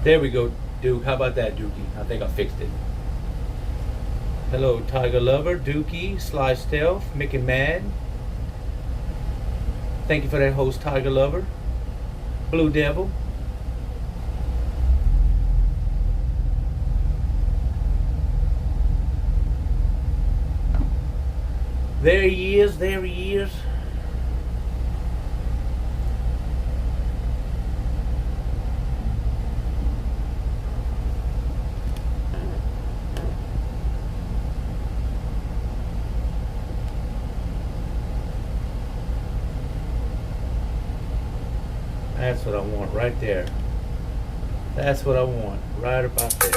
There we go, Duke. How about that, Dookie? I think I fixed it. Hello, Tiger Lover, Dookie, Sly Stealth, Mickey Mad. Thank you for that host, Tiger Lover. Blue Devil. There he is, there he is. That's what I want right there. That's what I want right about there.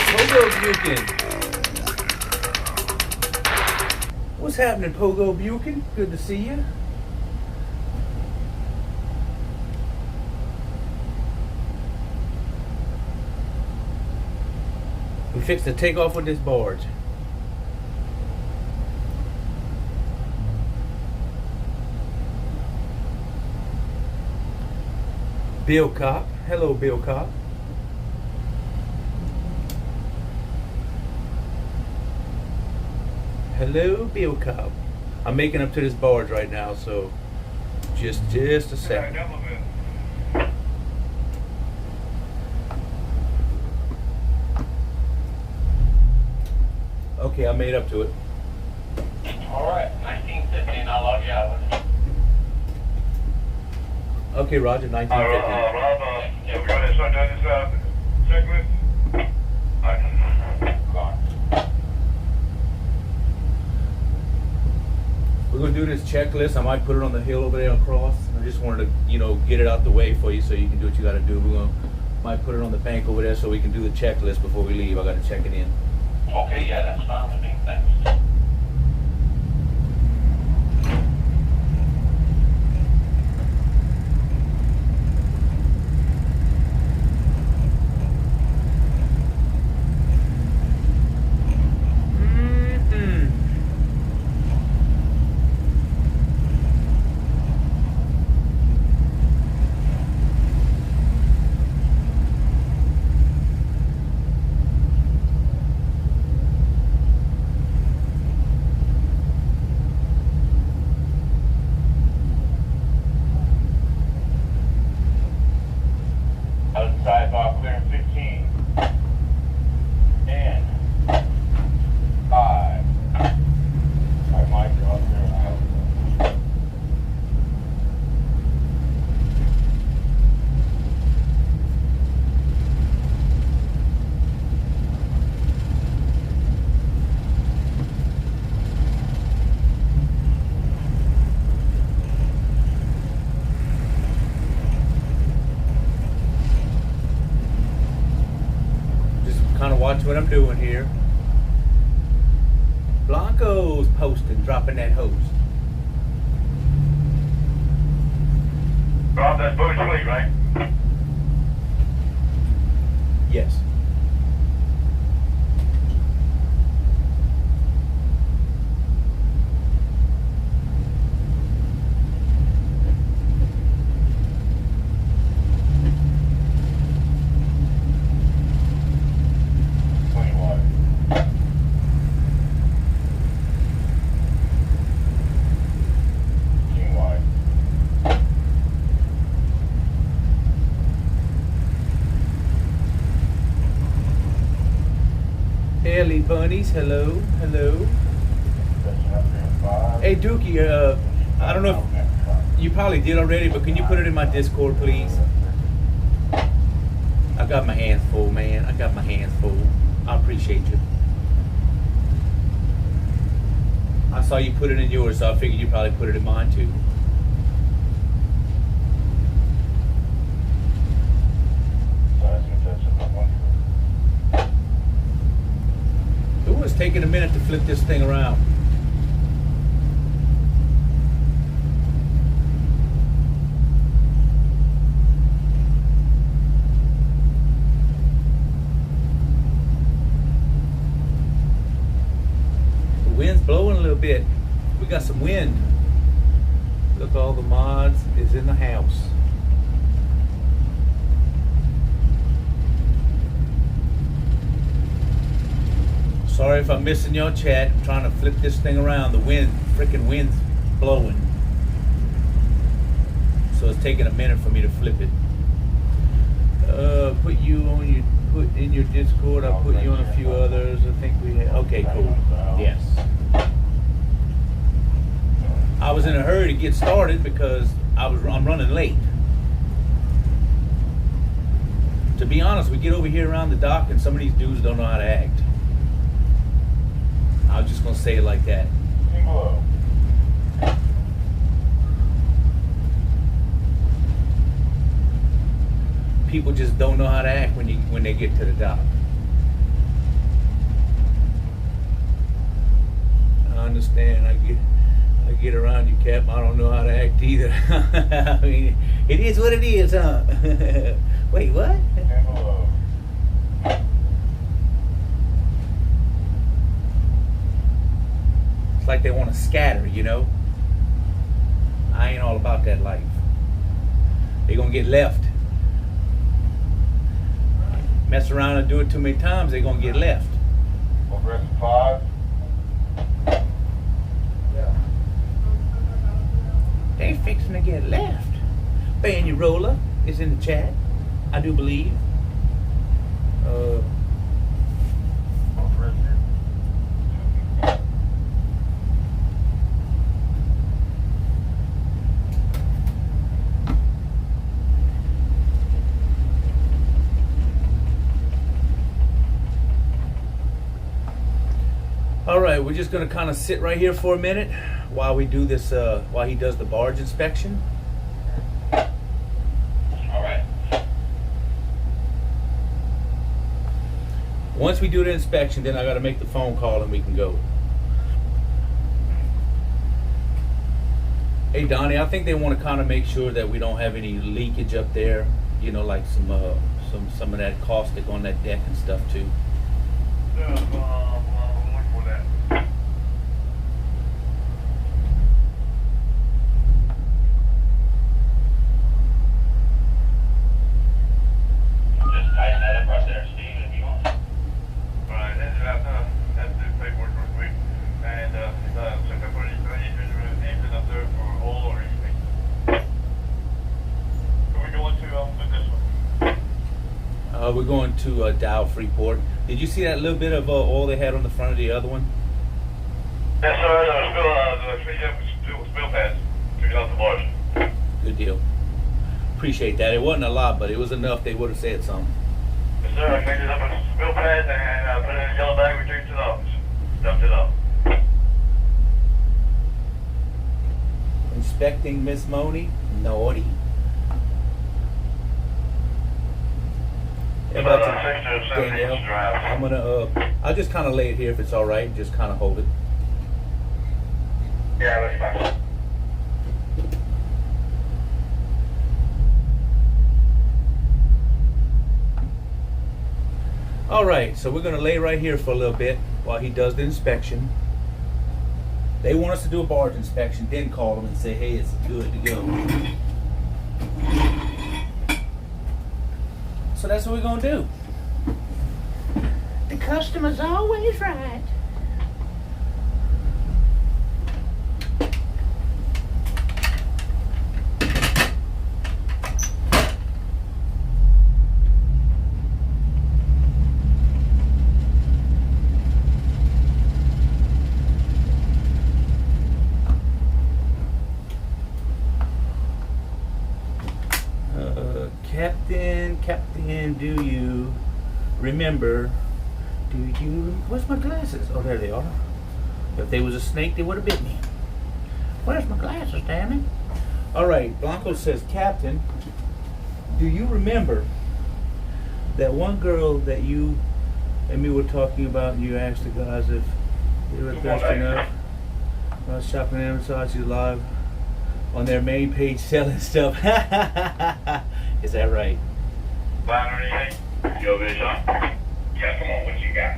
Pogo Buchan. What's happening, Pogo Buchan? Good to see you. We fixed the takeoff with this barge. Bill Cop. Hello, Bill Cop. Hello, Bill Cop. I'm making up to this barge right now, so just a second. Okay, I made up to it. All right, 1915, I'll log you out with it. Okay, Roger, 1950. Rob, yeah, we're going to start doing this checklist. All right. Gone. We're going to do this checklist. I might put it on the hill over there across. I just wanted to, get it out the way for you so you can do what you got to do. Might put it on the bank over there so we can do the checklist before we leave. I got to check it in. Okay, yeah, that's fine with me. Thanks. Outside bar clearing 15. And 5. I might go up there. Kind of watch what I'm doing here. Blanco's posting, dropping that hose. Rob, that's Bush Fleet, right? Yes. Ellie bunnies, hello, hello. Hey Dookie, I don't know if you probably did already, but can you put it in my Discord, please? I got my hands full, man. I got my hands full. I appreciate you. I saw you put it in yours, so I figured you probably put it in mine too. Ooh, it's taking a minute to flip this thing around. bit. We got some wind. Look, all the mods is in the house. Sorry if I'm missing your chat. I'm trying to flip this thing around. The wind, freaking wind's blowing. So it's taking a minute for me to flip it. Put in your Discord. I'll put you on a few others. I think we had. Okay, cool. Yes. I was in a hurry to get started because I'm running late. To be honest, we get over here around the dock and some of these dudes don't know how to act. I was just gonna say it like that. People just don't know how to act when they get to the dock. I understand. I get around you, Cap. I don't know how to act either. I mean, it is what it is, huh? Wait, what? It's like they want to scatter, you know? I ain't all about that life. They're gonna get left. Mess around and do it too many times, they're gonna get left. Progressive 5. They fixing to get left. Bandy Roller is in the chat, I do believe. All right, we're just gonna kind of sit right here for a minute while we do this, while he does the barge inspection. All right. Once we do the inspection, then I gotta make the phone call and we can go. Hey Donnie, I think they want to kind of make sure that we don't have any leakage up there. You know, like some of that caustic on that deck and stuff too. We're going to Dow Freeport. Did you see that little bit of oil they had on the front of the other one? Yes, sir. Spill pads to get off the barge. Good deal. Appreciate that. It wasn't a lot, but it was enough. They would have said something. Yes, sir. I cleaned it up with spill pads and put it in a yellow bag. We took it to the office. Dumped it off. Inspecting Miss Moni? Naughty. Danielle, I'm gonna I'll just kind of lay it here if it's all right, and just kind of hold it. Yeah, that's fine. All right, so we're gonna lay right here for a little bit while he does the inspection. They want us to do a barge inspection, then call them and say, hey, it's good to go. So that's what we're gonna do. The customer's always right. Captain, do you remember? Where's my glasses? Oh, there they are. If they was a snake, they would have bit me. Where's my glasses, damn it? All right, Blanco says, Captain, do you remember that one girl that you and me were talking about, and you asked the guys if they were thirsty enough? I was shopping at Amazon, she's live on their main page selling stuff. Is that right? Line or anything? Yo, bitch, huh? Yeah, come on, what you got?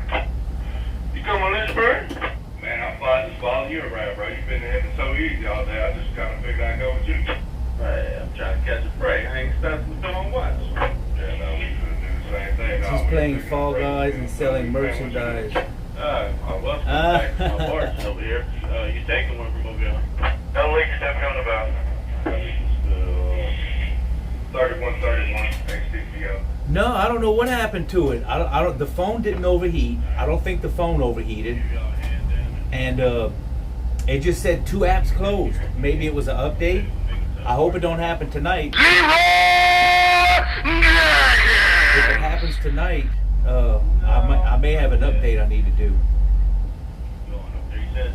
You come on Lynchburg? Man, I'm Well, I just followed you around, bro. You've been having it so easy all day. I just kind of figured I'd go with you. Hey, I'm trying to catch a break. I ain't stopping to put on watch. Yeah, no, we could do the same thing. She's playing Fall Guys and selling merchandise. Well, my Barge is over here. You taking one from over here? No leak stuff coming about. 3131 XTCL. No, I don't know what happened to it. I don't. The phone didn't overheat. I don't think the phone overheated. And it just said 2 apps closed. Maybe it was an update. I hope it don't happen tonight. If it happens tonight, I may have an update I need to do. He says,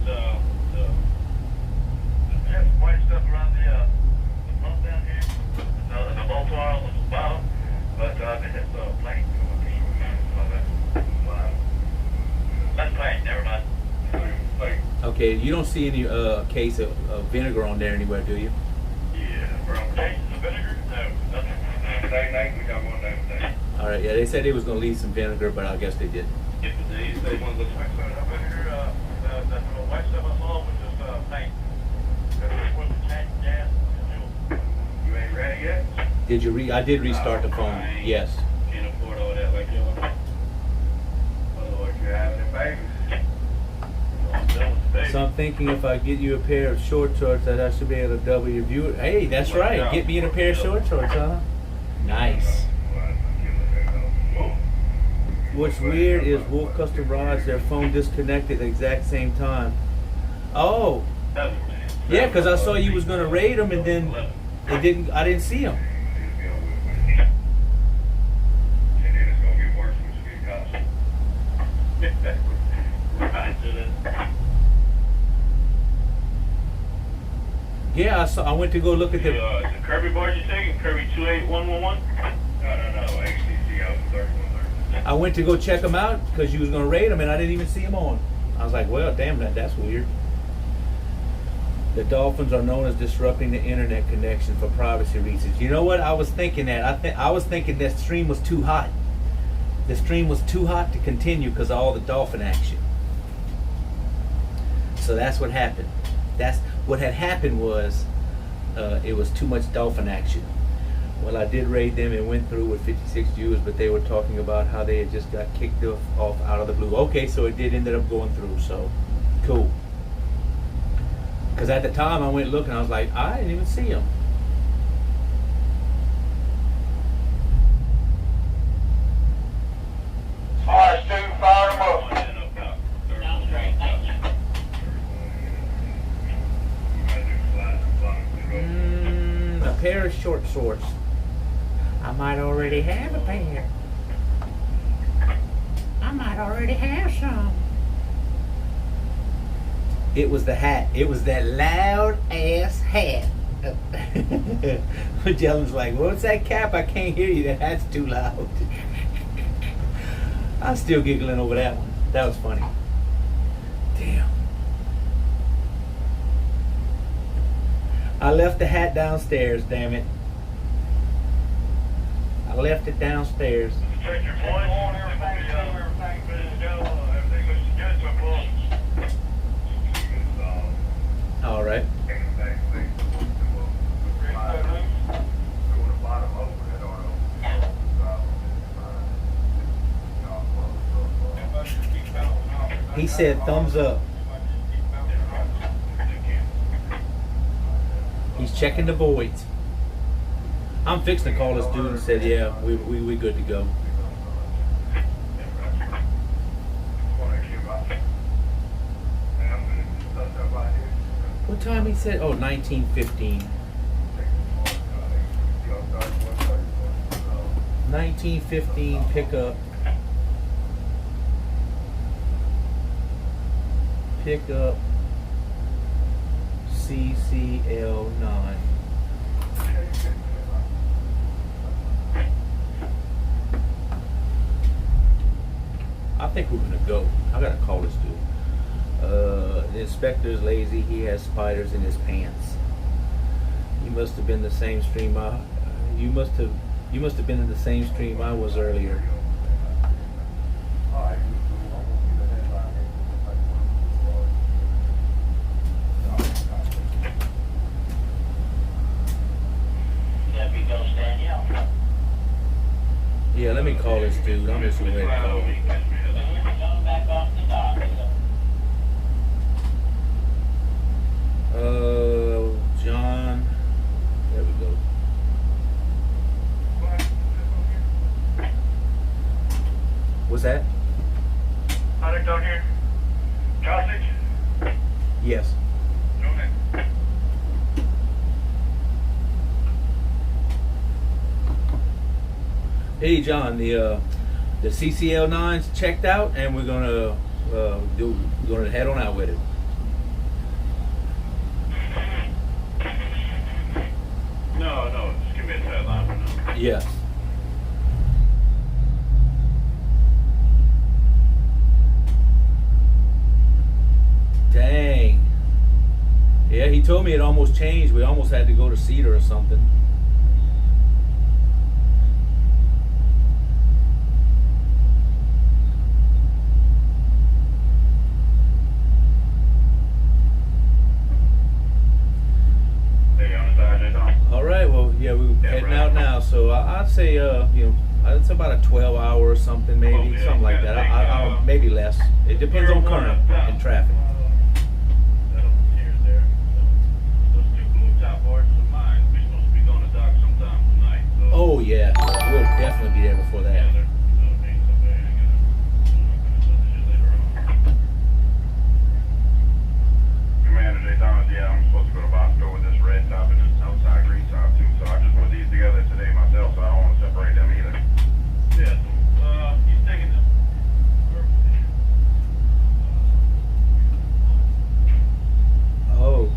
there's white stuff around the pump down here. The bolt wire on the bottom. But it's plain. That's plain, never mind. Okay, you don't see any case of vinegar on there anywhere, do you? Yeah, from case of vinegar? No, nothing. Today, we got one day today. All right, yeah, they said they was going to leave some vinegar, but I guess they didn't. If they want the white stuff, vinegar, that white stuff I saw was just paint. That's what the tank gas. You ain't ready yet? Did you I did restart the phone. Yes. Can't afford all that like you. Otherwise, you're having it, baby. So I'm thinking if I get you a pair of short shorts that I should be able to double your view. Hey, that's right. Get me in a pair of short shorts, huh? Nice. What's weird is Wolf Custom Rods, their phone disconnected at the exact same time. Oh. Yeah, because I saw you was going to raid them and then I didn't see them. And then it's going to get worse when you get caught. Yeah, I went to go look at the Kirby Barge you taking? Kirby 28111? No, XCCL 3130. I went to go check them out because you was going to raid them and I didn't even see them on. I was like, well, damn, that's weird. The dolphins are known as disrupting the internet connection for privacy reasons. You know what? I was thinking that. I was thinking that stream was too hot. The stream was too hot to continue because of all the dolphin action. So that's what happened. What had happened was it was too much dolphin action. Well, I did raid them and went through with 56 viewers, but they were talking about how they had just got kicked off out of the blue. Okay, so it did ended up going through, so cool. Because at the time I went looking, I was like, I didn't even see them. Alright, Stu, fire them up. A pair of short shorts. I might already have a pair. I might already have some. It was the hat. It was that loud ass hat. Magellan's like, what's that cap? I can't hear you. That hat's too loud. I'm still giggling over that one. That was funny. Damn. I left the hat downstairs, damn it. I left it downstairs. Check your points. Everything good to go. Everything looks good so far. All right. He said thumbs up. He's checking the voids. I'm fixing to call this dude and said, yeah, we good to go. What time he said? Oh, 19:15. 19:15 pickup. Pickup CCL 9. I think we're gonna go. I gotta call this dude. The inspector's lazy. He has spiders in his pants. You must have been the same stream. You must have been in the same stream I was earlier. Yeah, let me call this dude. I'm just gonna go ahead and call him. John. There we go. What's that? Contact down here. Costage? Yes. Okay. Hey, John. The CCL 9's checked out, and we're gonna head on out with it. No, just give me a tight line for now. Yes. Dang. Yeah, he told me it almost changed. We almost had to go to Cedar or something. Hey, on the side, Jay Tom. All right. Well, yeah, we're heading out now. So I'd say, it's about a 12-hour or something, maybe something like that. I don't, maybe less. It depends on current and traffic. Here's there. Those two blue top barges of mine, we're supposed to be going to dock sometime tonight. So Oh yeah, we'll definitely be there before that. yeah, they're being so bad. I'm gonna shit later on. Commander Jay Thomas, yeah, I'm supposed to go to Bosco with this red top and this outside green top too. So I just put these together today myself, so I don't want to separate them either. Yeah, so he's taking the. Oh.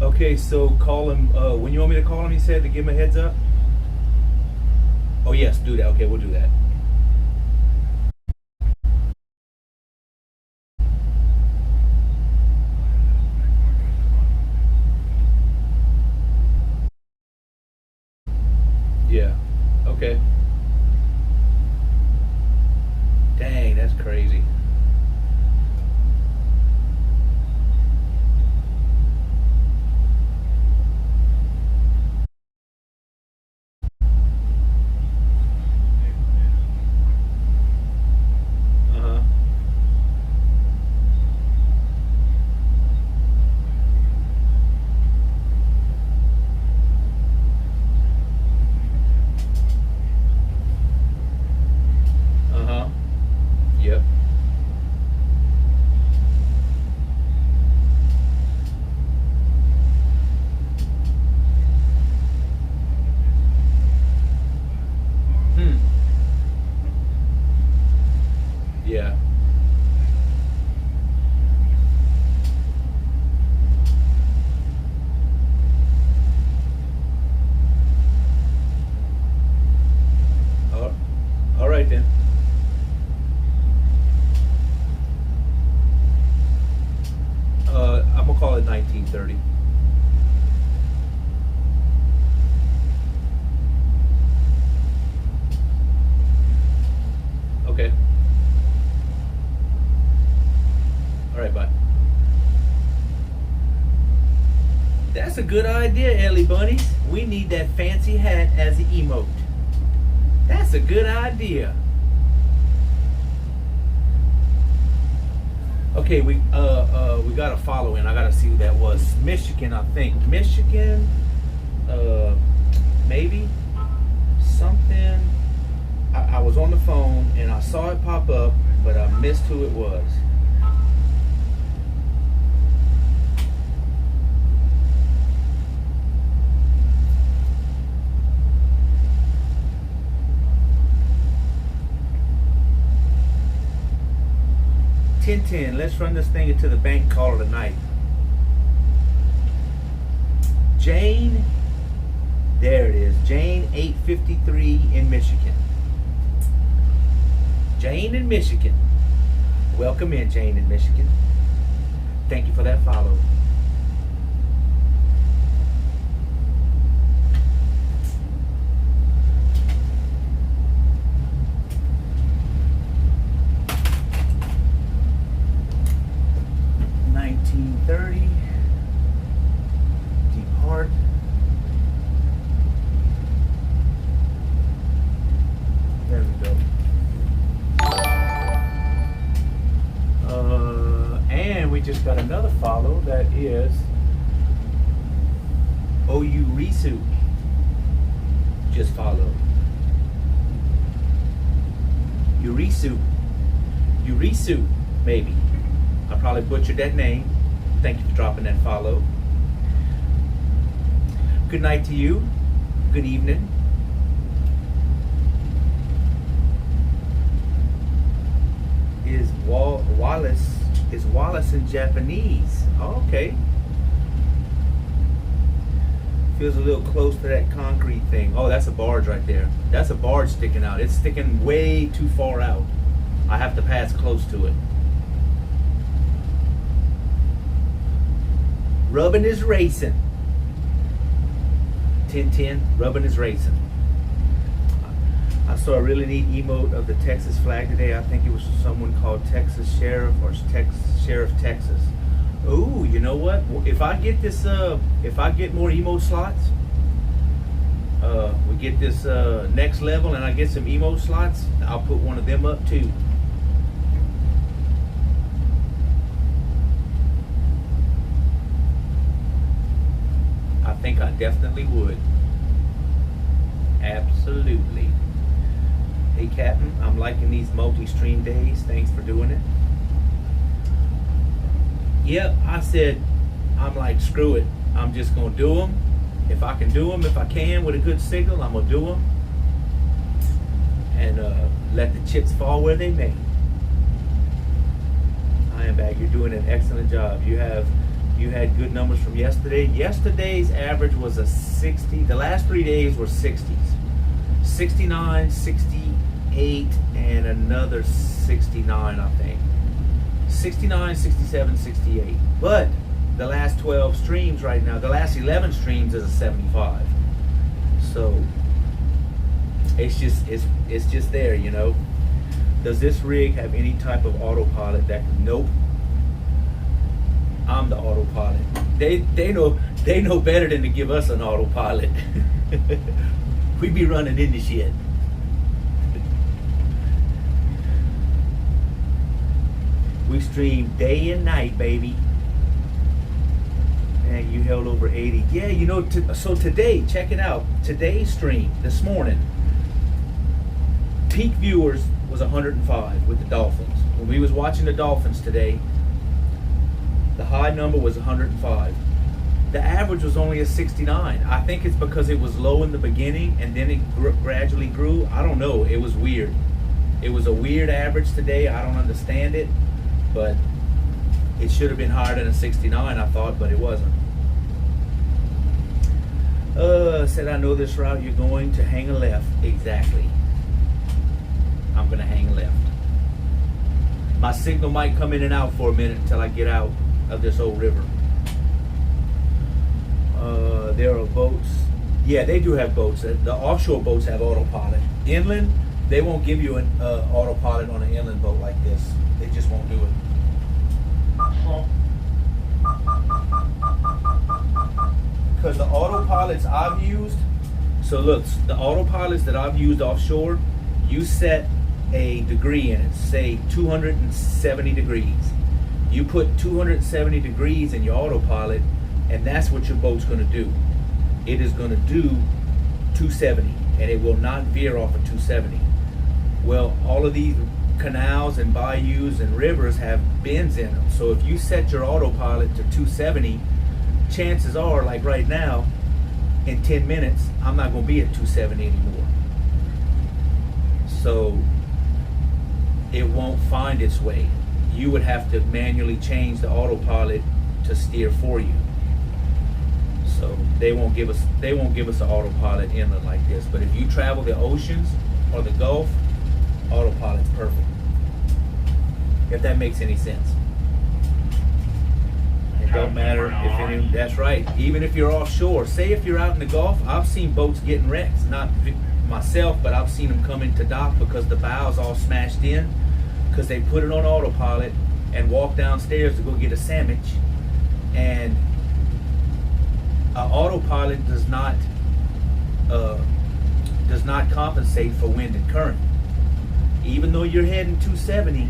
Okay, so call him. When you want me to call him, he said to give him a heads up. Oh yes, do that. Okay, we'll do that. Yeah. Okay. Dang, that's crazy. Uh-huh. Uh-huh. Yep. Hmm. Yeah. All right then. I'm gonna call it 1930. Okay. All right, bye. That's a good idea, Ellie Bunnies. We need that fancy hat as the emote. That's a good idea. Okay, we got a follow in. I gotta see who that was. Michigan, I think. Michigan, maybe something. I was on the phone and I saw it pop up, but I missed who it was. Tintin, let's run this thing into the bank and call it a night. Jane, there it is. Jane 853 in Michigan. Jane in Michigan. Welcome in, Jane in Michigan. Thank you for that follow. that is OU Risu. Just follow. Urisu, maybe. I probably butchered that name. Thank you for dropping that follow. Good night to you. Good evening. Is Wallace in Japanese? Oh, okay. Feels a little close to that concrete thing. Oh, that's a barge right there. That's a barge sticking out. It's sticking way too far out. I have to pass close to it. Rubbing is racing. 10-10, rubbing is racing. I saw a really neat emote of the Texas flag today. I think it was someone called Texas Sheriff or Sheriff Texas. Ooh, you know what? If I get this, if I get more emote slots, we get this next level, and I get some emote slots, I'll put one of them up too. I think I definitely would. Absolutely. Hey, Captain, I'm liking these multi-stream days. Thanks for doing it. Yep, I said, I'm like, screw it. I'm just going to do them. If I can do them, if I can, with a good signal, I'm going to do them. And let the chips fall where they may. I am back. You're doing an excellent job. You had good numbers from yesterday. Yesterday's average was a 60. The last 3 days were 60s. 69, 68, and another 69, I think. 69, 67, 68. But the last 12 streams right now, the last 11 streams is a 75. So it's just there, you know. Does this rig have any type of autopilot that nope. I'm the autopilot. They know better than to give us an autopilot. We be running into shit. We stream day and night, baby. And you held over 80. Yeah, you know, so today, check it out. Today's stream, this morning, peak viewers was 105 with the Dolphins. When we was watching the Dolphins today, the high number was 105. The average was only a 69. I think it's because it was low in the beginning and then it gradually grew. I don't know. It was weird. It was a weird average today. I don't understand it. But it should have been higher than a 69, I thought, but it wasn't. Said, I know this route you're going to hang a left. Exactly. I'm going to hang a left. My signal might come in and out for a minute until I get out of this old river. There are boats. Yeah, they do have boats. The offshore boats have autopilot. Inland, they won't give you an autopilot on an inland boat like this. They just won't do it. Because the autopilots I've used, so look, the autopilots that I've used offshore, you set a degree in it, say 270 degrees. You put 270 degrees in your autopilot, and that's what your boat's going to do. It is going to do 270, and it will not veer off of 270. Well, all of these canals and bayous and rivers have bends in them. So if you set your autopilot to 270, chances are, like right now, in 10 minutes, I'm not going to be at 270 anymore. So it won't find its way. You would have to manually change the autopilot to steer for you. So they won't give us an autopilot inland like this. But if you travel the oceans or the Gulf, autopilot's perfect. If that makes any sense. It don't matter if any, that's right. Even if you're offshore, say if you're out in the Gulf, I've seen boats getting wrecked. Not myself, but I've seen them come into dock because the bow's all smashed in because they put it on autopilot and walk downstairs to go get a sandwich. And autopilot does not compensate for wind and current. Even though you're heading 270,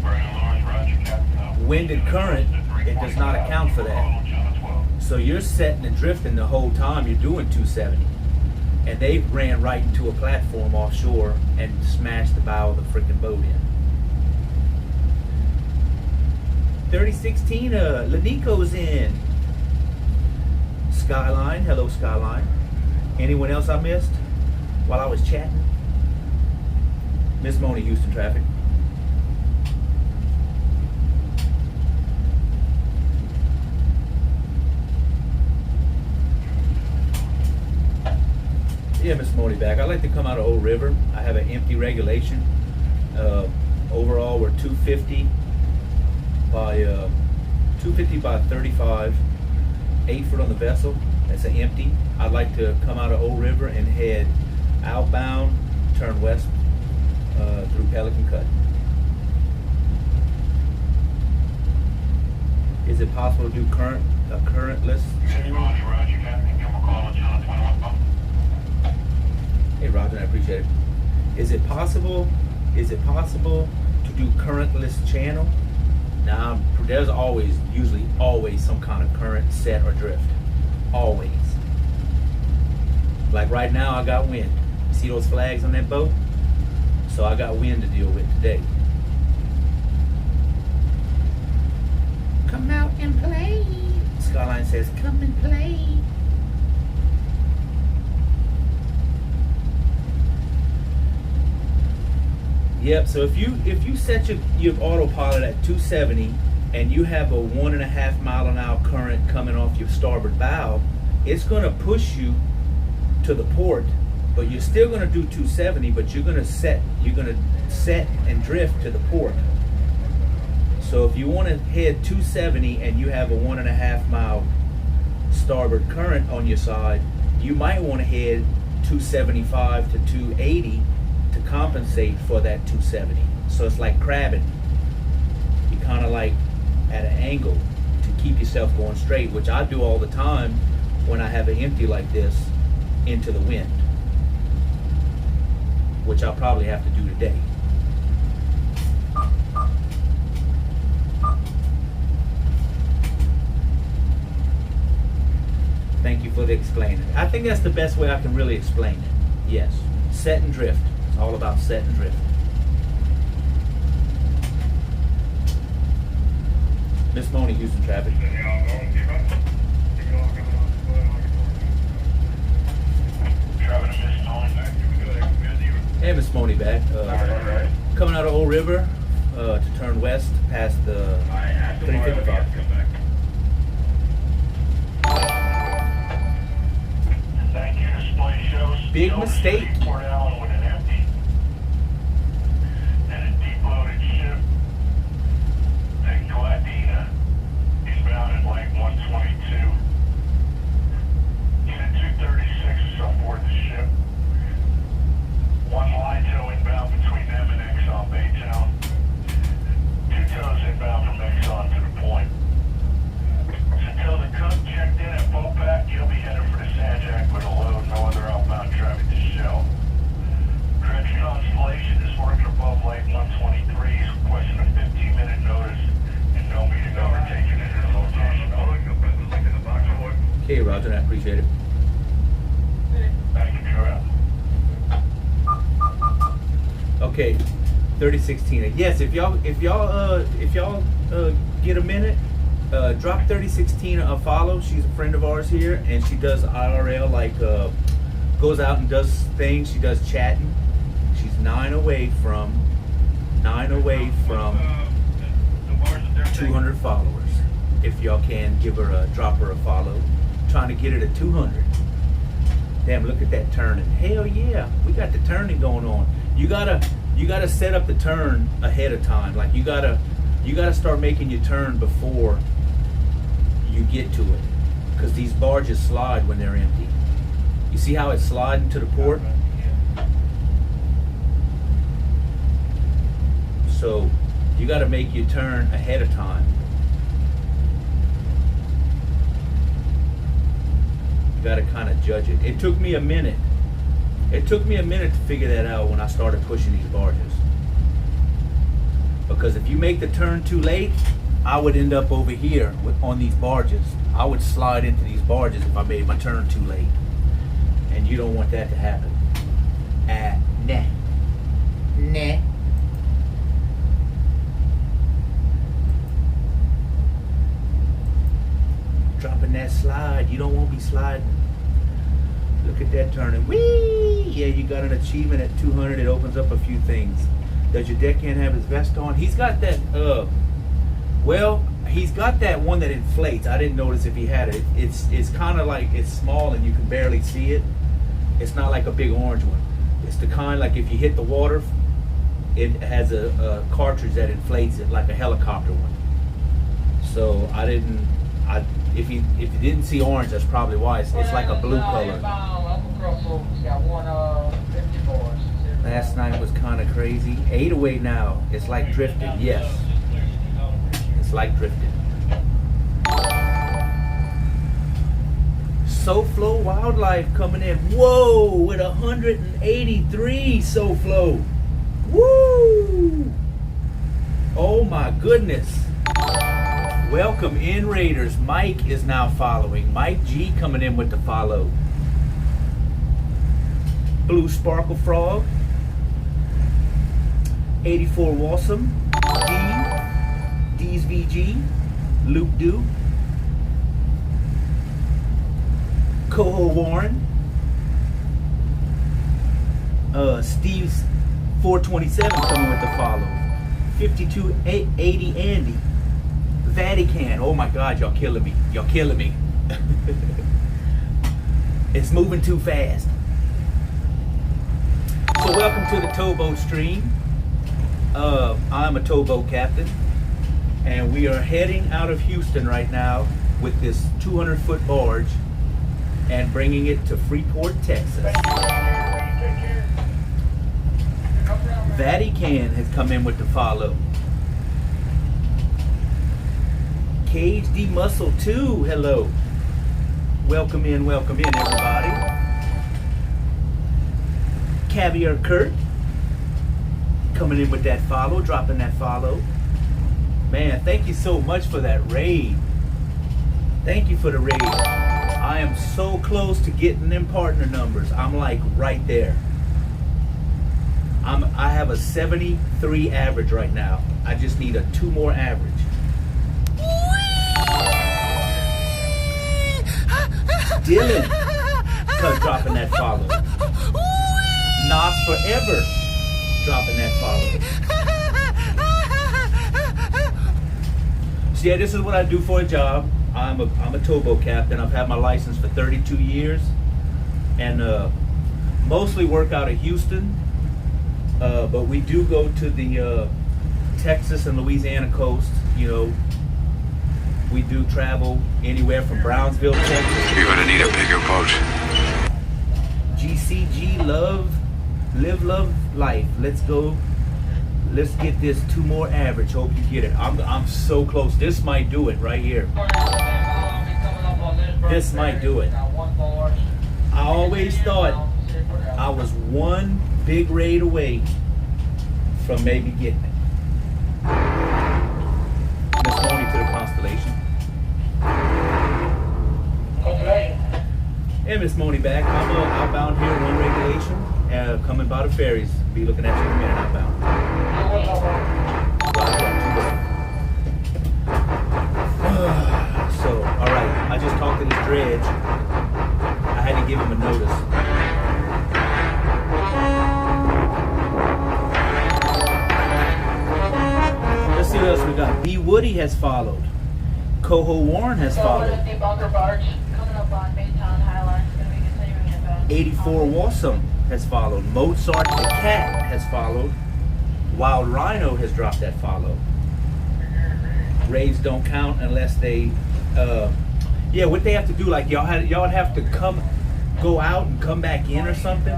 wind and current, it does not account for that. So you're setting and drifting the whole time you're doing 270. And they ran right into a platform offshore and smashed the bow of the freaking boat in. 3016, Lanico's in. Skyline, hello Skyline. Anyone else I missed while I was chatting? Miss Moni, Houston traffic. Yeah, Miss Moni back. I like to come out of Old River. I have an empty regulation. Overall, we're 250 by 35, 8 foot on the vessel. That's an empty. I'd like to come out of Old River and head outbound, turn west through Pelican Cut. Is it possible to do currentless? Roger, Captain. Give him a call on John 21. Hey Roger, I appreciate it. Is it possible to do currentless channel? Now, there's usually always some kind of current set or drift. Always. Like right now, I got wind. See those flags on that boat? So I got wind to deal with today. Come out and play. Skyline says, come and play. Yep, so if you set your autopilot at 270 and you have a 1.5 mile an hour current coming off your starboard bow, it's gonna push you to the port, but you're still gonna do 270, but you're gonna set and drift to the port. So if you wanna head 270 and you have a 1.5 mile starboard current on your side, you might wanna head 275 to 280 to compensate for that 270. So it's like crabbing. You kind of like at an angle to keep yourself going straight, which I do all the time when I have an empty like this into the wind, which I'll probably have to do today. Thank you for the explaining. I think that's the best way I can really explain it. Yes, set and drift. It's all about set and drift. Miss Moni, Houston traffic. Hey, Miss Moni back. Coming out of Old River to turn west past the 355. Big mistake. Okay, Roger, I appreciate it. Okay, 3016. Yes, if y'all get a minute, drop 3016 a follow. She's a friend of ours here, and she does IRL, like goes out and does things. She does chatting. She's 9 away from 200 followers. If y'all can drop her a follow. Trying to get it at 200. Damn, look at that turning. Hell yeah, we got the turning going on. You gotta set up the turn ahead of time. Like you gotta start making your turn before you get to it, because these barges slide when they're empty. You see how it's sliding to the port? So you gotta make your turn ahead of time. Got to kind of judge it. It took me a minute. It took me a minute to figure that out when I started pushing these barges. Because if you make the turn too late, I would end up over here on these barges. I would slide into these barges if I made my turn too late. And you don't want that to happen. Nah. Nah. Dropping that slide. You don't want to be sliding. Look at that turning. Whee! Yeah, you got an achievement at 200. It opens up a few things. Does your deckhand have his vest on? He's got that, well, he's got that one that inflates. I didn't notice if he had it. It's kind of like, it's small and you can barely see it. It's not like a big orange one. It's the kind like if you hit the water, it has a cartridge that inflates it like a helicopter one. So if you didn't see orange, that's probably why. It's like a blue color. Last night was kind of crazy. 808 now. It's like drifting. Yes. It's like drifting. SoFlo Wildlife coming in. Whoa, with 183 SoFlo. Woo! Oh my goodness. Welcome in, Raiders. Mike is now following. Mike G coming in with the follow. Blue Sparkle Frog. 84 Walsum. D's VG. Luke Duke. Coho Warren. Steve's 427 coming with the follow. 5280 Andy. Vatican. Oh my God, y'all killing me. Y'all killing me. It's moving too fast. So welcome to the towboat stream. I'm a towboat captain, and we are heading out of Houston right now with this 200-foot barge and bringing it to Freeport, Texas. Vatican has come in with the follow. Cage D Muscle 2, hello. Welcome in, everybody. Caviar Kurt coming in with that follow, dropping that follow. Man, thank you so much for that raid. Thank you for the raid. I am so close to getting them partner numbers. I'm like right there. I have a 73 average right now. I just need a 2 more average. Dylan dropping that follow. Nas Forever dropping that follow. So yeah, this is what I do for a job. I'm a towboat captain. I've had my license for 32 years, and mostly work out of Houston. But we do go to the Texas and Louisiana coast. You know, we do travel anywhere from Brownsville, Texas. You're gonna need a bigger boat. GCG, live, love, life. Let's go. Let's get this 2 more average. Hope you get it. I'm so close. This might do it right here. This might do it. I always thought I was 1 big raid away from maybe getting it. Miss Moni to the Constellation. Hey, Miss Moni back. I'm outbound here, 1 regulation. Coming by the ferries. Be looking at you in a minute outbound. So, alright. I just talked to this dredge. I had to give him a notice. Let's see what else we got. B. Woody has followed. Coho Warren has followed. 84 Walsum has followed. Mozart the Cat has followed. Wild Rhino has dropped that follow. Raids don't count unless they yeah, what they have to do, like y'all have to go out and come back in or something.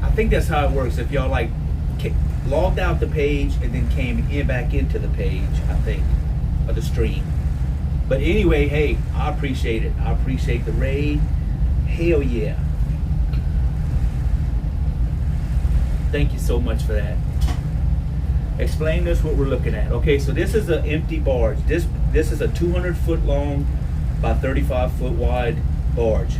I think that's how it works. If y'all like logged out the page and then came back into the page, I think, of the stream. But anyway, hey, I appreciate it. I appreciate the raid. Hell yeah. Thank you so much for that. Explain this, what we're looking at. Okay, so this is an empty barge. This This is a 200 foot long by 35 foot wide barge.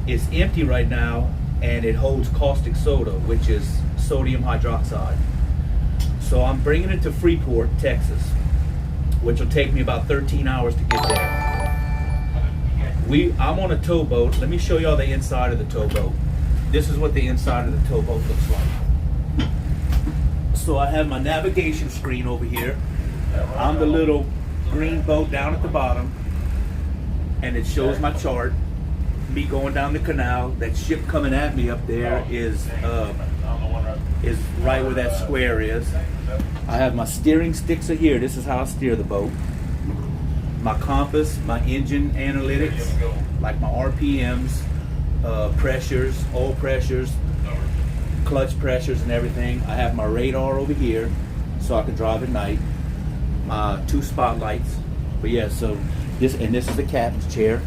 It's empty right now, and it holds caustic soda, which is sodium hydroxide. So I'm bringing it to Freeport, Texas, which will take me about 13 hours to get there. I'm on a towboat. Let me show y'all the inside of the towboat. This is what the inside of the towboat looks like. So I have my navigation screen over here. I'm the little green boat down at the bottom, and it shows my chart. Me going down the canal. That ship coming at me up there is right where that square is. I have my steering sticks are here. This is how I steer the boat. My compass, my engine analytics, like my RPMs, pressures, oil pressures, clutch pressures and everything. I have my radar over here so I can drive at night. My 2 spotlights. But yeah, so this is the captain's chair.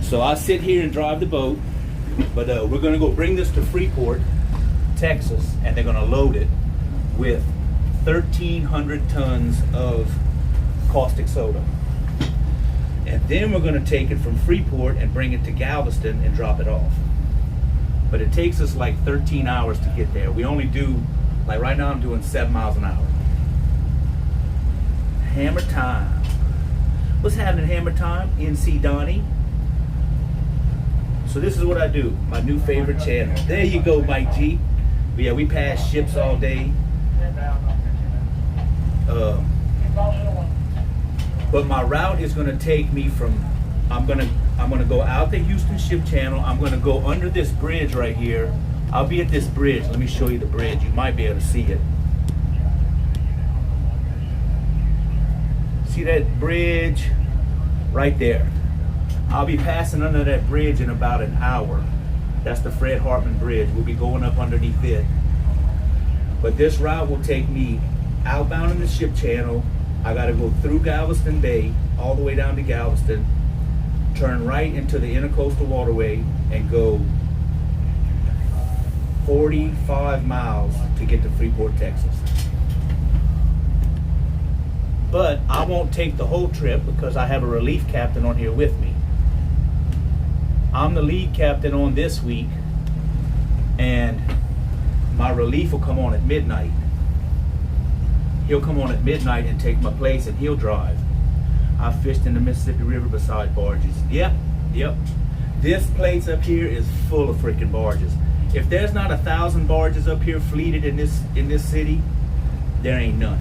So I sit here and drive the boat, but we're gonna go bring this to Freeport, Texas, and they're gonna load it with 1,300 tons of caustic soda. And then we're gonna take it from Freeport and bring it to Galveston and drop it off. But it takes us like 13 hours to get there. We only do, like right now I'm doing 7 miles an hour. Hammer time. What's happening, Hammer time? NC Donnie. So this is what I do, my new favorite channel. There you go, Mike G. But yeah, we pass ships all day. But my route is gonna take me from, I'm gonna go out the Houston Ship Channel. I'm gonna go under this bridge right here. I'll be at this bridge. Let me show you the bridge. You might be able to see it. See that bridge right there? I'll be passing under that bridge in about an hour. That's the Fred Hartman Bridge. We'll be going up underneath it. But this route will take me outbound in the ship channel. I gotta go through Galveston Bay, all the way down to Galveston, turn right into the Intercoastal Waterway, and go 45 miles to get to Freeport, Texas. But I won't take the whole trip because I have a relief captain on here with me. I'm the lead captain on this week, and my relief will come on at midnight. He'll come on at midnight and take my place, and he'll drive. I fished in the Mississippi River beside barges. Yep. This place up here is full of freaking barges. If there's not 1,000 barges up here fleeted in this city, there ain't none.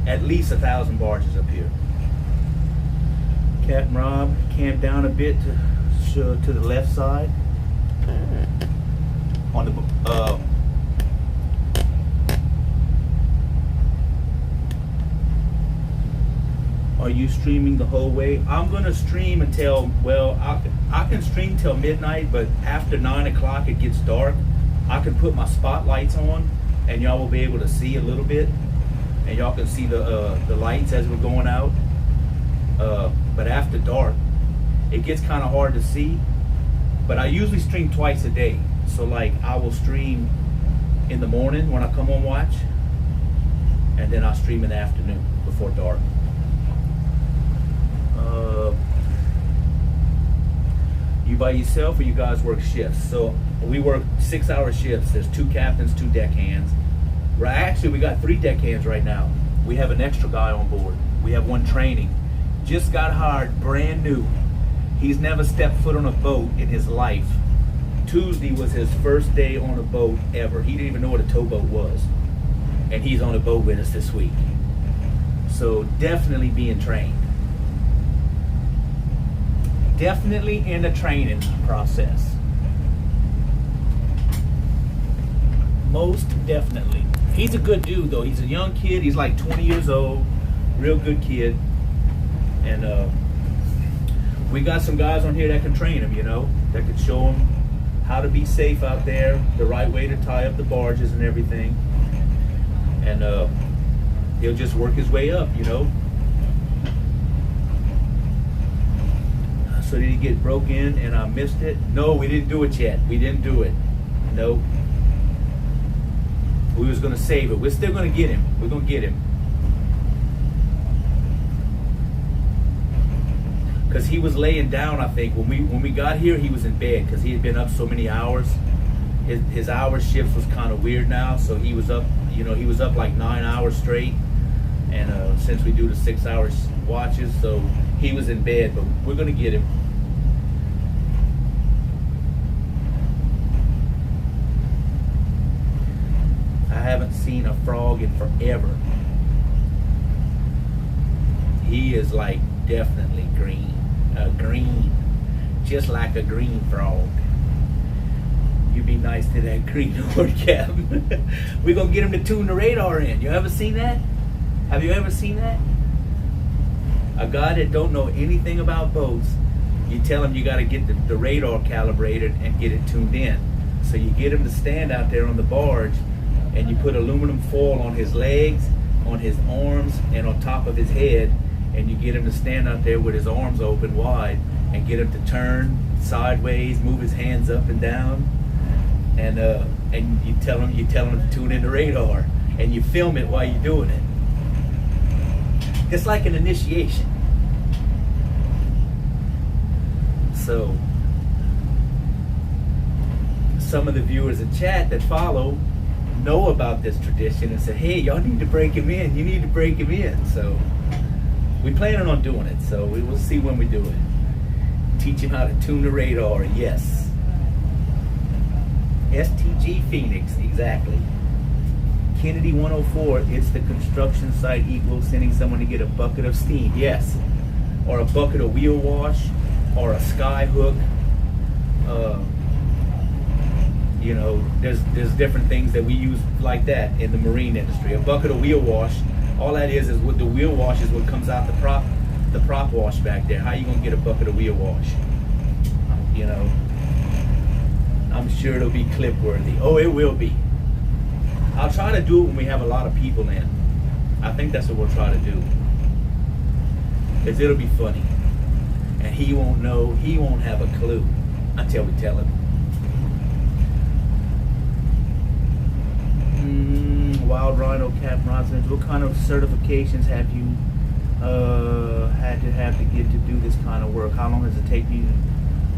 At least 1,000 barges up here. Captain Rob camped down a bit to the left side. On the are you streaming the whole way? I'm gonna stream until, well, I can stream till midnight, but after 9 o'clock it gets dark. I can put my spotlights on, and y'all will be able to see a little bit, and y'all can see the lights as we're going out. But after dark, it gets kind of hard to see. But I usually stream twice a day. So like I will stream in the morning when I come on watch, and then I'll stream in the afternoon before dark. You by yourself or you guys work shifts? So we work 6-hour shifts. There's 2 captains, 2 deckhands. Actually, we got 3 deckhands right now. We have an extra guy on board. We have 1 training. Just got hired, brand new. He's never stepped foot on a boat in his life. Tuesday was his first day on a boat ever. He didn't even know what a towboat was. And he's on a boat with us this week. So definitely being trained. Definitely in the training process. Most definitely. He's a good dude though. He's a young kid. He's like 20 years old. Real good kid. And we got some guys on here that can train him, you know, that can show him how to be safe out there, the right way to tie up the barges and everything. And he'll just work his way up, you know. So did he get broke in and I missed it? No, we didn't do it yet. We didn't do it. Nope. We was gonna save it. We're still gonna get him. We're gonna get him. because he was laying down. I think when we got here, he was in bed because he had been up so many hours. His hour shifts was kind of weird now, so he was up. You know, he was up like 9 hours straight, and since we do the 6 hours watches, so he was in bed. But we're gonna get him. I haven't seen a frog in forever. He is like definitely green, just like a green frog. You be nice to that greenhorn, Captain. We're gonna get him to tune the radar in. You ever seen that? Have you ever seen that? A guy that don't know anything about boats, you tell him you got to get the radar calibrated and get it tuned in. So you get him to stand out there on the barge, and you put aluminum foil on his legs, on his arms, and on top of his head, and you get him to stand out there with his arms open wide, and get him to turn sideways, move his hands up and down, and you tell him to tune in the radar, and you film it while you're doing it. It's like an initiation. So some of the viewers in chat that follow know about this tradition and say, hey, y'all need to break him in. You need to break him in. So we're planning on doing it. So we will see when we do it. Teach him how to tune the radar. Yes. STG Phoenix, exactly. Kennedy 104, it's the construction site equals sending someone to get a bucket of steam. Yes. Or a bucket of wheel wash, or a sky hook. You know, there's different things that we use like that in the marine industry. A bucket of wheel wash, all that is what the wheel wash is what comes out the prop wash back there. How you gonna get a bucket of wheel wash? You know, I'm sure it'll be clip worthy. Oh, it will be. I'll try to do it when we have a lot of people in. I think that's what we'll try to do. Because it'll be funny. And he won't know, he won't have a clue until we tell him. Wild Rhino, Captain Robinson, what kind of certifications have you had to get to do this kind of work? How long does it take you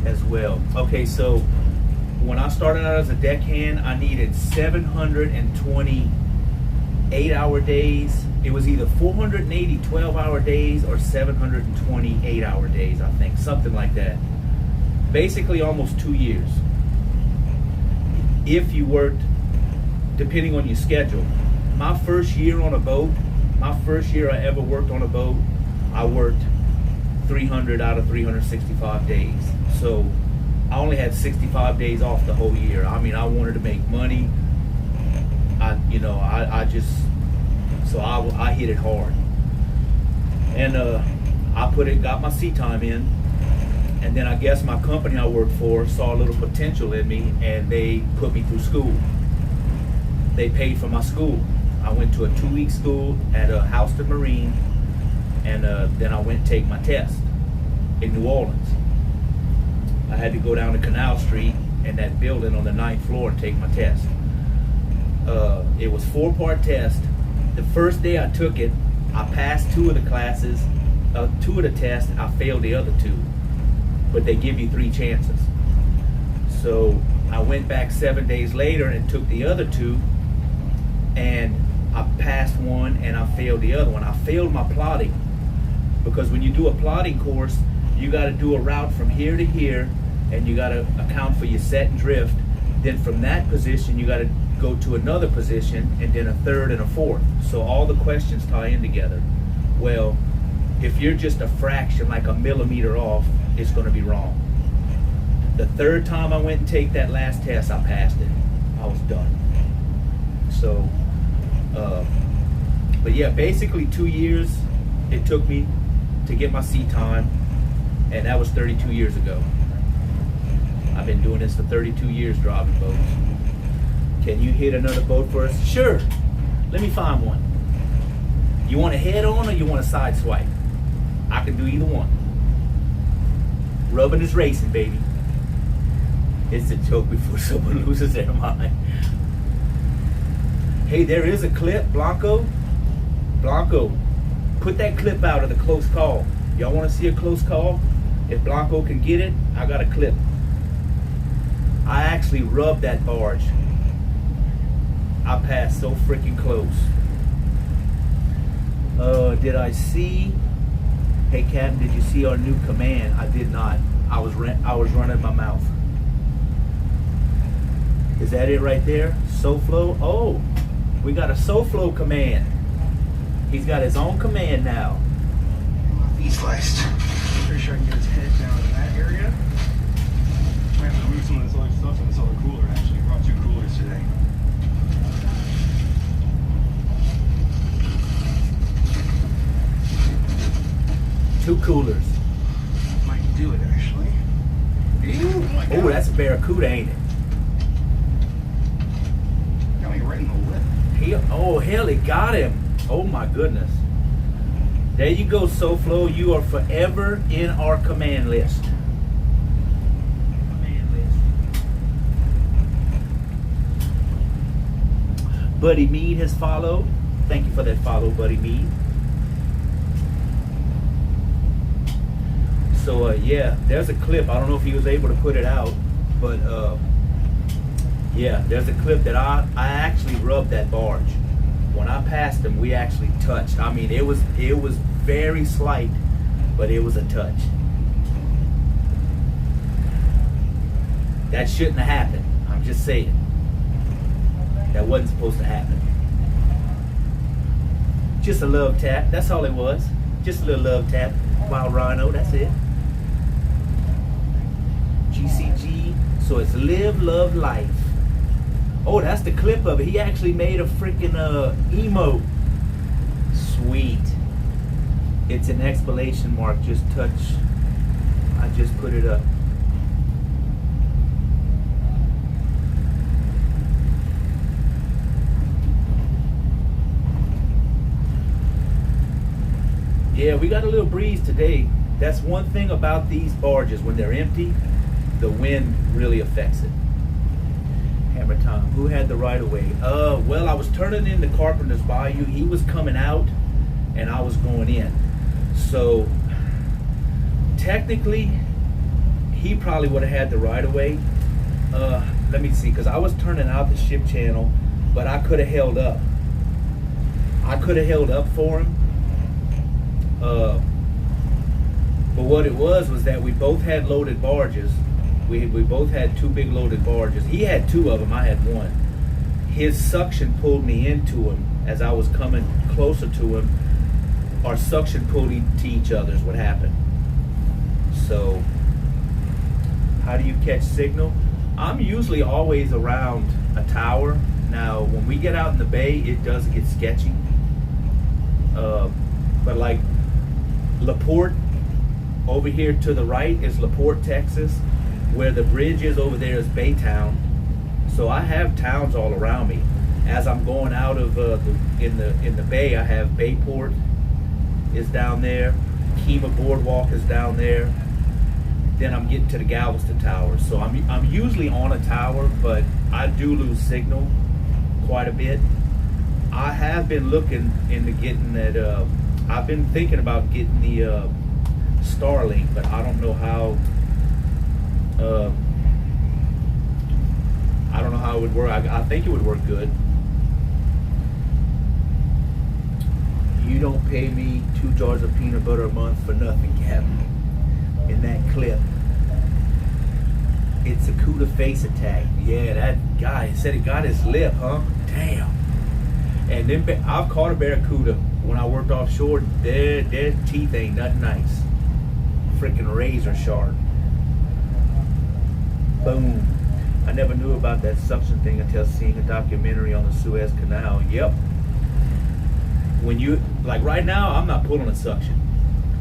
as well? Okay, so when I started out as a deckhand, I needed 720 8-hour days. It was either 480 12-hour days or 720 8-hour days, I think, something like that. Basically almost 2 years. If you worked, depending on your schedule. My first year on a boat, my first year I ever worked on a boat, I worked 300 out of 365 days. So I only had 65 days off the whole year. I mean, I wanted to make money. I hit it hard. And got my sea time in. And then I guess my company I worked for saw a little potential in me, and they put me through school. They paid for my school. I went to a 2-week school at Houston Marine, and then I went and take my test in New Orleans. I had to go down to Canal Street in that building on the 9th floor and take my test. It was 4-part test. The first day I took it, I passed 2 of the classes, 2 of the tests, I failed the other 2. But they give you 3 chances. So I went back 7 days later and took the other 2, and I passed 1 and I failed the other one. I failed my plotting, because when you do a plotting course, you got to do a route from here to here, and you got to account for your set and drift. Then from that position, you got to go to another position, and then a third and a fourth. So all the questions tie in together. Well, if you're just a fraction, like a millimeter off, it's going to be wrong. The 3rd time I went and take that last test, I passed it. I was done. So, but yeah, basically 2 years it took me to get my sea time, and that was 32 years ago. I've been doing this for 32 years, driving boats. Can you hit another boat for us? Sure. Let me find one. You want a head on or you want a side swipe? I can do either one. Rubbing is racing, baby. It's a joke before someone loses their mind. Hey, there is a clip, Blanco. Blanco, put that clip out of the close call. Y'all want to see a close call? If Blanco can get it, I got a clip. I actually rubbed that barge. I passed so freaking close. Did I see? Hey Captain, did you see our new command? I did not. I was running my mouth. Is that it right there? SoFlo? Oh, we got a SoFlo command. He's got his own command now. He's sliced. Pretty sure I can get his head down in that area. I have to move some of this other stuff in this other cooler actually. I brought 2 coolers today. Two coolers. Might do it actually. Oh, that's a Barracuda, ain't it? Got me right in the lip. Oh, hell, it got him. Oh, my goodness. There you go, SoFlo. You are forever in our command list. Buddy Mead has followed. Thank you for that follow, Buddy Mead. So, yeah, there's a clip. I don't know if he was able to put it out, but, yeah, there's a clip that I actually rubbed that barge. When I passed him, we actually touched. I mean, it was very slight, but it was a touch. That shouldn't have happened. I'm just saying. That wasn't supposed to happen. Just a love tap. That's all it was. Just a little love tap. Wild Rhino, that's it. GCG. So it's live, love, life. Oh, that's the clip of it. He actually made a freaking emote. Sweet. It's an exclamation mark. Just touch. I just put it up. Yeah, we got a little breeze today. That's one thing about these barges. When they're empty, the wind really affects it. Hammer time. Who had the right of way? Well, I was turning into Carpenter's Bayou. He was coming out, and I was going in. So, technically, he probably would have had the right of way. Let me see, because I was turning out the ship channel, but I could have held up. I could have held up for him. But what it was that we both had loaded barges. We both had 2 big loaded barges. He had 2 of them, I had 1. His suction pulled me into him as I was coming closer to him. Our suction pulled to each other is what happened. So, how do you catch signal? I'm usually always around a tower. Now, when we get out in the bay, it does get sketchy. But like LaPorte, over here to the right is LaPorte, Texas. Where the bridge is over there is Baytown. So I have towns all around me. As I'm going out of in the bay, I have Bayport is down there. Kemah Boardwalk is down there. Then I'm getting to the Galveston Tower. So I'm usually on a tower, but I do lose signal quite a bit. I have been looking into getting that. I've been thinking about getting the Starlink, but I don't know how. I don't know how it would work. I think it would work good. You don't pay me 2 jars of peanut butter a month for nothing, Captain. In that clip. It's a CUDA face attack. Yeah, that guy said it got his lip, huh? Damn. And then I've caught a Barracuda when I worked offshore. Their teeth ain't nothing nice. Freaking razor sharp. Boom. I never knew about that suction thing until seeing a documentary on the Suez Canal. Yep. When you, like right now, I'm not pulling a suction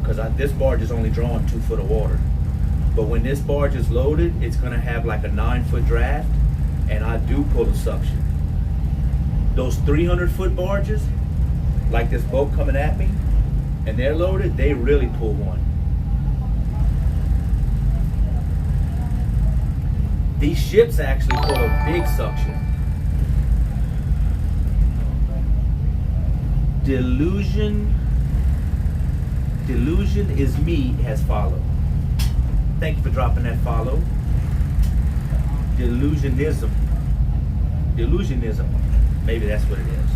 because this barge is only drawing 2 foot of water. But when this barge is loaded, it's going to have like a 9-foot draft, and I do pull a suction. Those 300-foot barges, like this boat coming at me, and they're loaded, they really pull one. These ships actually pull a big suction. Delusion is me has followed. Thank you for dropping that follow. Delusionism. Maybe that's what it is.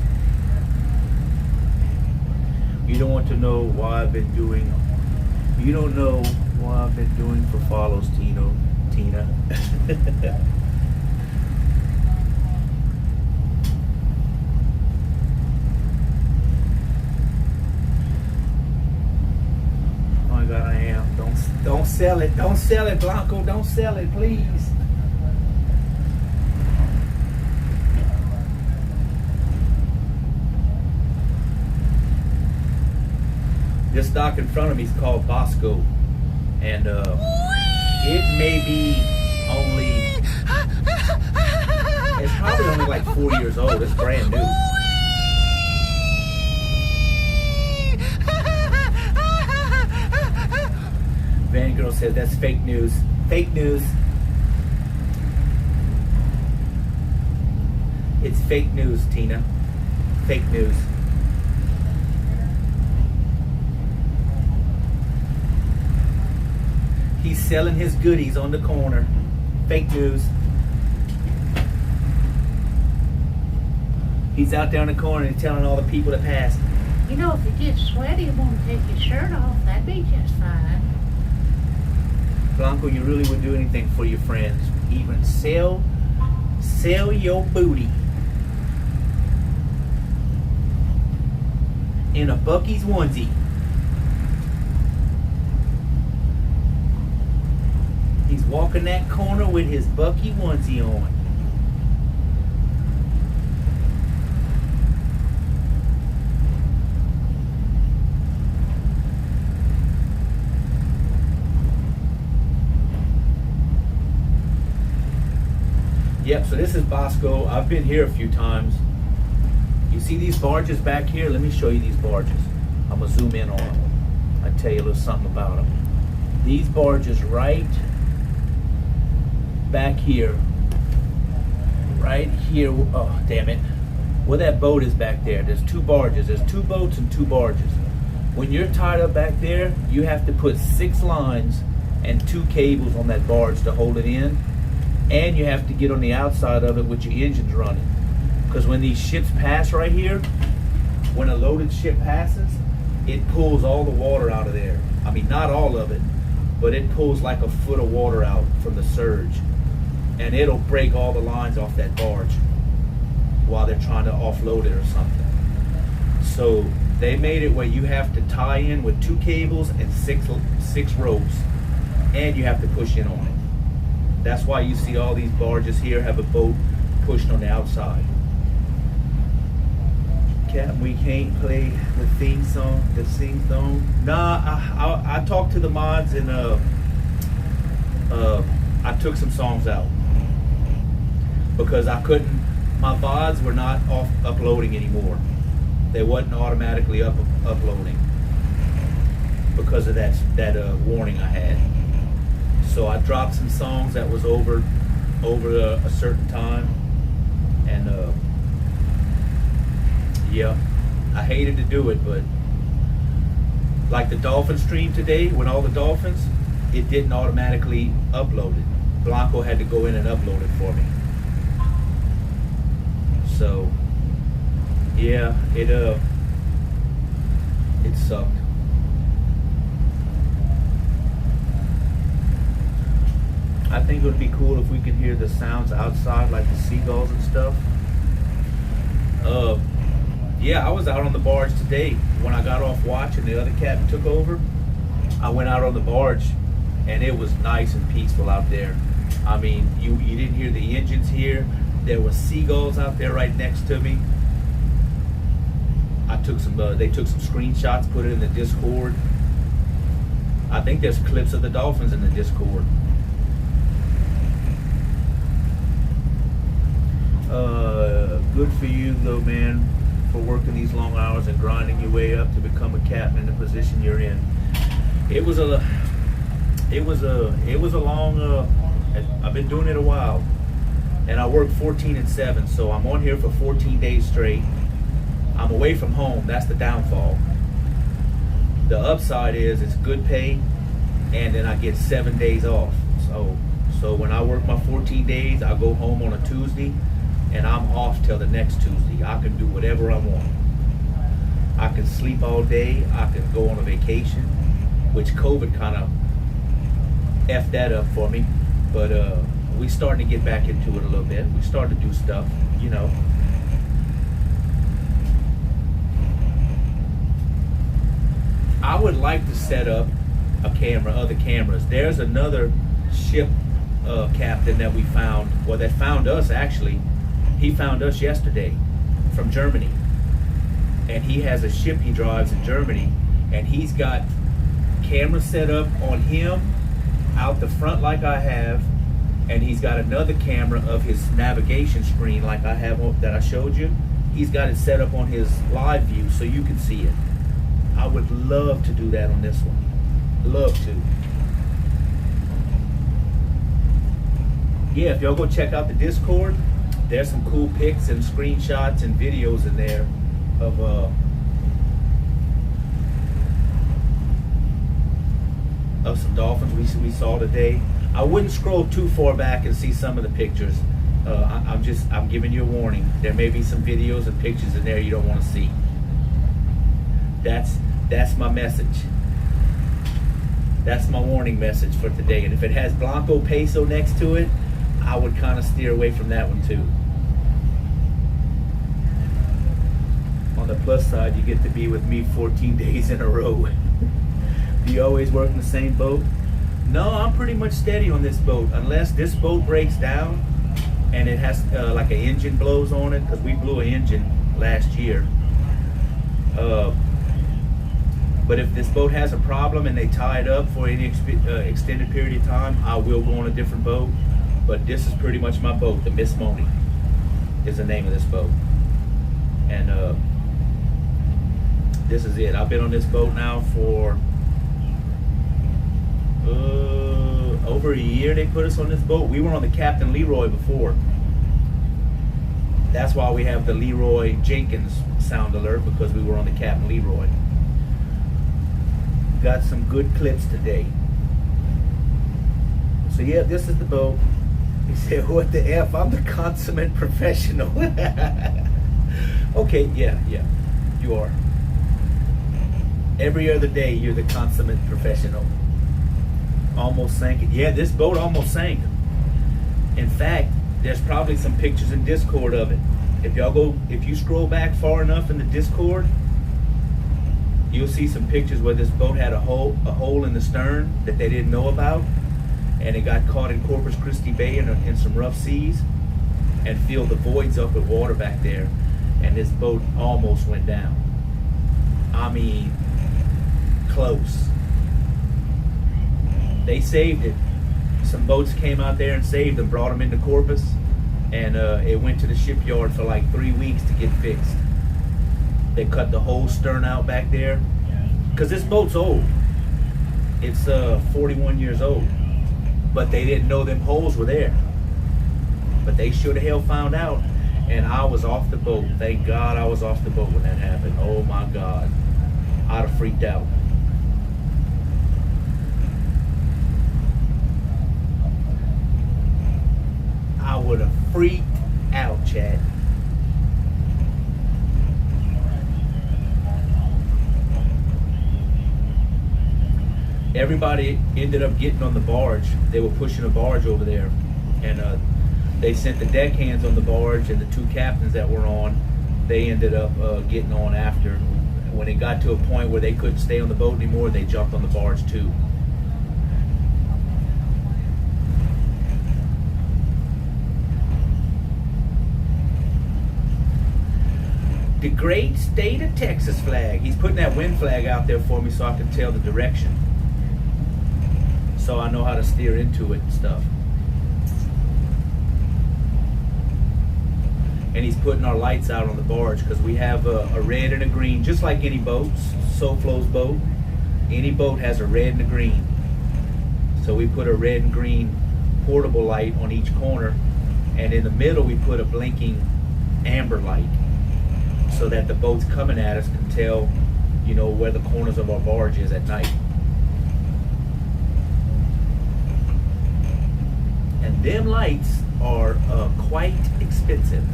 You don't want to know why I've been doing. You don't know why I've been doing for follows, Tina. Oh my God, I am. Don't sell it. Don't sell it, Blanco. Don't sell it, please. This dock in front of me is called Bosco, and it may be only, it's probably only like 4 years old. It's brand new. Van Girl said that's fake news. Fake news. It's fake news, Tina. Fake news. He's selling his goodies on the corner. Fake news. He's out there on the corner and telling all the people that pass, You know, if you get sweaty, you want to take your shirt off. That'd be just fine. Blanco, you really would do anything for your friends. Even sell your booty. In a Buc-ee's onesie. He's walking that corner with his Buc-ee onesie on. Yep, so this is Bosco. I've been here a few times. You see these barges back here? Let me show you these barges. I'm gonna zoom in on them. I'll tell you a little something about them. These barges right back here, oh damn it, where that boat is back there, there's two barges. There's two boats and two barges. When you're tied up back there, you have to put 6 lines and 2 cables on that barge to hold it in, and you have to get on the outside of it with your engines running, because when these ships pass right here, when a loaded ship passes, it pulls all the water out of there. I mean, not all of it, but it pulls like a foot of water out from the surge, and it'll break all the lines off that barge while they're trying to offload it or something. So they made it where you have to tie in with 2 cables and 6 ropes, and you have to push in on it. That's why you see all these barges here have a boat pushed on the outside. Captain, we can't play the theme song, the sing song. Nah, I talked to the mods and I took some songs out because I couldn't. My VODs were not uploading anymore. They wasn't automatically uploading because of that warning I had. So I dropped some songs that was over a certain time, and yeah, I hated to do it, but like the dolphin stream today, when all the dolphins, it didn't automatically upload it. Blanco had to go in and upload it for me. So yeah, it sucked. I think it would be cool if we could hear the sounds outside, like the seagulls and stuff. Yeah, I was out on the barge today when I got off watch and the other captain took over. I went out on the barge and it was nice and peaceful out there. I mean, you didn't hear the engines here. There were seagulls out there right next to me. I took some. They took some screenshots, put it in the Discord. I think there's clips of the dolphins in the Discord. Good for you though, man, for working these long hours and grinding your way up to become a captain in the position you're in. It was a long. I've been doing it a while, and I work 14 and 7, so I'm on here for 14 days straight. I'm away from home. That's the downfall. The upside is it's good pay, and then I get 7 days off. So when I work my 14 days, I go home on a Tuesday, and I'm off till the next Tuesday. I can do whatever I want. I can sleep all day. I can go on a vacation, which COVID kind of effed that up for me. But we starting to get back into it a little bit. We starting to do stuff, you know. I would like to set up a camera, other cameras. There's another ship captain that we found, well, that found us actually. He found us yesterday from Germany. And he has a ship he drives in Germany. And he's got cameras set up on him out the front like I have. And he's got another camera of his navigation screen like I have that I showed you. He's got it set up on his live view so you can see it. I would love to do that on this one. Love to. Yeah, if y'all go check out the Discord, there's some cool pics and screenshots and videos in there of some dolphins we saw today. I wouldn't scroll too far back and see some of the pictures. I'm giving you a warning. There may be some videos and pictures in there you don't want to see. That's my message. That's my warning message for today. And if it has Blanco Peso next to it, I would kind of steer away from that one too. On the plus side, you get to be with me 14 days in a row. Do you always work in the same boat? No, I'm pretty much steady on this boat. Unless this boat breaks down and it has like an engine blows on it, because we blew an engine last year. But if this boat has a problem and they tie it up for any extended period of time, I will go on a different boat. But this is pretty much my boat. The Miss Moni is the name of this boat. And this is it. I've been on this boat now for over a year. They put us on this boat. We were on the Captain Leroy before. That's why we have the Leroy Jenkins sound alert, because we were on the Captain Leroy. Got some good clips today. So yeah, this is the boat. He said, what the F? I'm the consummate professional. Okay, yeah, you are. Every other day, you're the consummate professional. Almost sank it. Yeah, this boat almost sank. In fact, there's probably some pictures in Discord of it. If you scroll back far enough in the Discord, you'll see some pictures where this boat had a hole in the stern that they didn't know about, and it got caught in Corpus Christi Bay in some rough seas and filled the voids up with water back there, and this boat almost went down. I mean, close. They saved it. Some boats came out there and saved them, brought them into Corpus, and it went to the shipyard for like 3 weeks to get fixed. They cut the whole stern out back there, because this boat's old. It's 41 years old, but they didn't know them holes were there. But they sure the hell found out, and I was off the boat. Thank God I was off the boat when that happened. Oh my God, I'd have freaked out. I would have freaked out, Chad. Everybody ended up getting on the barge. They were pushing a barge over there, and they sent the deckhands on the barge, and the two captains that were on, they ended up getting on after. When it got to a point where they couldn't stay on the boat anymore, they jumped on the barge too. The great state of Texas flag. He's putting that wind flag out there for me so I can tell the direction, so I know how to steer into it and stuff. And he's putting our lights out on the barge, because we have a red and a green, just like any boat, SoFlo's boat. Any boat has a red and a green. So we put a red and green portable light on each corner, and in the middle we put a blinking amber light, so that the boats coming at us can tell, you know, where the corners of our barge is at night. them lights are quite expensive.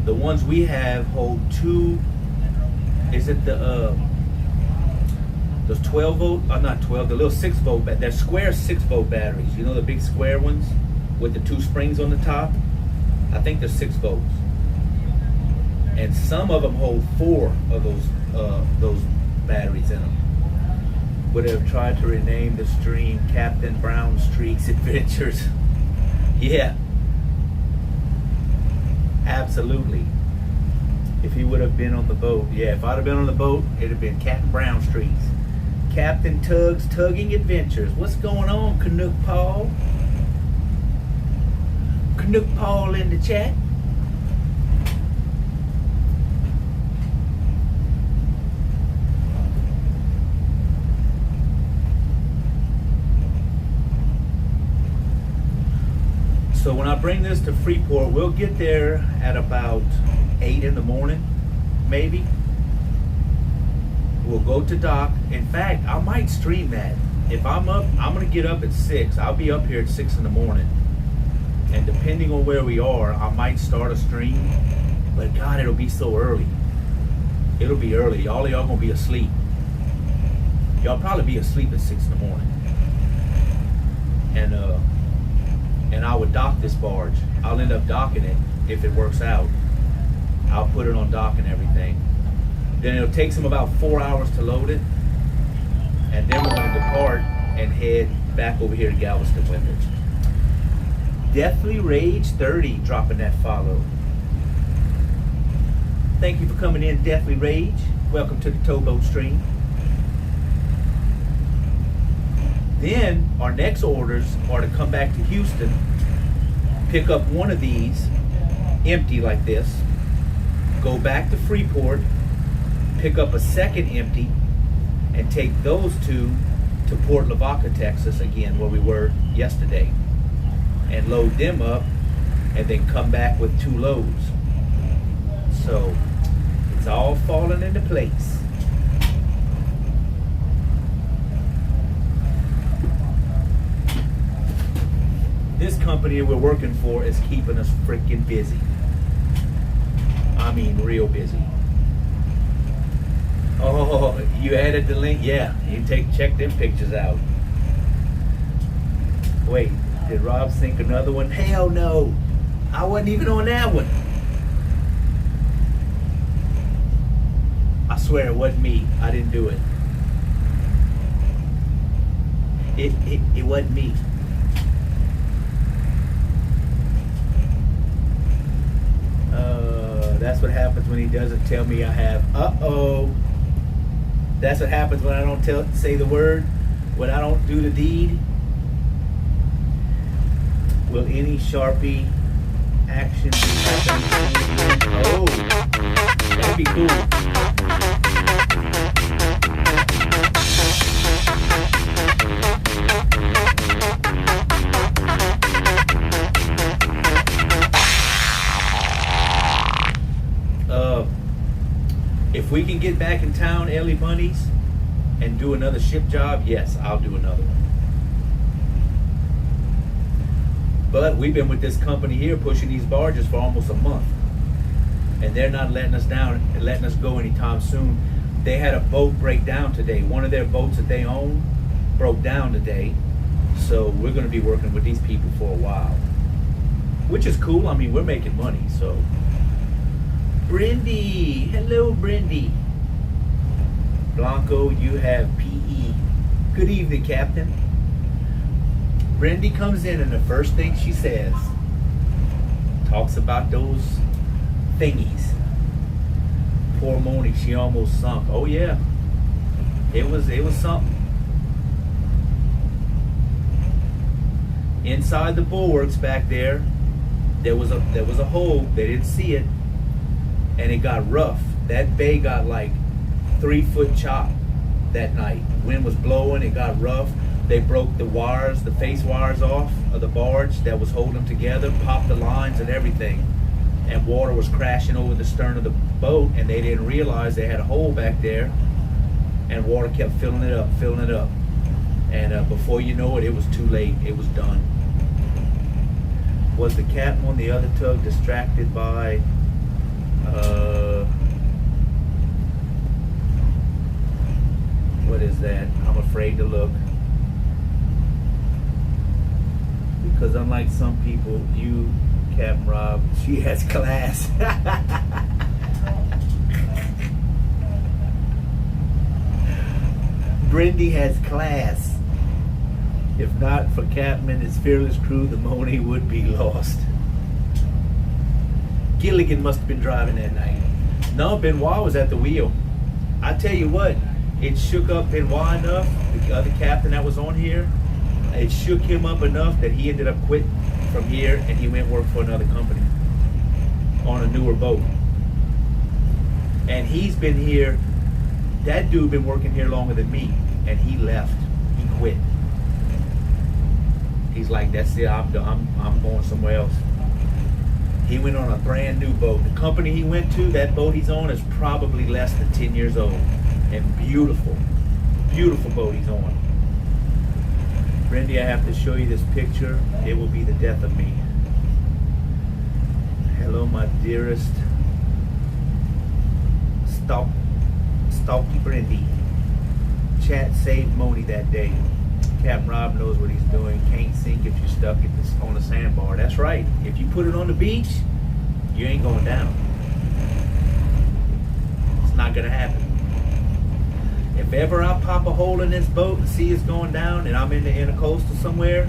The ones we have hold two. Is it the those 12 volt? Not 12. The little 6 volt. They're square 6 volt batteries. You know the big square ones with the 2 springs on the top. I think they're 6 volts. And some of them hold 4 of those batteries in them. Would have tried to rename the stream Captain Brown Streaks Adventures. Yeah. Absolutely. If he would have been on the boat. Yeah, if I'd have been on the boat, it'd have been Captain Brown Streaks. Captain Tug's Tugging Adventures. What's going on, Canuck Paul? Canuck Paul in the chat. So when I bring this to Freeport, we'll get there at about 8 in the morning, maybe. We'll go to dock. In fact, I might stream that. If I'm up, I'm gonna get up at 6. I'll be up here at 6 in the morning. And depending on where we are, I might start a stream. But God, it'll be so early. It'll be early. All of y'all gonna be asleep. Y'all probably be asleep at 6 in the morning. And I would dock this barge. I'll end up docking it if it works out. I'll put it on dock and everything. Then it'll take them about 4 hours to load it. And then we're going to depart and head back over here to Galveston Windage. Deathly Rage 30 dropping that follow. Thank you for coming in, Deathly Rage. Welcome to the Towboat Stream. Then our next orders are to come back to Houston, pick up one of these empty like this, go back to Freeport, pick up a second empty, and take those 2 to Port Lavaca, Texas, again, where we were yesterday, and load them up, and then come back with 2 loads. So it's all falling into place. This company we're working for is keeping us freaking busy. I mean, real busy. Oh, you added the link? Yeah, you check them pictures out. Wait, did Rob sink another one? Hell no, I wasn't even on that one. I swear it wasn't me. I didn't do it. It wasn't me. That's what happens when he doesn't tell me I have. Uh-oh. That's what happens when I don't say the word, when I don't do the deed. Will any Sharpie action be happening? Oh, that'd be cool. If we can get back in town, Ellie Bunnies, and do another ship job, yes, I'll do another one. But we've been with this company here pushing these barges for almost a month. And they're not letting us down, letting us go anytime soon. They had a boat break down today. One of their boats that they own broke down today. So we're going to be working with these people for a while. Which is cool. I mean, we're making money, so. Brindy, hello Brindy. Blanco, you have PE. Good evening, Captain. Brindy comes in and the first thing she says, talks about those thingies. Poor Moni, she almost sunk. Oh yeah, it was something. Inside the bulwarks back there, there was a hole. They didn't see it. And it got rough. That bay got like 3-foot chop that night. Wind was blowing, it got rough. They broke the wires, the face wires off of the barge that was holding them together, popped the lines and everything. And water was crashing over the stern of the boat, and they didn't realize they had a hole back there, and water kept filling it up. And before you know it, it was too late. It was done. Was the captain on the other tug distracted by what is that? I'm afraid to look. Because unlike some people, you, Captain Rob, she has class. Brindy has class. If not for Captain and his fearless crew, the Moni would be lost. Gilligan must have been driving that night. No, Benoit was at the wheel. I tell you what, it shook up Benoit enough, the other captain that was on here, it shook him up enough that he ended up quitting from here and he went work for another company on a newer boat. And he's been here, that dude been working here longer than me, and he left, he quit. He's like, that's it, I'm going somewhere else. He went on a brand new boat. The company he went to, that boat he's on is probably less than 10 years old. And beautiful, beautiful boat he's on. Brindy, I have to show you this picture. It will be the death of me. Hello, my dearest Stalky Brindy. Chat saved Moni that day. Captain Rob knows what he's doing. Can't sink if you're stuck on a sandbar. That's right. If you put it on the beach, you ain't going down. It's not gonna happen. If ever I pop a hole in this boat and see it's going down and I'm in the intercoastal somewhere,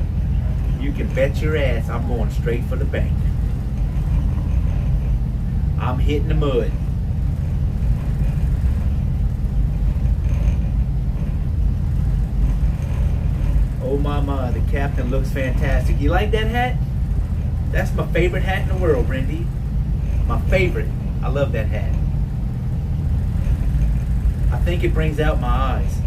you can bet your ass I'm going straight for the bank. I'm hitting the mud. Oh my, the captain looks fantastic. You like that hat? That's my favorite hat in the world, Brindy. My favorite. I love that hat. I think it brings out my eyes.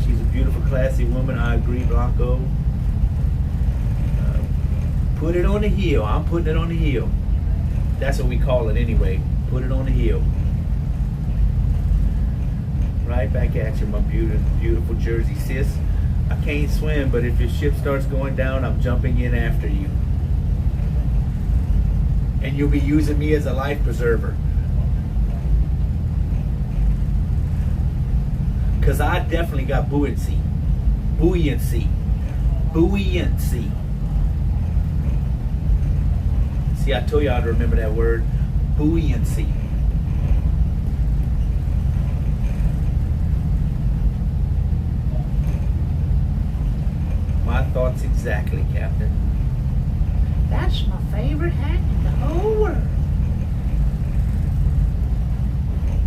She's a beautiful, classy woman. I agree, Blanco. Put it on the heel. I'm putting it on the heel. That's what we call it anyway. Put it on the heel. Right back at you, my beautiful Jersey sis. I can't swim, but if your ship starts going down, I'm jumping in after you. And you'll be using me as a life preserver. Because I definitely got buoyancy. Buoyancy. Buoyancy. See, I told you how to remember that word. Buoyancy. My thoughts exactly, Captain. That's my favorite hat in the whole world.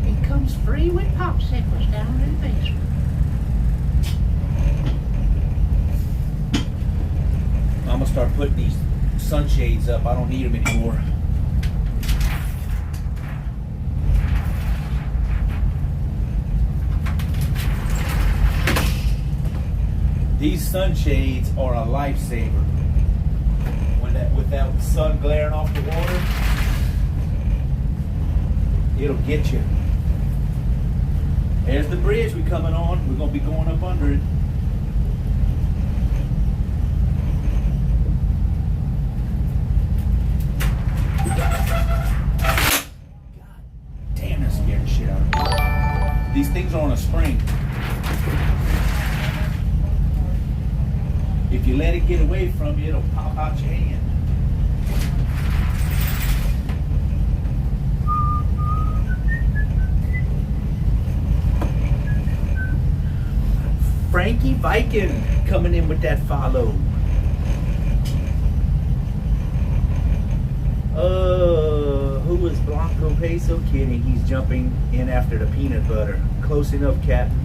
It comes free with popsicles down in the basement. I'm gonna start putting these sunshades up. I don't need them anymore. These sunshades are a lifesaver. With that sun glaring off the water, it'll get you. There's the bridge we're coming on. We're gonna be going up under it. God damn, that scared the shit out of me. These things are on a spring. If you let it get away from you, it'll pop out your hand. Frankie Viking coming in with that follow. Who was Blanco Peso kidding? He's jumping in after the peanut butter. Close enough, Captain.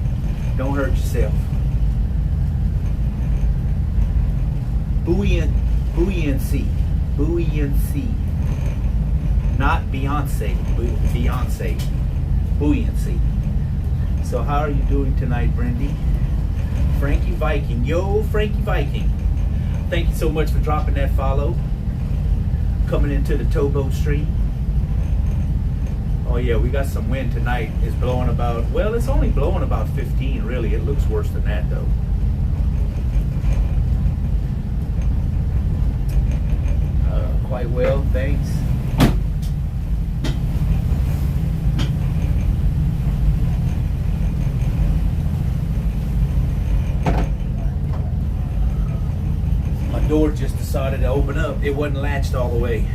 Don't hurt yourself. Buoyancy. Buoyancy. Not Beyonce. Beyonce. Buoyancy. So how are you doing tonight, Brindy? Frankie Viking. Yo, Frankie Viking. Thank you so much for dropping that follow. Coming into the towboat stream. Oh yeah, we got some wind tonight. It's blowing about, well, it's only blowing about 15 really. It looks worse than that though. Quite well, thanks. My door just decided to open up. It wasn't latched all the way.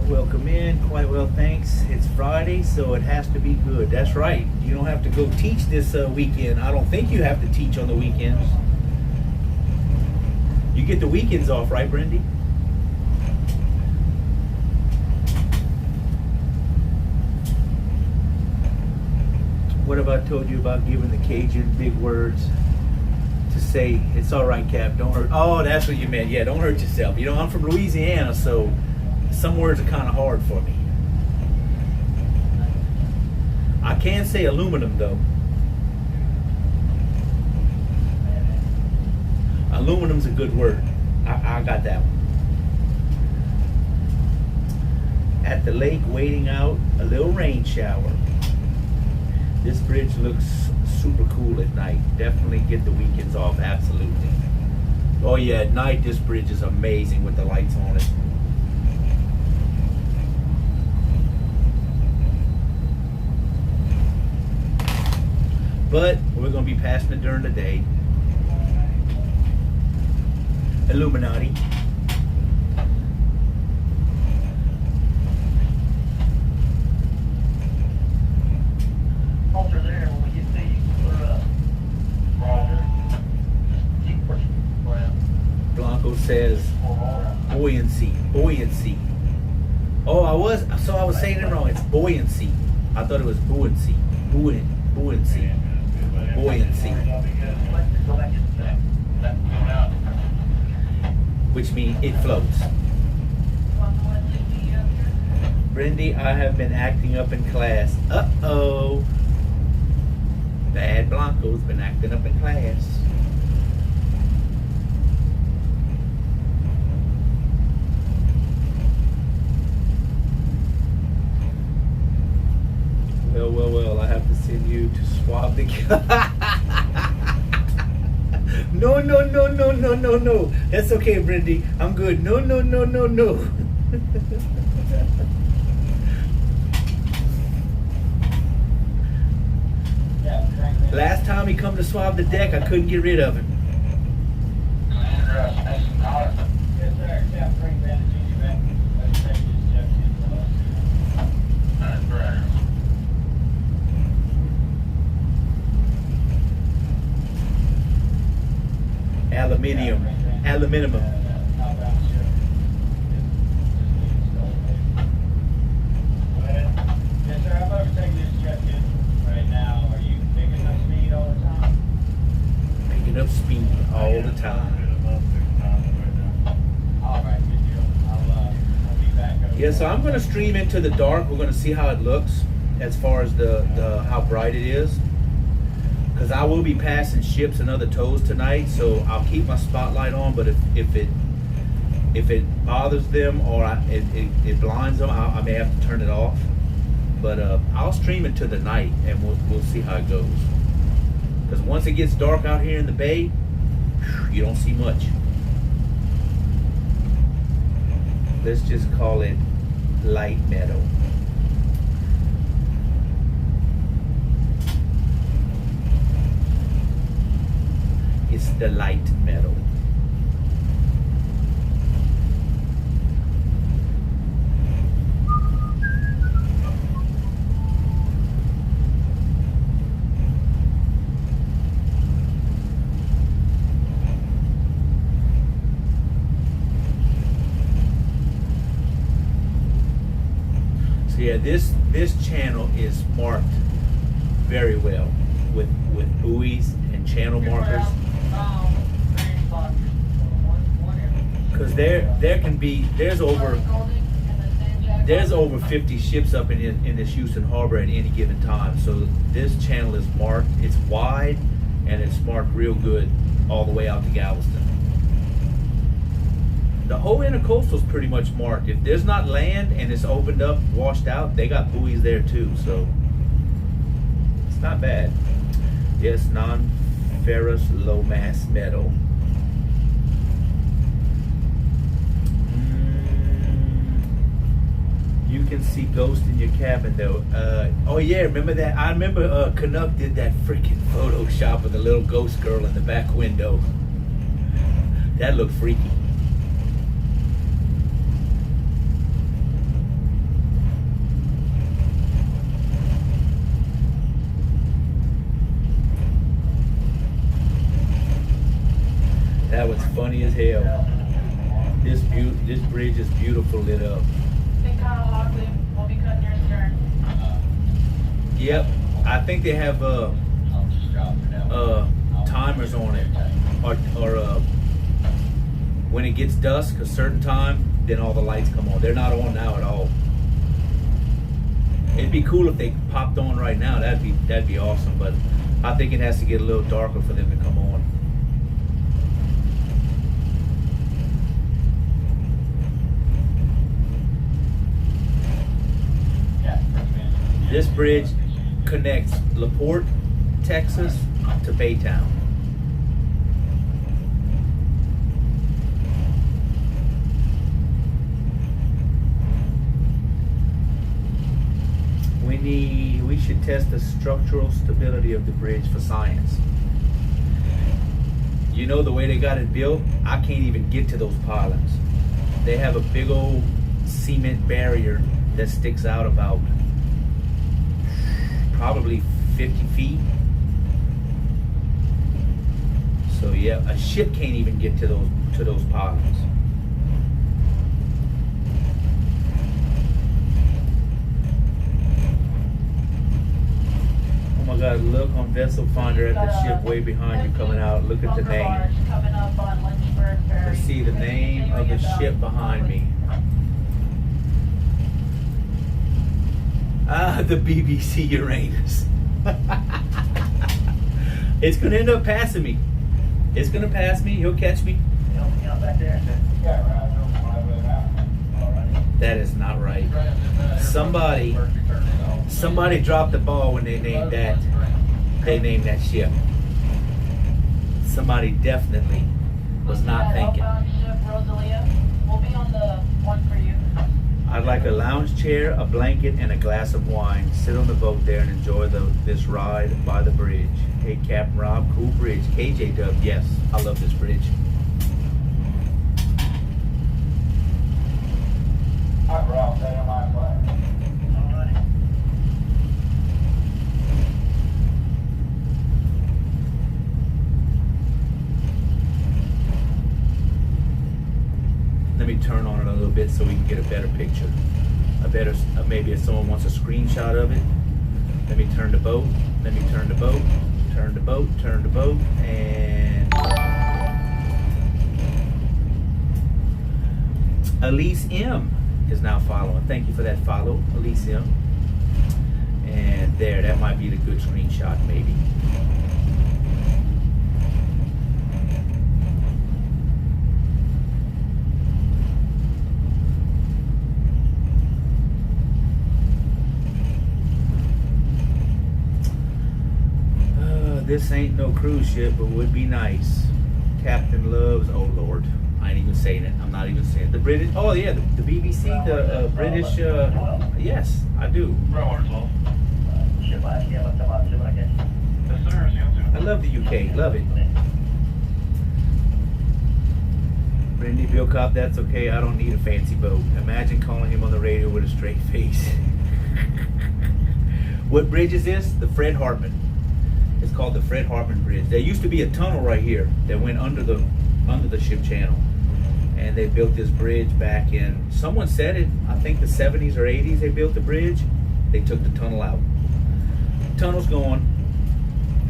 Welcome in, quite well, thanks. It's Friday, so it has to be good. That's right. You don't have to go teach this weekend. I don't think you have to teach on the weekends. You get the weekends off, right, Brendy? What have I told you about giving the Cajun big words to say? It's all right, Cap. Don't hurt. Oh, that's what you meant. Yeah, don't hurt yourself. You know, I'm from Louisiana, so some words are kind of hard for me. I can say aluminum though. Aluminum's a good word. I got that one. At the lake, waiting out a little rain shower. This bridge looks super cool at night. Definitely get the weekends off, absolutely. Oh yeah, at night this bridge is amazing with the lights on it. But we're going to be passing it during the day. Illuminati. Over there, when we get these, Roger. Blanco says buoyancy, buoyancy. Oh, I was saying it wrong. It's buoyancy. I thought it was buoyancy, buoyancy. Buoyancy, which means it floats. Brendy, I have been acting up in class. Uh-oh. Bad Blanco's been acting up in class. Well, I have to send you to swab the No. That's okay, Brendy. I'm good. No. Last time he come to swab the deck, I couldn't get rid of him. Aluminum. Yes, sir. I'm overtaking this jet right now. Are you picking up speed all the time? Picking up speed all the time. All right, good deal. I'll be back over. Yeah, so I'm going to stream into the dark. We're going to see how it looks as far as the how bright it is. Because I will be passing ships and other tows tonight, so I'll keep my spotlight on. But if it bothers them or it blinds them, I may have to turn it off. But I'll stream it to the night, and we'll see how it goes. Because once it gets dark out here in the bay, you don't see much. Let's just call it light meadow. It's the light metal. So yeah, this channel is marked very well with buoys and channel markers. Because there's over 50 ships up in this Houston harbor at any given time. So this channel is marked. It's wide and it's marked real good all the way out to Galveston. The whole intercoastal's pretty much marked. If there's not land and it's opened up, washed out, they got buoys there too, so it's not bad. Yes, non-ferrous, low-mass metal. You can see ghosts in your cabin though. Oh yeah, remember that? I remember Canuck did that freaking Photoshop of the little ghost girl in the back window. That looked freaky. That was funny as hell. This bridge is beautiful lit up. We'll be cutting your stern. Yep, I think they have timers on it, or when it gets dusk a certain time, then all the lights come on. They're not on now at all. It'd be cool if they popped on right now. That'd be awesome. But I think it has to get a little darker for them to come on. This bridge connects LaPorte, Texas to Baytown. We should test the structural stability of the bridge for science. You know the way they got it built, I can't even get to those pylons. They have a big old cement barrier that sticks out about probably 50 feet. So yeah, a ship can't even get to those pylons. Oh my God, look on Vessel Finder at the ship way behind you coming out. Look at the name. Let's see the name of the ship behind me. Ah, the BBC Uranus. It's going to end up passing me. It's going to pass me. He'll catch me. That is not right. Somebody dropped the ball when they named that. They named that ship. Somebody definitely was not thinking. We'll be on the one for you. I'd like a lounge chair, a blanket, and a glass of wine. Sit on the boat there and enjoy this ride by the bridge. Hey, Captain Rob, cool bridge. KJ Dub, yes, I love this bridge. Hi, Rob. Stay on my flag. Let me turn on it a little bit so we can get a better picture. Maybe if someone wants a screenshot of it. Let me turn the boat. Let me turn the boat. Turn the boat. Turn the boat. And Elise M is now following. Thank you for that follow, Elise M. And there, that might be the good screenshot, maybe. This ain't no cruise ship, but would be nice. Captain loves, oh Lord, I ain't even saying it. I'm not even saying it. The British, oh yeah, the BBC, the British, yes, I do. I love the UK, love it. Brandy Bill Cop, that's okay, I don't need a fancy boat. Imagine calling him on the radio with a straight face. What bridge is this? The Fred Hartman. It's called the Fred Hartman Bridge. There used to be a tunnel right here that went under the ship channel, and they built this bridge back in. Someone said it. I think the 70s or 80s. They built the bridge. They took the tunnel out. The tunnel's gone.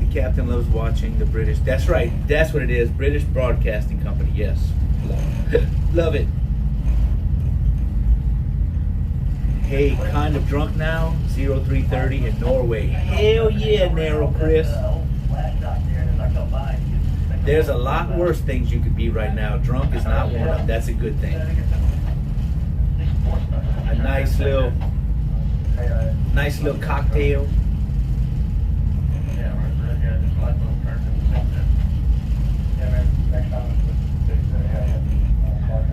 The captain loves watching the British. That's right. That's what it is. British Broadcasting Company. Yes, love it. Hey, kind of drunk now, 0330 in Norway. Hell yeah, Narrow Chris. There's a lot worse things you could be right now. Drunk is not one of them. That's a good thing. A nice little cocktail.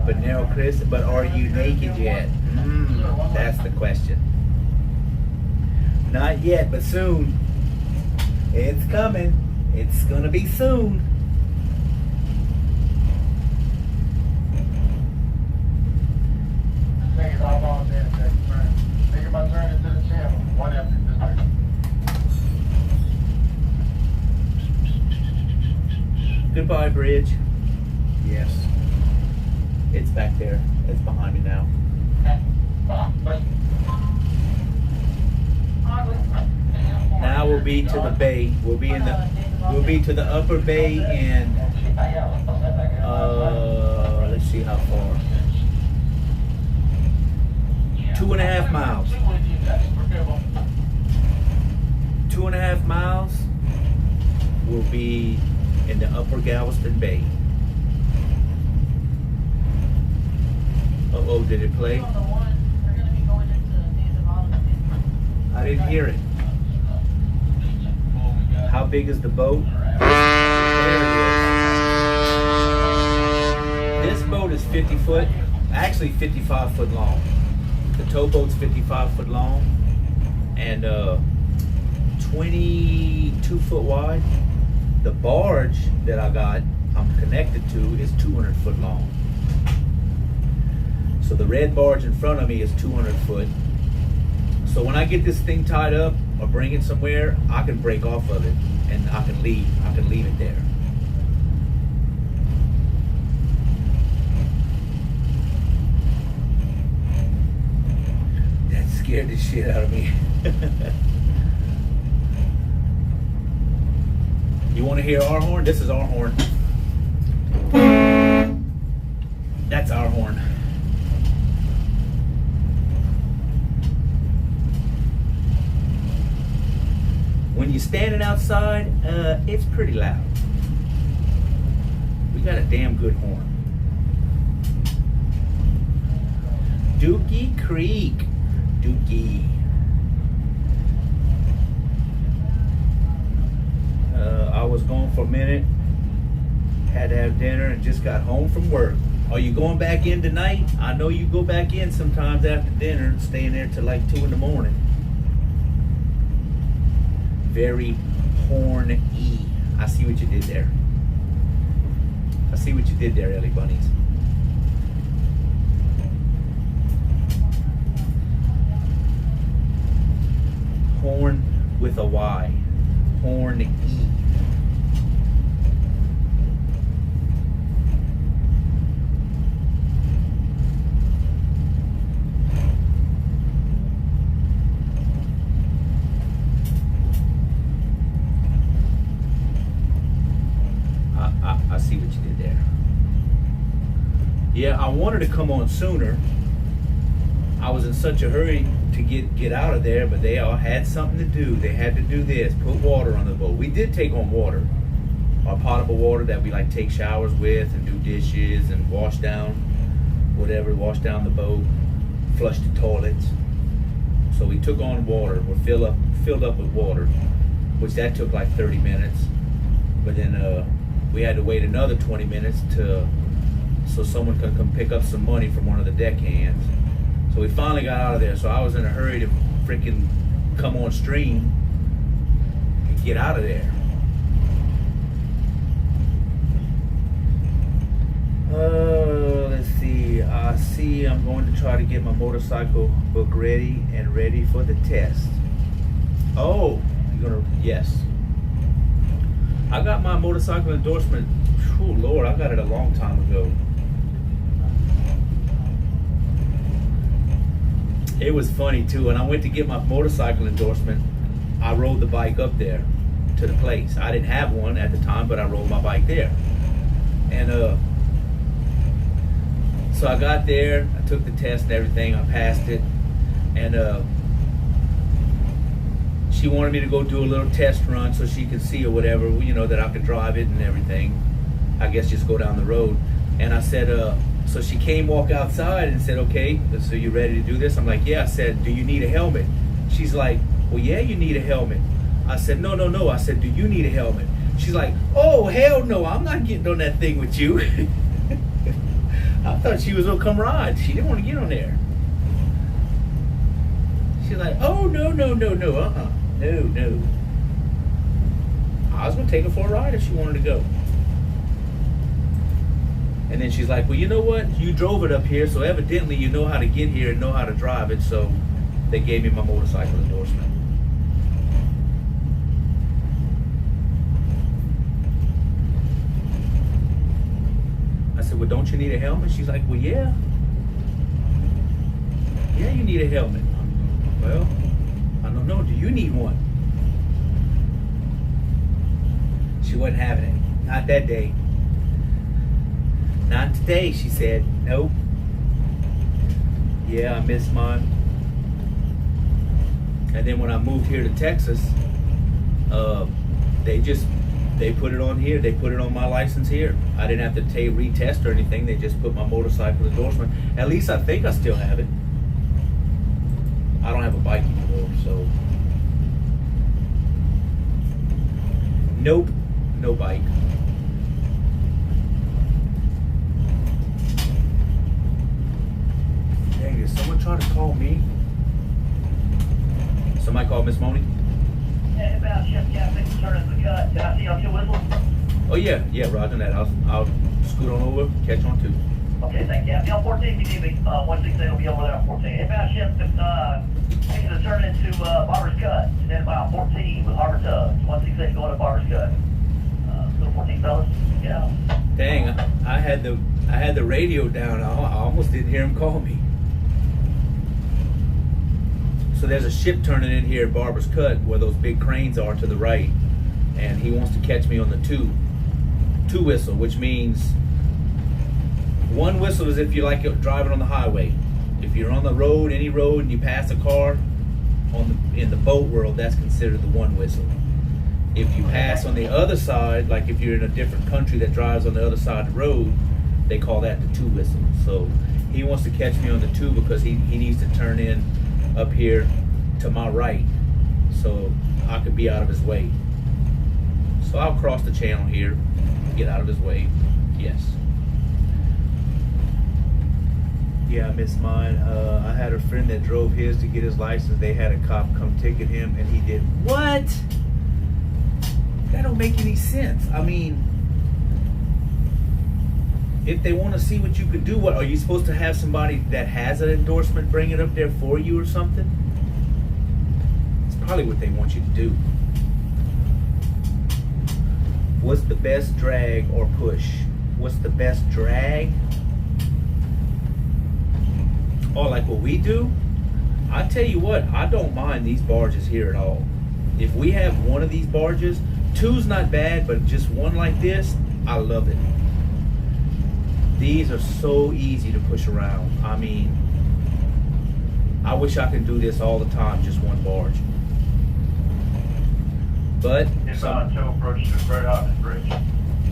But Nero Chris, but are you naked yet? That's the question. Not yet, but soon. It's coming. It's gonna be soon. Goodbye, bridge. Yes. It's back there. It's behind me now. Now we'll be to the bay. We'll be to the upper bay in let's see how far. 2.5 miles. 2.5 miles. We'll be in the upper Galveston Bay. Uh-oh, did it play? I didn't hear it. How big is the boat? There it is. This boat is 50 foot, actually 55 foot long. The towboat's 55 foot long and 22 foot wide. The barge that I'm connected to is 200 foot long. So the red barge in front of me is 200 foot. So when I get this thing tied up or bring it somewhere, I can break off of it and I can leave. I can leave it there. That scared the shit out of me. You want to hear our horn? This is our horn. That's our horn. When you're standing outside, it's pretty loud. We got a damn good horn. Dookie Creek. Dookie. I was gone for a minute. Had to have dinner and just got home from work. Are you going back in tonight? I know you go back in sometimes after dinner, staying there till like 2 in the morning. Very horny. I see what you did there. I see what you did there, Ellie Bunnies. Horn with a Y. Horny. I see what you did there. Yeah, I wanted to come on sooner. I was in such a hurry to get out of there, but they all had something to do. They had to do this, put water on the boat. We did take on water, our potable water that we like take showers with and do dishes and wash down whatever, wash down the boat, flush the toilets. So we took on water. We're filled up with water, which that took like 30 minutes. But then we had to wait another 20 minutes so someone could come pick up some money from one of the deckhands. So we finally got out of there. So I was in a hurry to freaking come on stream and get out of there. Let's see. I see I'm going to try to get my motorcycle book ready and ready for the test. Oh, you're gonna, yes. I got my motorcycle endorsement. Oh Lord, I got it a long time ago. It was funny too. When I went to get my motorcycle endorsement, I rode the bike up there to the place. I didn't have one at the time, but I rode my bike there. And so I got there, I took the test and everything, I passed it. And she wanted me to go do a little test run so she could see or whatever, you know, that I could drive it and everything. I guess just go down the road. And I said, so she came walk outside and said, okay, so you ready to do this? I'm like, yeah. I said, do you need a helmet? She's like, well, yeah, you need a helmet. I said, no. I said, do you need a helmet? She's like, oh, hell no, I'm not getting on that thing with you. I thought she was gonna come ride. She didn't want to get on there. She's like, oh, no, no. I was gonna take her for a ride if she wanted to go. And then she's like, well, you know what? You drove it up here, so evidently you know how to get here and know how to drive it, so they gave me my motorcycle endorsement. I said, well, don't you need a helmet? She's like, well, yeah. Yeah, you need a helmet. Well, I don't know. Do you need one? She wasn't having it. Not that day. Not today, she said. Nope. Yeah, I miss mine. And then when I moved here to Texas, they put it on here. They put it on my license here. I didn't have to retest or anything. They just put my motorcycle endorsement. At least I think I still have it. I don't have a bike anymore, so. Nope, no bike. Dang, did someone try to call me? Somebody called Miss Moni? Yeah, about ship captain, turning the cut. Did I see on your whistle? Oh yeah, roger that. I'll scoot on over, catch on too. Okay, thank you. Be on 14 if you need me. 168 will be over there on 14. Inbound ship, taking a turn into Barber's Cut. Stand by on 14 with Harbor Tug. 168 going to Barber's Cut. Still 14 fellas. Yeah. Dang, I had the radio down. I almost didn't hear him call me. So there's a ship turning in here at Barber's Cut where those big cranes are to the right, and he wants to catch me on the two whistle, which means one whistle is if you like driving on the highway. If you're on the road, any road, and you pass a car in the boat world, that's considered the one whistle. If you pass on the other side, like if you're in a different country that drives on the other side of the road, they call that the two whistle. So he wants to catch me on the two because he needs to turn in up here to my right so I could be out of his way. So I'll cross the channel here, get out of his way. Yes. Yeah, I missed mine. I had a friend that drove his to get his license. They had a cop come ticket him, and he did what? That don't make any sense. I mean, if they want to see what you can do, what are you supposed to have somebody that has an endorsement bring it up there for you or something? It's probably what they want you to do. What's the best drag or push? What's the best drag? Or like what we do? I tell you what, I don't mind these barges here at all. If we have one of these barges, two's not bad, but just one like this, I love it. These are so easy to push around. I mean, I wish I could do this all the time, just one barge. But It's on to approach the Fred Hoffman Bridge.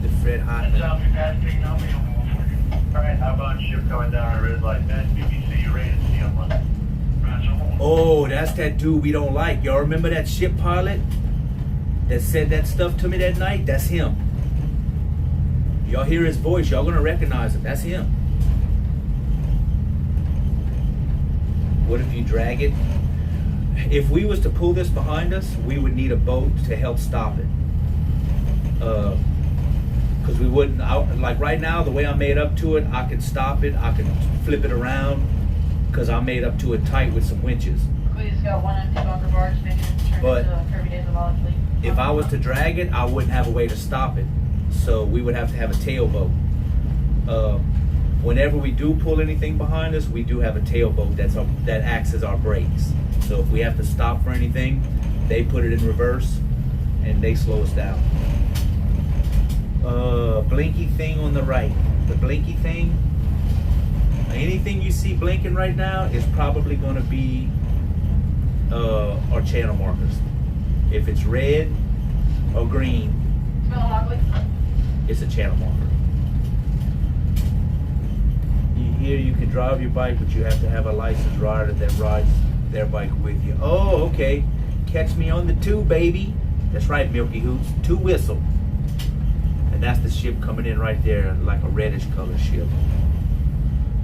the Fred Hoffman. South capacity, now be on 140. Alright, outbound ship coming down the red light. That's BBC, you rated C on one. Oh, that's that dude we don't like. Y'all remember that ship pilot that said that stuff to me that night? That's him. Y'all hear his voice, y'all gonna recognize him. That's him. What if you drag it? If we was to pull this behind us, we would need a boat to help stop it. Because we wouldn't, like right now, the way I'm made up to it, I can stop it, I can flip it around, because I'm made up to it tight with some winches. We just got one empty bunker barge, making it turn But into Kirby Days of Olive Fleet. if I was to drag it, I wouldn't have a way to stop it. So we would have to have a tailboat. Whenever we do pull anything behind us, we do have a tailboat that acts as our brakes. So if we have to stop for anything, they put it in reverse and they slow us down. Blinky thing on the right. The blinky thing, anything you see blinking right now is probably going to be our channel markers. If it's red or green, Smell ugly. it's a channel marker. here you can drive your bike, but you have to have a licensed rider that rides their bike with you. Oh, okay. Catch me on the 2, baby. That's right, Milky Hoots. 2 whistle. And that's the ship coming in right there, like a reddish color ship.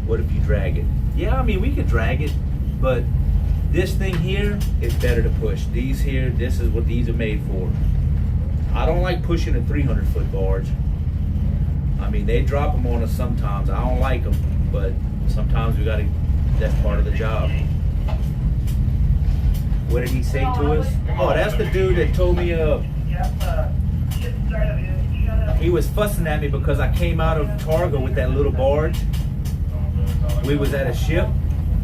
What if you drag it? Yeah, I mean, we could drag it, but this thing here is better to push. These here, this is what these are made for. I don't like pushing a 300-foot barge. I mean, they drop them on us sometimes. I don't like them, but sometimes we gotta, that's part of the job. What did he say to us? Oh, that's the dude that told me, he was fussing at me because I came out of Targa with that little barge. We was at a ship,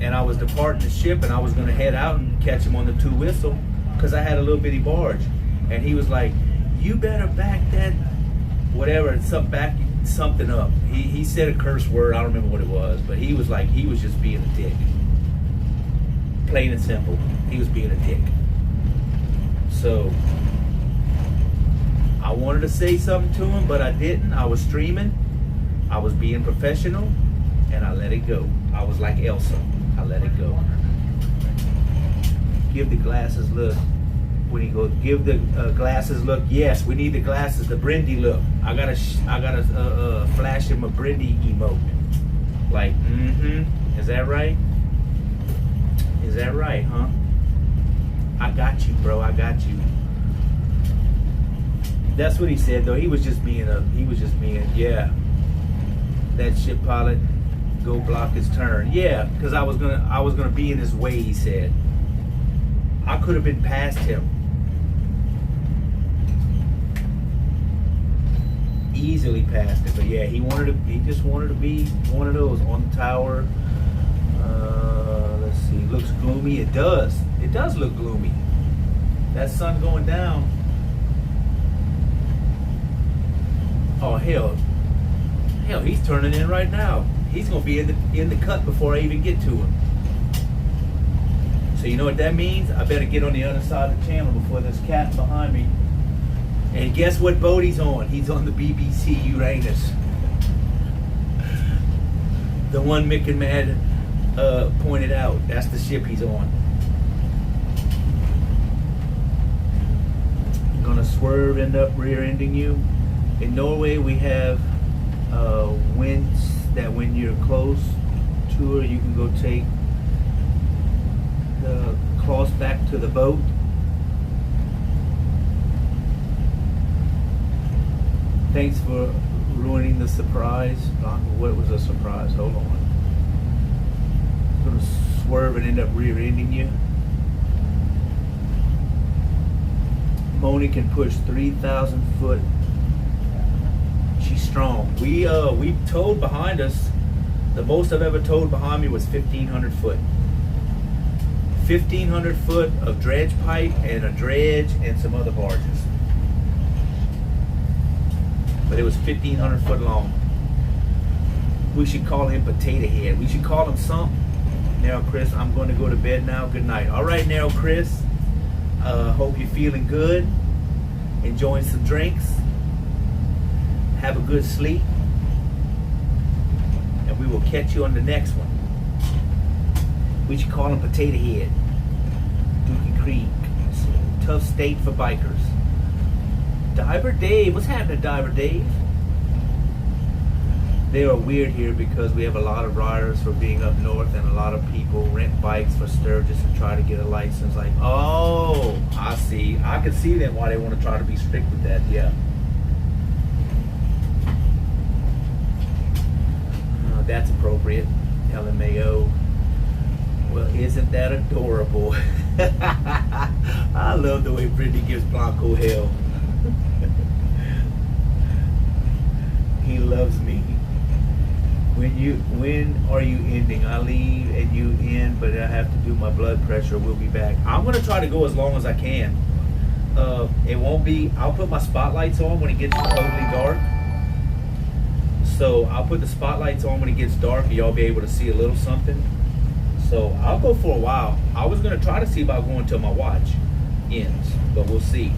and I was departing the ship, and I was gonna head out and catch him on the 2 whistle, because I had a little bitty barge. And he was like, you better back that, whatever, back something up. He said a curse word, I don't remember what it was, but he was like, he was just being a dick. Plain and simple, he was being a dick. So, I wanted to say something to him, but I didn't. I was streaming, I was being professional, and I let it go. I was like Elsa, I let it go. Give the glasses look. When he goes, give the glasses look. Yes, we need the glasses, the Brindy look. I gotta flash him a Brindy emote. Like, is that right? Is that right, huh? I got you, bro. I got you. That's what he said, though. He was just being yeah. That ship pilot, go block his turn. Yeah, because I was gonna be in his way. He said. I could have been past him. Easily past it, but yeah, he just wanted to be one of those on the tower. Let's see, looks gloomy. It does look gloomy. That sun going down. Oh hell, he's turning in right now. He's gonna be in the cut before I even get to him. So you know what that means? I better get on the other side of the channel before this cat's behind me. And guess what boat he's on? He's on the BBC Uranus. The one Mick and Mad pointed out. That's the ship he's on. I'm gonna swerve, end up rear-ending you. In Norway we have winds that when you're close to her, you can go take the cloth back to the boat. Thanks for ruining the surprise. What was a surprise? Hold on. I'm gonna swerve and end up rear-ending you. Moni can push 3,000 foot. She's strong. We towed behind us. The most I've ever towed behind me was 1,500 foot. 1,500 foot of dredge pipe and a dredge and some other barges. But it was 1,500 foot long. We should call him Potato Head. We should call him something. Now, Chris, I'm going to go to bed now. Good night. All right, now, Chris. Hope you're feeling good. Enjoying some drinks. Have a good sleep. And we will catch you on the next one. We should call him Potato Head. Dookie Creek. Tough state for bikers. Diver Dave. What's happening, Diver Dave? They are weird here because we have a lot of riders for being up north and a lot of people rent bikes for Sturgis and try to get a license. Like, oh, I see. I can see them why they want to try to be strict with that, yeah. That's appropriate. LMAO. Well, isn't that adorable? I love the way Brittany gives Blanco hell. He loves me. When are you ending? I leave and you end, but I have to do my blood pressure. We'll be back. I'm gonna try to go as long as I can. It won't be. I'll put my spotlights on when it gets totally dark. So I'll put the spotlights on when it gets dark, and y'all be able to see a little something. So I'll go for a while. I was gonna try to see about going till my watch ends, but we'll see.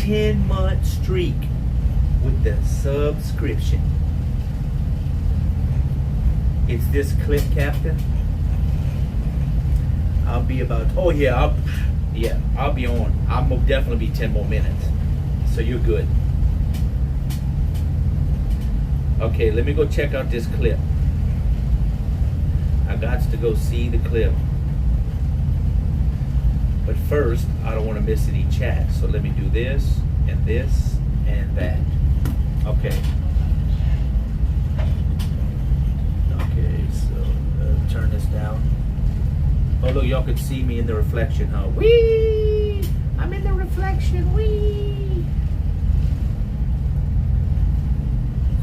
10-month streak with the subscription. It's this clip, Captain. I'll be about, oh yeah, I'll be on. I'll definitely be 10 more minutes. So you're good. Okay, let me go check out this clip. I got to go see the clip. But first, I don't want to miss any chat. So let me do this and that. Okay. Okay, so turn this down. Oh look, y'all can see me in the reflection, huh? Whee! I'm in the reflection, whee!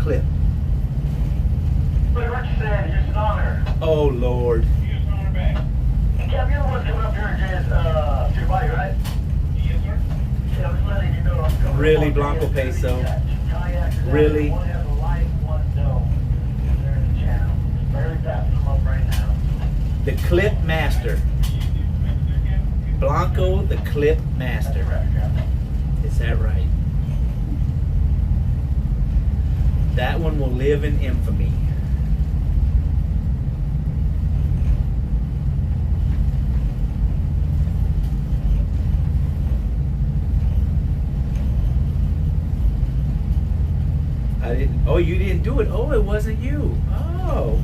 Clip. Hey, what you saying? Houston on there. Oh Lord. Houston on the back. Cap, you're the one coming up here and Jay's, to your body, right? Yes, sir. Yeah, I'm just letting you know I'm coming Really, up Blanco here. Peso? Kayaks, Really? One has a light, one no. They're in the channel. Barely passing them up right now. The Clip Master. Blanco, the Clip Master. Is that right? That one will live in infamy. I didn't. Oh, you didn't do it. Oh, it wasn't you. Oh.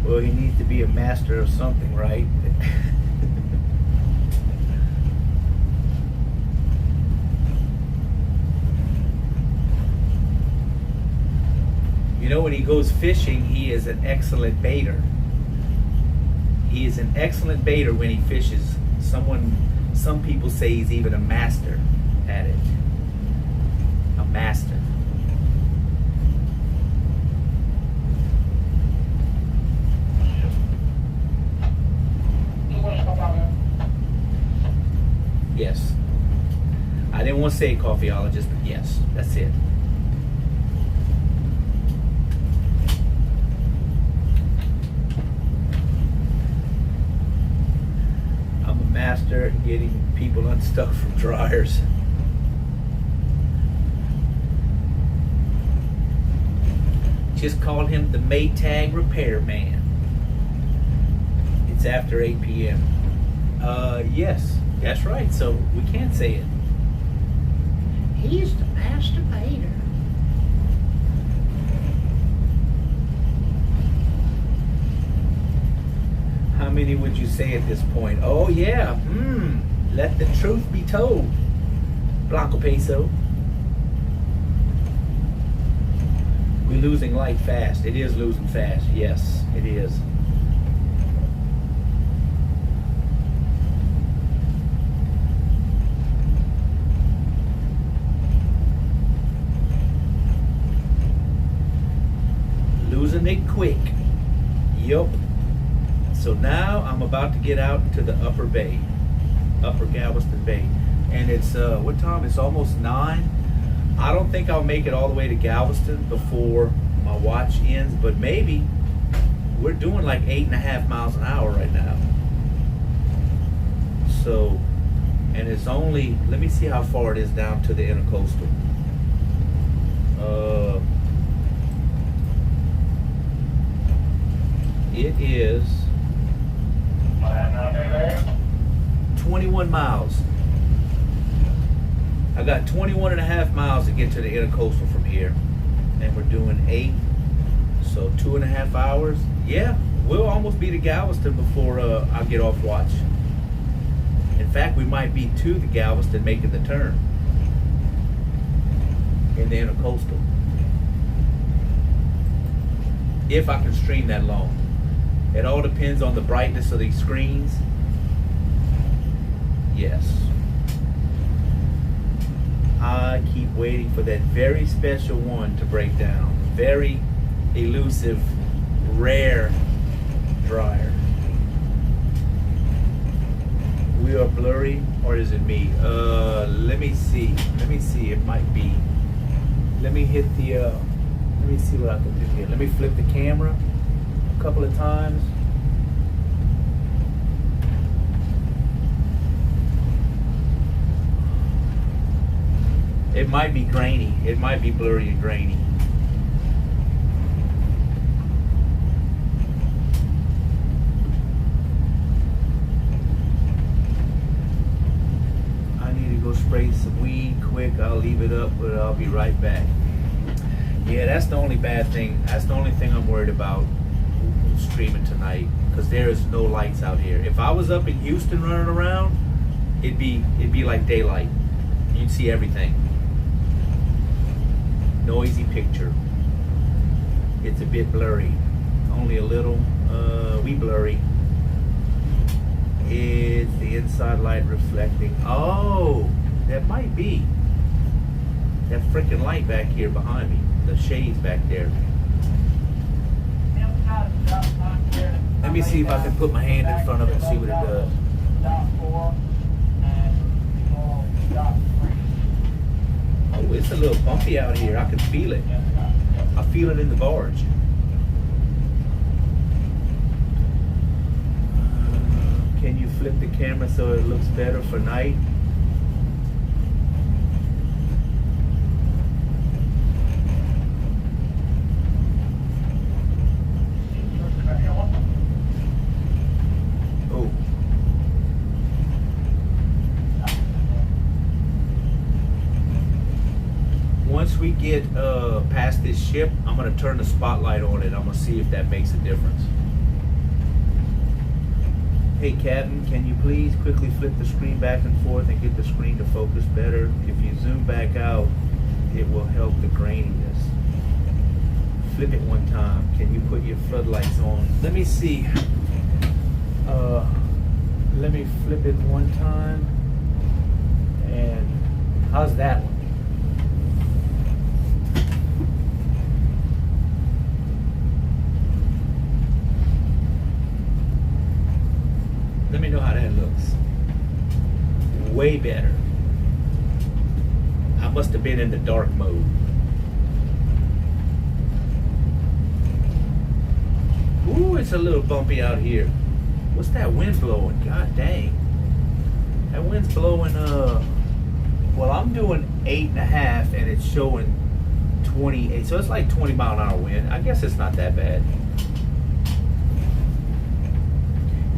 Well, he needs to be a master of something, right? You know, when he goes fishing, he is an excellent baiter. He is an excellent baiter when he fishes. Some people say he's even a master at it. A master. Yes. I didn't want to say coffeeologist, but yes, that's it. I'm a master at getting people unstuck from dryers. Just call him the Maytag repairman. It's after 8 p.m. Yes, that's right. So we can't say it. He's the masturbator. How many would you say at this point? Oh yeah. Let the truth be told. Blanco Peso. We're losing light fast. It is losing fast. Yes, it is. Losing it quick. Yup. So now I'm about to get out into the upper bay, upper Galveston Bay. And it's, what time? It's almost 9. I don't think I'll make it all the way to Galveston before my watch ends, but maybe. We're doing like 8.5 miles an hour right now. So, and it's only, let me see how far it is down to the intercoastal. It is 21 miles. I got 21.5 miles to get to the intercoastal from here. And we're doing 8. So 2.5 hours. Yeah, we'll almost be to Galveston before I get off watch. In fact, we might be to the Galveston making the turn in the intercoastal. If I can stream that long. It all depends on the brightness of these screens. Yes. I keep waiting for that very special one to break down. Very elusive, rare dryer. We are blurry, or is it me? Let me see. It might be. Let me hit the, let me see what I can do here. Let me flip the camera a couple of times. It might be grainy. It might be blurry and grainy. I need to go spray some weed quick. I'll leave it up, but I'll be right back. Yeah, that's the only bad thing. That's the only thing I'm worried about streaming tonight, because there is no lights out here. If I was up in Houston running around, it'd be like daylight. You'd see everything. Noisy picture. It's a bit blurry, only a little wee blurry. It's the inside light reflecting. Oh, that might be that freaking light back here behind me. The shades back there. Let me see if I can put my hand in front of it and see what it does. Oh, it's a little bumpy out here. I can feel it. I feel it in the barge. Can you flip the camera so it looks better for night? Oh. Once we get past this ship, I'm going to turn the spotlight on it. I'm going to see if that makes a difference. Hey Captain, can you please quickly flip the screen back and forth and get the screen to focus better? If you zoom back out, it will help the graininess. Flip it one time. Can you put your floodlights on? Let me see. Let me flip it one time. And how's that one? Let me know how that looks. Way better. I must have been in the dark mode. Ooh, it's a little bumpy out here. What's that wind blowing? God dang. That wind's blowing, well, I'm doing 8.5 and it's showing 28. So it's like 20 mile an hour wind. I guess it's not that bad.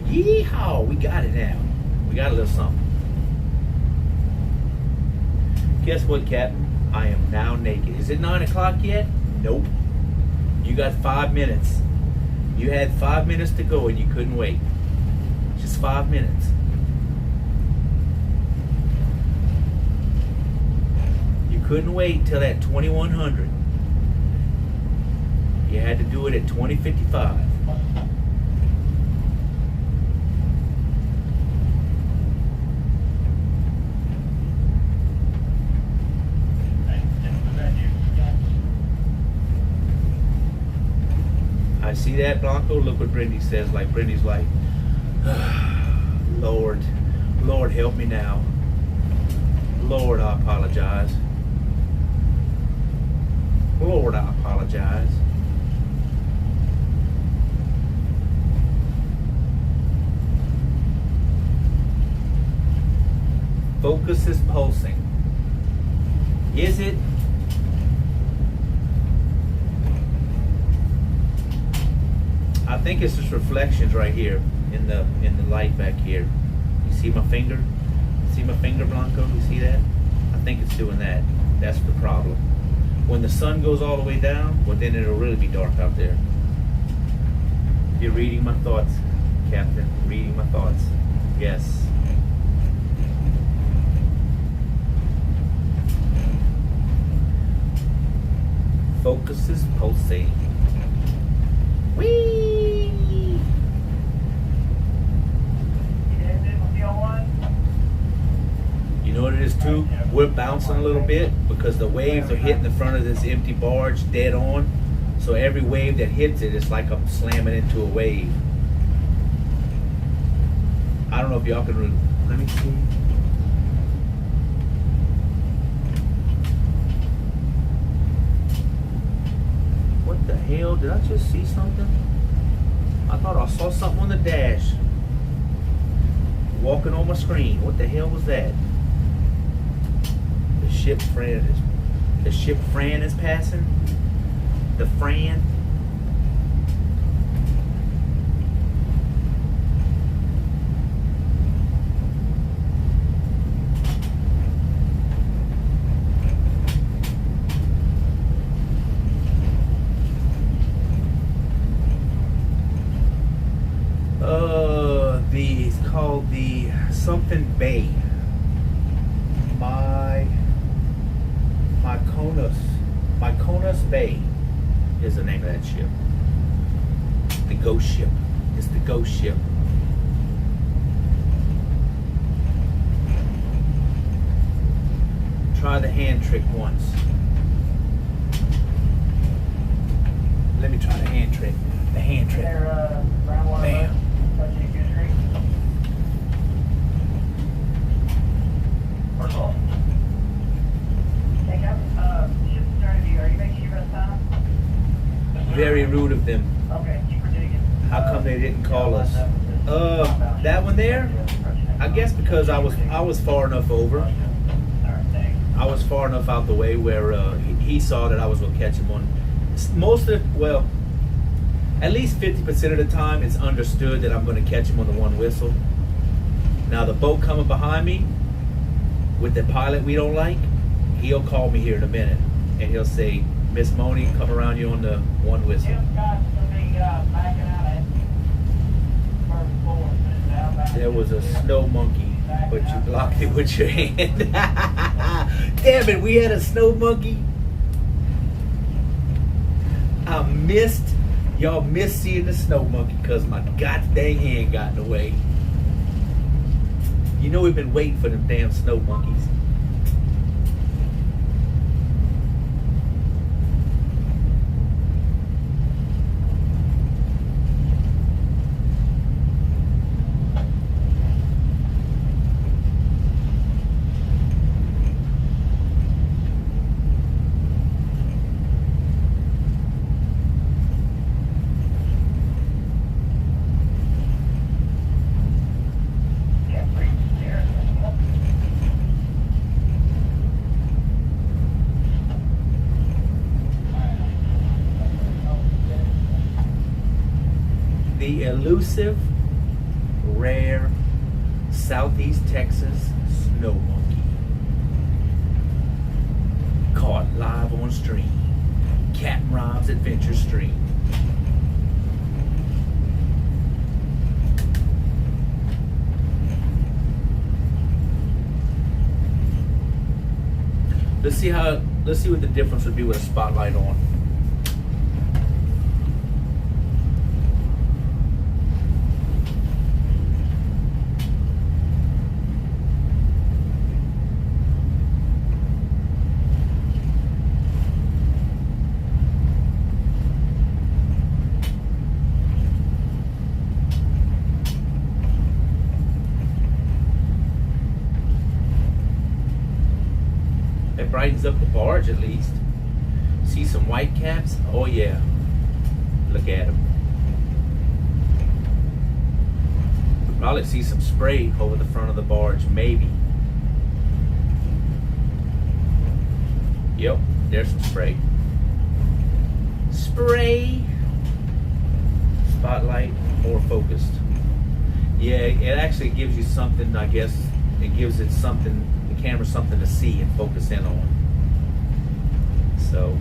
Yeehaw, we got it now. We got a little something. Guess what, Captain? I am now naked. Is it 9 o'clock yet? Nope. You got 5 minutes. You had 5 minutes to go and you couldn't wait. Just 5 minutes. You couldn't wait till at 2100. You had to do it at 2055. I see that, Blanco. Look what Brittany says. Like, Brittany's like, Lord, Lord, help me now. Lord, I apologize. Lord, I apologize. Focus is pulsing. Is it? I think it's just reflections right here in the light back here. You see my finger? See my finger, Blanco? You see that? I think it's doing that. That's the problem. When the sun goes all the way down, well, then it'll really be dark out there. You're reading my thoughts, Captain. Reading my thoughts. Yes. Focus is pulsing. Whee! You know what it is too? We're bouncing a little bit because the waves are hitting the front of this empty barge dead on. So every wave that hits it, it's like I'm slamming into a wave. I don't know if y'all can really, let me see. What the hell? Did I just see something? I thought I saw something on the dash. Walking on my screen. What the hell was that? The ship Fran is passing. The Fran. It's called the something Bay. Mykonos Bay is the name of that ship. The ghost ship. It's the ghost ship. Try the hand trick once. Let me try the hand trick. The hand trick. Bam. First off. Hey, ship started you. Are you making your best time? Very rude of them. Okay, keep her digging. How come they didn't call us? That one there? I guess because I was far enough over. Alright, thanks. I was far enough out the way where he saw that I was gonna catch him on. At least 50% of the time, it's understood that I'm gonna catch him on the one whistle. Now the boat coming behind me with the pilot we don't like, he'll call me here in a minute and he'll say, Miss Moni, come around you on the one whistle. There was a snow monkey, but you blocked it with your hand. Damn it, we had a snow monkey. Y'all missed seeing the snow monkey because my god dang hand got in the way. You know we've been waiting for them damn snow monkeys. The elusive, rare Southeast Texas snow monkey. Caught live on stream. Captain Rob's Adventure Stream. Let's see what the difference would be with a spotlight on. It brightens up the barge at least. See some white caps? Oh yeah. Look at them. We'll probably see some spray over the front of the barge, maybe. Yep, there's some spray. Spray! Spotlight, more focused. Yeah, it actually gives you something, I guess. It gives it something, the camera something to see and focus in on. So.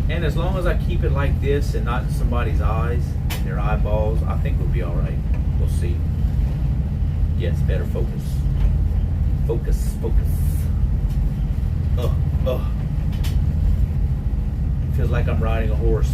And as long as I keep it like this and not in somebody's eyes and their eyeballs, I think we'll be all right. We'll see. Yes, better focus. Focus, focus. Feels like I'm riding a horse.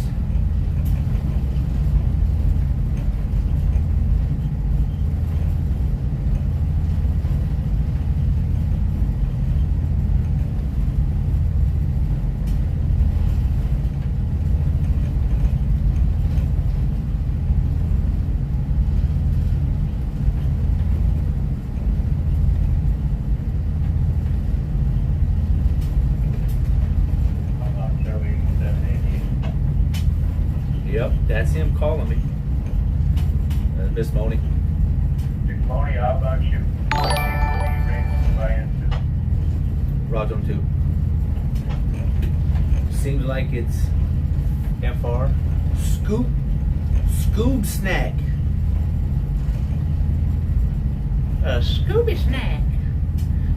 Yep, that's him calling me. Miss Moni. Money, I'll about you. Roger on 2. Seems like it's FR. Scoob Snack. A Scooby Snack.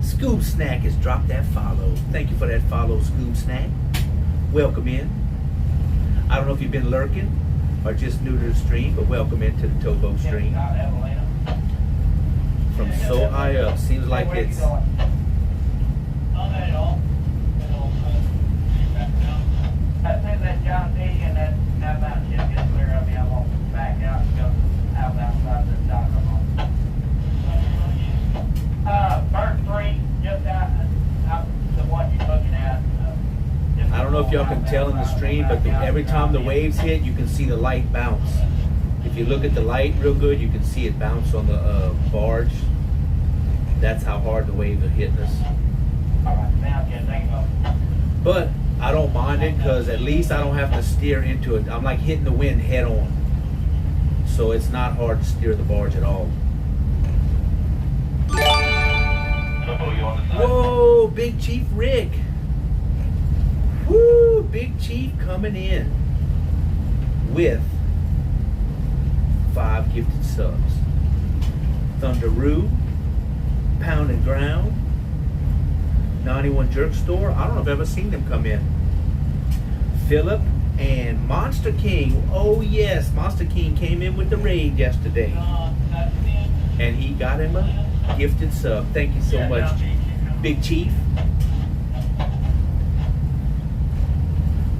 Scoob Snack has dropped that follow. Thank you for that follow, Scoob Snack. Welcome in. I don't know if you've been lurking or just new to the stream, but welcome into the Towboat stream. From so high up, seems like it's As soon as that John D and that outbound ship gets clear of me, I'm gonna back out and go outbound side of the dock. Bird 3, just out the one you're looking at. I don't know if y'all can tell in the stream, but every time the waves hit, you can see the light bounce. If you look at the light real good, you can see it bounce on the barge. That's how hard the waves are hitting us. Alright, now get thank you. But I don't mind it because at least I don't have to steer into it. I'm like hitting the wind head on. So it's not hard to steer the barge at all. Whoa, Big Chief Rick. Woo, Big Chief coming in with 5 gifted subs. Thunderoo, Pound and Ground, 91 Jerk Store. I don't know if I've ever seen them come in. Philip and Monster King. Oh yes, Monster King came in with the raid yesterday. And he got him a gifted sub. Thank you so much, Big Chief.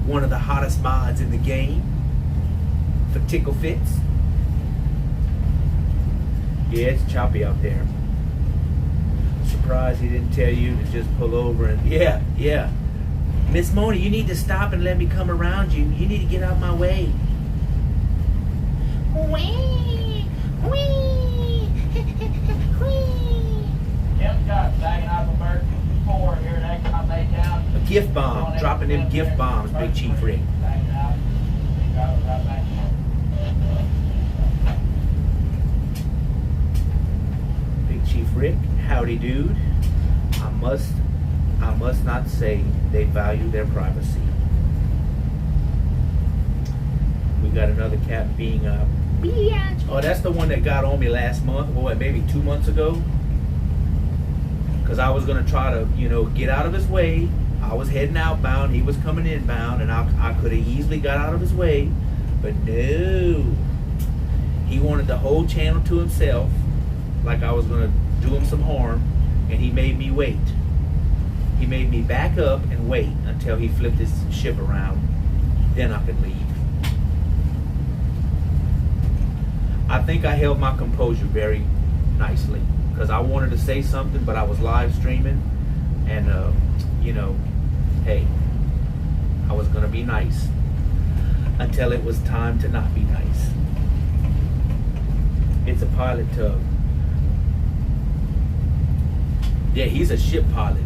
One of the hottest mods in the game for Tickle Fits. Yeah, it's choppy out there. Surprised he didn't tell you to just pull over and yeah. Miss Moni, you need to stop and let me come around you. You need to get out my way. Wee! Wee! Wee! Jim's got bagging off a bird 4 here next time they down. A gift bomb, dropping them gift bombs, Big Chief Rick. Backing out. They drop it right back. Big Chief Rick, howdy dude. I must not say they value their privacy. We got another cat being oh, that's the one that got on me last month, or what, maybe 2 months ago? Because I was going to try to, get out of his way. I was heading outbound, he was coming inbound, and I could have easily got out of his way. But no. He wanted the whole channel to himself, like I was going to do him some harm, and he made me wait. He made me back up and wait until he flipped his ship around. Then I could leave. I think I held my composure very nicely because I wanted to say something, but I was live streaming, and hey, I was gonna be nice until it was time to not be nice. It's a pilot tug. Yeah, he's a ship pilot.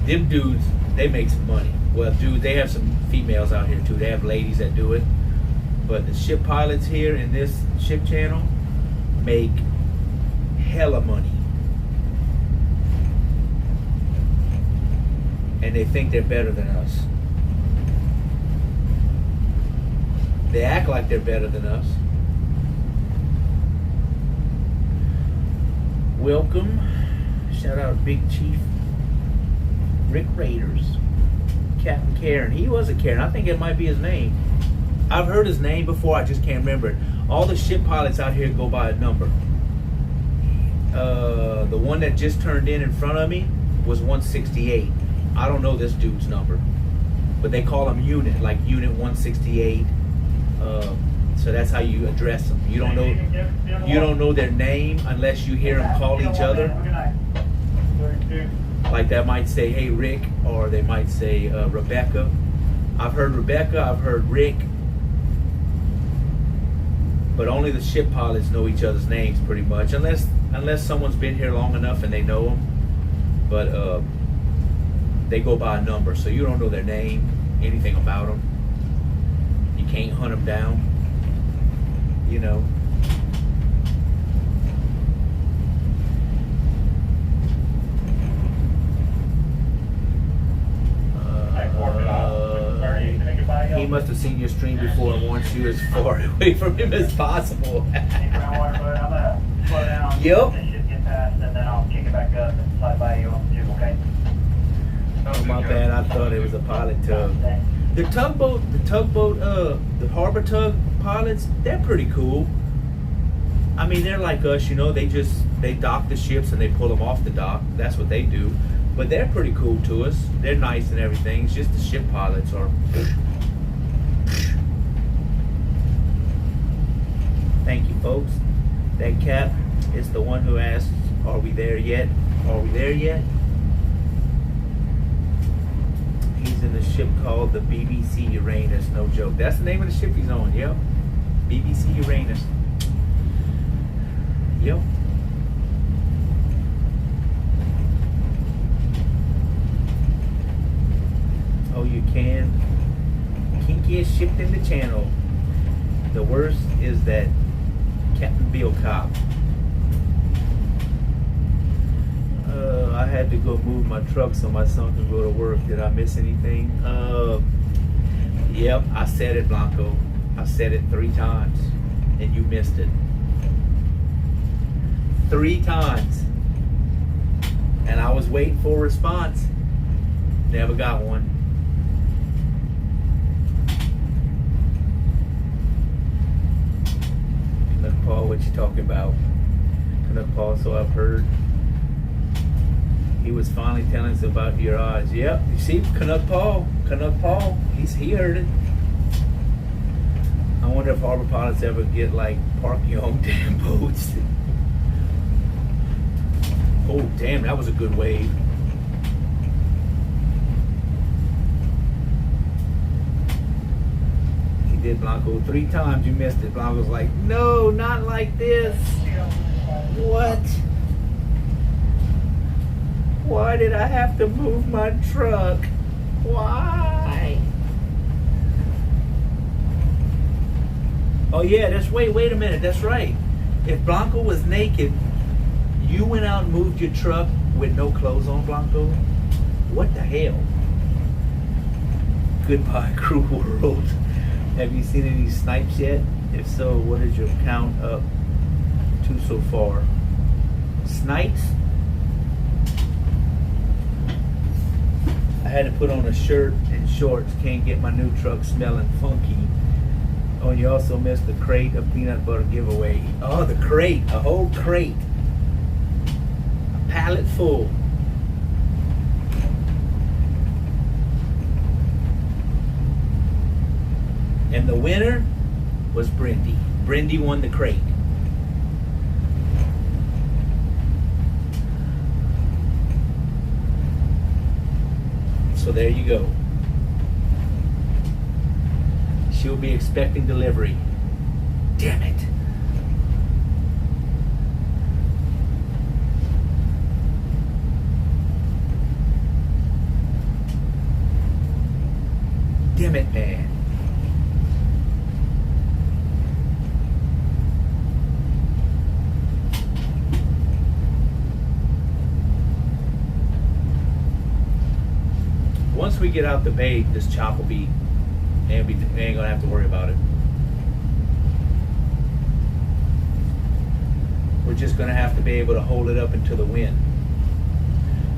Them dudes, they make some money. Well, dude, they have some females out here too. They have ladies that do it. But the ship pilots here in this ship channel make hella money. And they think they're better than us. They act like they're better than us. Welcome. Shout out Big Chief Rick Raiders. Captain Karen. He was a Karen. I think it might be his name. I've heard his name before, I just can't remember it. All the ship pilots out here go by a number. The one that just turned in front of me was 168. I don't know this dude's number, but they call him Unit, like Unit 168. So that's how you address them. You don't know their name unless you hear them call each other. Like that might say, "Hey Rick," or they might say Rebecca. I've heard Rebecca, I've heard Rick, but only the ship pilots know each other's names pretty much, unless someone's been here long enough and they know them. But they go by a number, so you don't know their name, anything about them. You can't hunt them down, He must have seen your stream before and wants you as far away from him as possible. Any groundwater fluid, I'm gonna slow down. Yep. Let this ship get past, and then I'll kick it back up and slide by you on the tube, okay? Oh my bad, I thought it was a pilot tug. The tugboat, the harbor tug pilots, they're pretty cool. I mean, they're like us, you know, they dock the ships and they pull them off the dock. That's what they do. But they're pretty cool to us. They're nice and everything. It's just the ship pilots are. Thank you, folks. That cap is the one who asked, are we there yet? Are we there yet? He's in a ship called the BBC Uranus. No joke. That's the name of the ship he's on. Yep. BBC Uranus. Yep. Oh, you can. Kinkiest ship in the channel. The worst is that Captain Bill Cobb. I had to go move my truck so my son could go to work. Did I miss anything? Yep, I said it, Blanco. I said it 3 times, and you missed it. 3 times. And I was waiting for a response. Never got one. Look, Paul, what you talking about? Look, Paul, so I've heard. He was finally telling us about your odds. Yep, you see, Canuck Paul, he heard it. I wonder if harbor pilots ever get like park your own damn boats. Oh damn, that was a good wave. He did, Blanco, 3 times. You missed it. Blanco's like, no, not like this. What? Why did I have to move my truck? Why? Oh yeah, that's wait a minute, that's right. If Blanco was naked, you went out and moved your truck with no clothes on, Blanco? What the hell? Goodbye, cruel world. Have you seen any snipes yet? If so, what is your count up to so far? Snipes? I had to put on a shirt and shorts. Can't get my new truck smelling funky. Oh, and you also missed the crate of peanut butter giveaway. Oh, the crate. A whole crate. A pallet full. And the winner was Brindy. Brindy won the crate. So there you go. She'll be expecting delivery. Damn it. Damn it, man. Once we get out the bay, this chop will be, ain't gonna have to worry about it. We're just gonna have to be able to hold it up into the wind,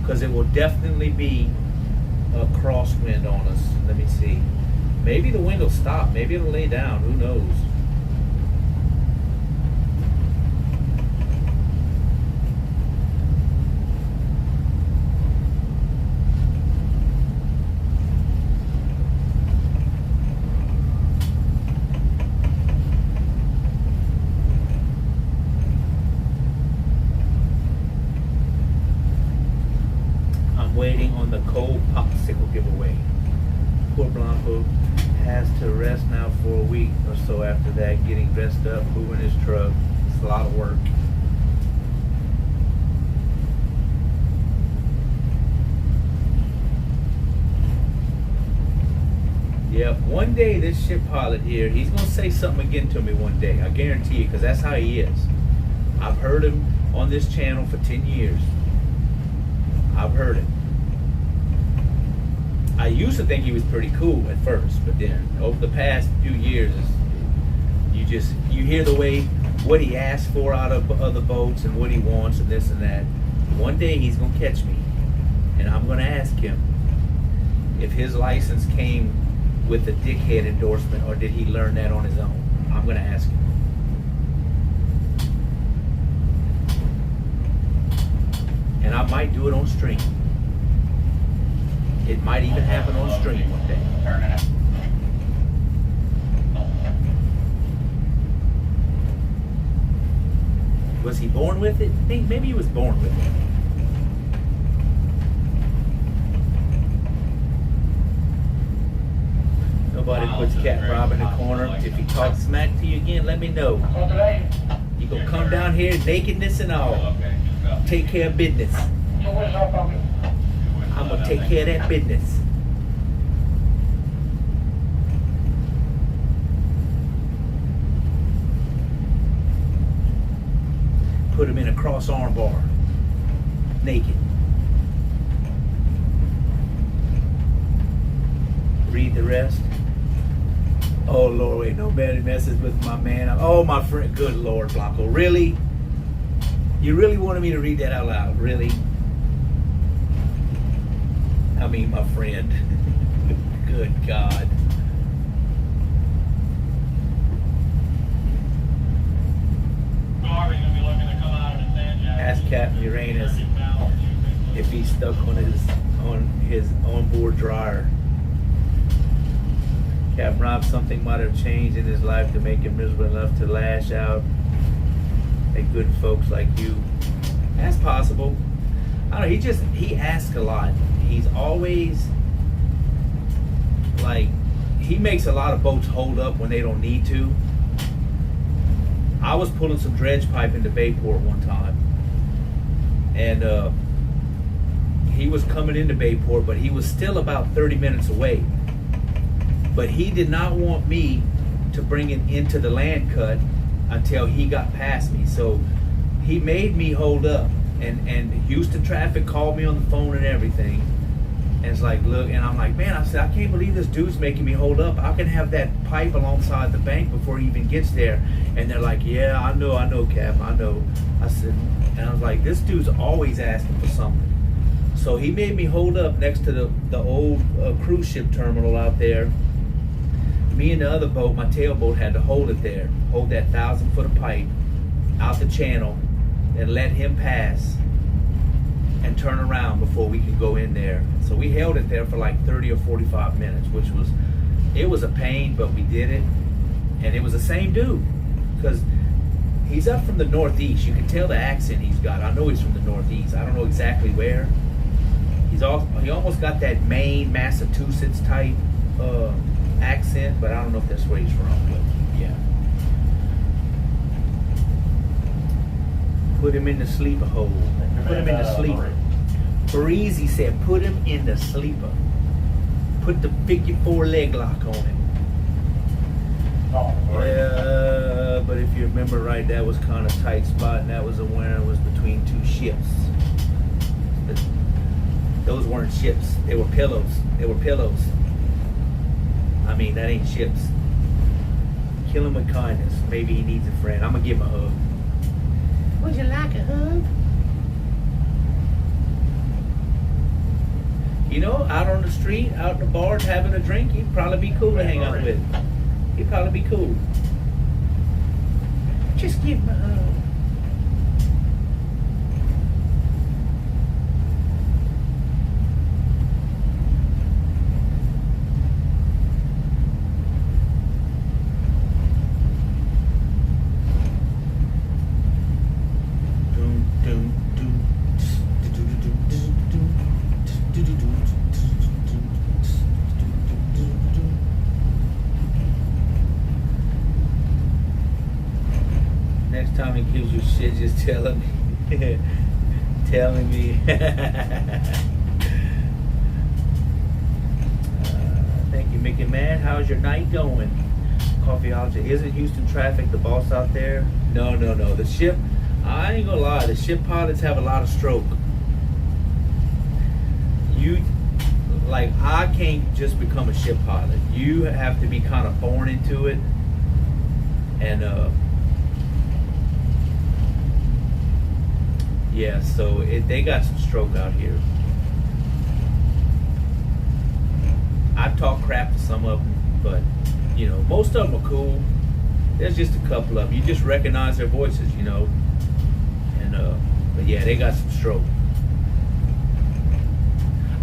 because it will definitely be a crosswind on us. Let me see. Maybe the wind will stop. Maybe it'll lay down. Who knows? Waiting on the cold popsicle giveaway. Poor Blanco has to rest now for a week or so after that, getting dressed up, moving his truck. It's a lot of work. Yep, one day this ship pilot here, he's going to say something again to me one day. I guarantee you, because that's how he is. I've heard him on this channel for 10 years. I've heard it. I used to think he was pretty cool at first, but then over the past few years, you hear the way what he asks for out of other boats and what he wants and this and that. One day he's gonna catch me, and I'm gonna ask him if his license came with a dickhead endorsement or did he learn that on his own. I'm gonna ask him. And I might do it on stream. It might even happen on stream one day. Was he born with it? I think maybe he was born with it. Nobody puts Cat Rob in the corner. If he talks smack to you again, let me know. You gonna come down here, nakedness and all. Take care of business. I'm gonna take care of that business. Put him in a cross arm bar. Naked. Read the rest. Oh Lord, wait, nobody messes with my man. Oh my friend, good Lord, Blanco. Really? You really wanted me to read that out loud? Really? I mean, my friend. Good God. Ask Captain Uranus if he's stuck on his onboard dryer. Captain Rob, something might have changed in his life to make him miserable enough to lash out at good folks like you. That's possible. I don't know, he asks a lot. He's always like, he makes a lot of boats hold up when they don't need to. I was pulling some dredge pipe into Bayport one time, and he was coming into Bayport, but he was still about 30 minutes away. But he did not want me to bring it into the land cut until he got past me. So he made me hold up, and Houston traffic called me on the phone and everything. And it's like, look, and I'm like, man, I said, I can't believe this dude's making me hold up. I can have that pipe alongside the bank before he even gets there. And they're like, yeah, I know, Cap, I know. I said, and I was like, this dude's always asking for something. So he made me hold up next to the old cruise ship terminal out there. Me and the other boat, my tailboat, had to hold it there. Hold that 1,000-foot of pipe out the channel and let him pass and turn around before we could go in there. So we held it there for like 30 or 45 minutes, which was a pain, but we did it. And it was the same dude, because he's up from the Northeast. You can tell the accent he's got. I know he's from the Northeast. I don't know exactly where. He almost got that Maine, Massachusetts type accent, but I don't know if that's where he's from. But yeah. Put him in the sleeper hole. Put him in the sleeper. Breezy said, put him in the sleeper. Put the figure 4 leg lock on him. Yeah, but if you remember right, that was kind of tight spot, and that was the one that was between two ships. Those weren't ships. They were pillows. They were pillows. I mean, that ain't ships. Kill him with kindness. Maybe he needs a friend. I'm gonna give him a hug. Would you like a hug? You know, out on the street, out in the barge, having a drink, he'd probably be cool to hang out with. He'd probably be cool. Just give him a hug. Next time he gives you shit, just tell him. Telling me. Thank you, Mickey Man. How's your night going? Coffeeology. Isn't Houston traffic the boss out there? No. The ship, I ain't gonna lie, the ship pilots have a lot of stroke. like I can't just become a ship pilot. You have to be kind of born into it, and yeah. So they got some stroke out here. I've talked crap to some of them, but you know, most of them are cool. There's just a couple of them. You just recognize their voices, you know. And but yeah, they got some stroke.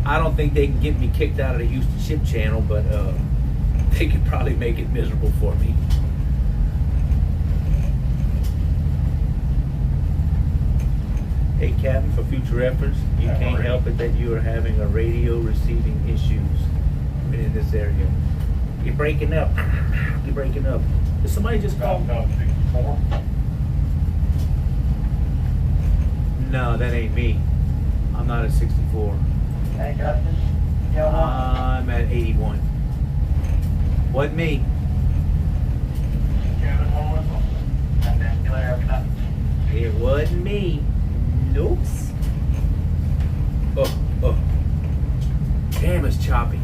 I don't think they can get me kicked out of the Houston Ship Channel, but they could probably make it miserable for me. Hey, Captain, for future reference, you can't help it that you are having a radio receiving issues in this area. You're breaking up. You're breaking up. Did somebody just call? 64. No, that ain't me. I'm not at 64. Hey, Justin. I'm at 81. Wasn't me. Kevin, one whistle. And then see you later, good night. It wasn't me. Nope. Oh. Damn, it's choppy.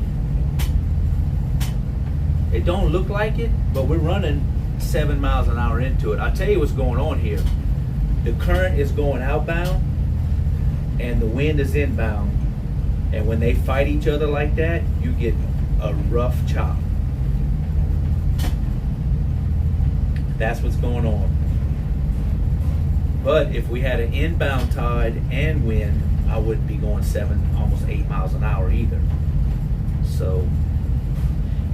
It don't look like it, but we're running 7 miles an hour into it. I'll tell you what's going on here. The current is going outbound and the wind is inbound. And when they fight each other like that, you get a rough chop. That's what's going on. But if we had an inbound tide and wind, I wouldn't be going 7, almost 8 miles an hour either. So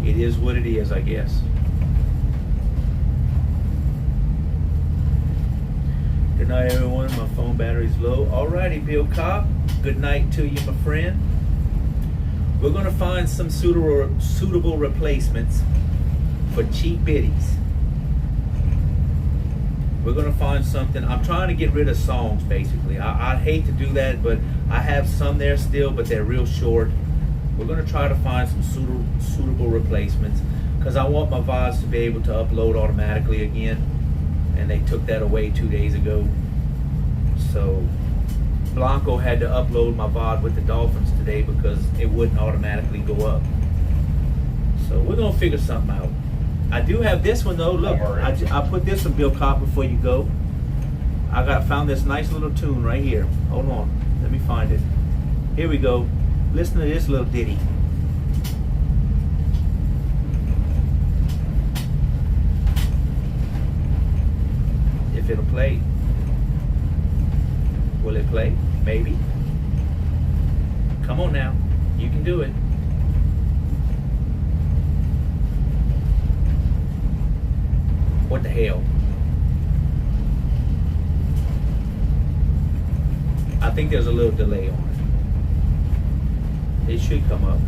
it is what it is, I guess. Good night, everyone. My phone battery's low. Alrighty, Bill Cobb. Good night to you, my friend. We're going to find some suitable replacements for cheap biddies. We're going to find something. I'm trying to get rid of songs, basically. I hate to do that, but I have some there still, but they're real short. We're going to try to find some suitable replacements because I want my VODs to be able to upload automatically again. And they took that away 2 days ago. So Blanco had to upload my VOD with the Dolphins today because it wouldn't automatically go up. So we're gonna figure something out. I do have this one though. Look, I put this on Bill Cobb before you go. I found this nice little tune right here. Hold on, let me find it. Here we go. Listen to this little ditty. If it'll play. Will it play? Maybe. Come on now. You can do it. What the hell? I think there's a little delay on it. It should come up.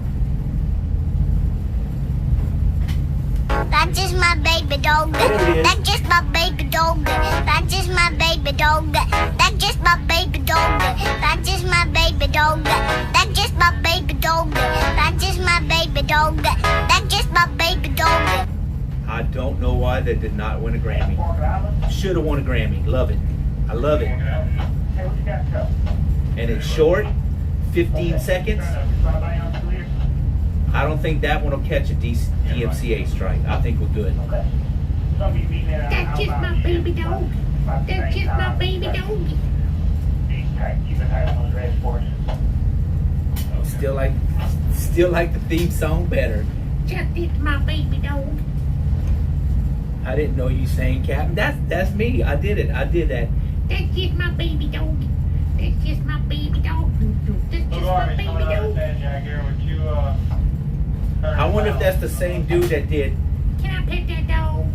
That's just my baby dog. There it is. That's just my baby dog. That's just my baby dog. That's just my baby dog. That's just my baby dog. That's just my baby dog. That's just my baby dog. That's just my baby dog. I don't know why they did not win a Grammy. Should have won a Grammy. Love it. I love it. Hey, what you got, Joe? And it's short, 15 seconds. I don't think that one will catch a DMCA strike. I think we're good. Okay. Some of you meet me at That's just my baby dog. That's just my baby dog. Keep it tight on those red sports. Still like the theme song better. Just it's my baby dog. I didn't know you sang Captain. That's me. I did it. I did that. That's just my baby dog. That's just my baby dog. That's just my baby dog. I wonder if that's the same dude that did. Can I pet that dog?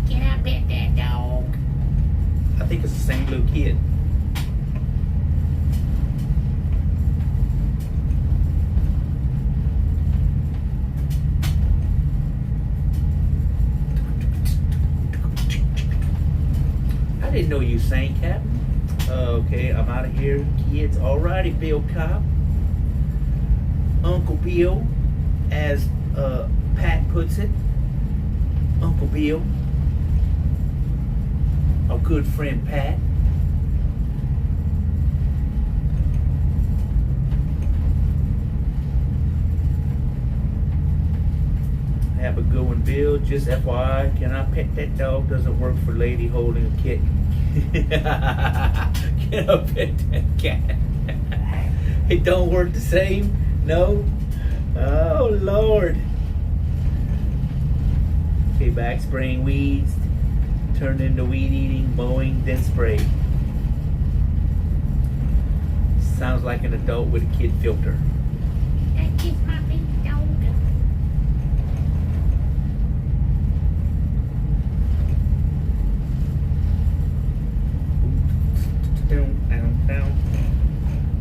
Can I pet that dog? I think it's the same little kid. I didn't know you sang, Captain. Okay, I'm out of here, kids. Alrighty, Bill Cobb. Uncle Bill, as Pat puts it. Uncle Bill. Our good friend Pat. Have a good one, Bill. Just FYI, can I pet that dog? Doesn't work for lady holding a kitten. Can I pet that cat? It don't work the same? No? Oh, Lord. Okay, back spraying weeds. Turned into weed eating, mowing, then spray. Sounds like an adult with a kid filter. That's just my baby dog. Down, down, down.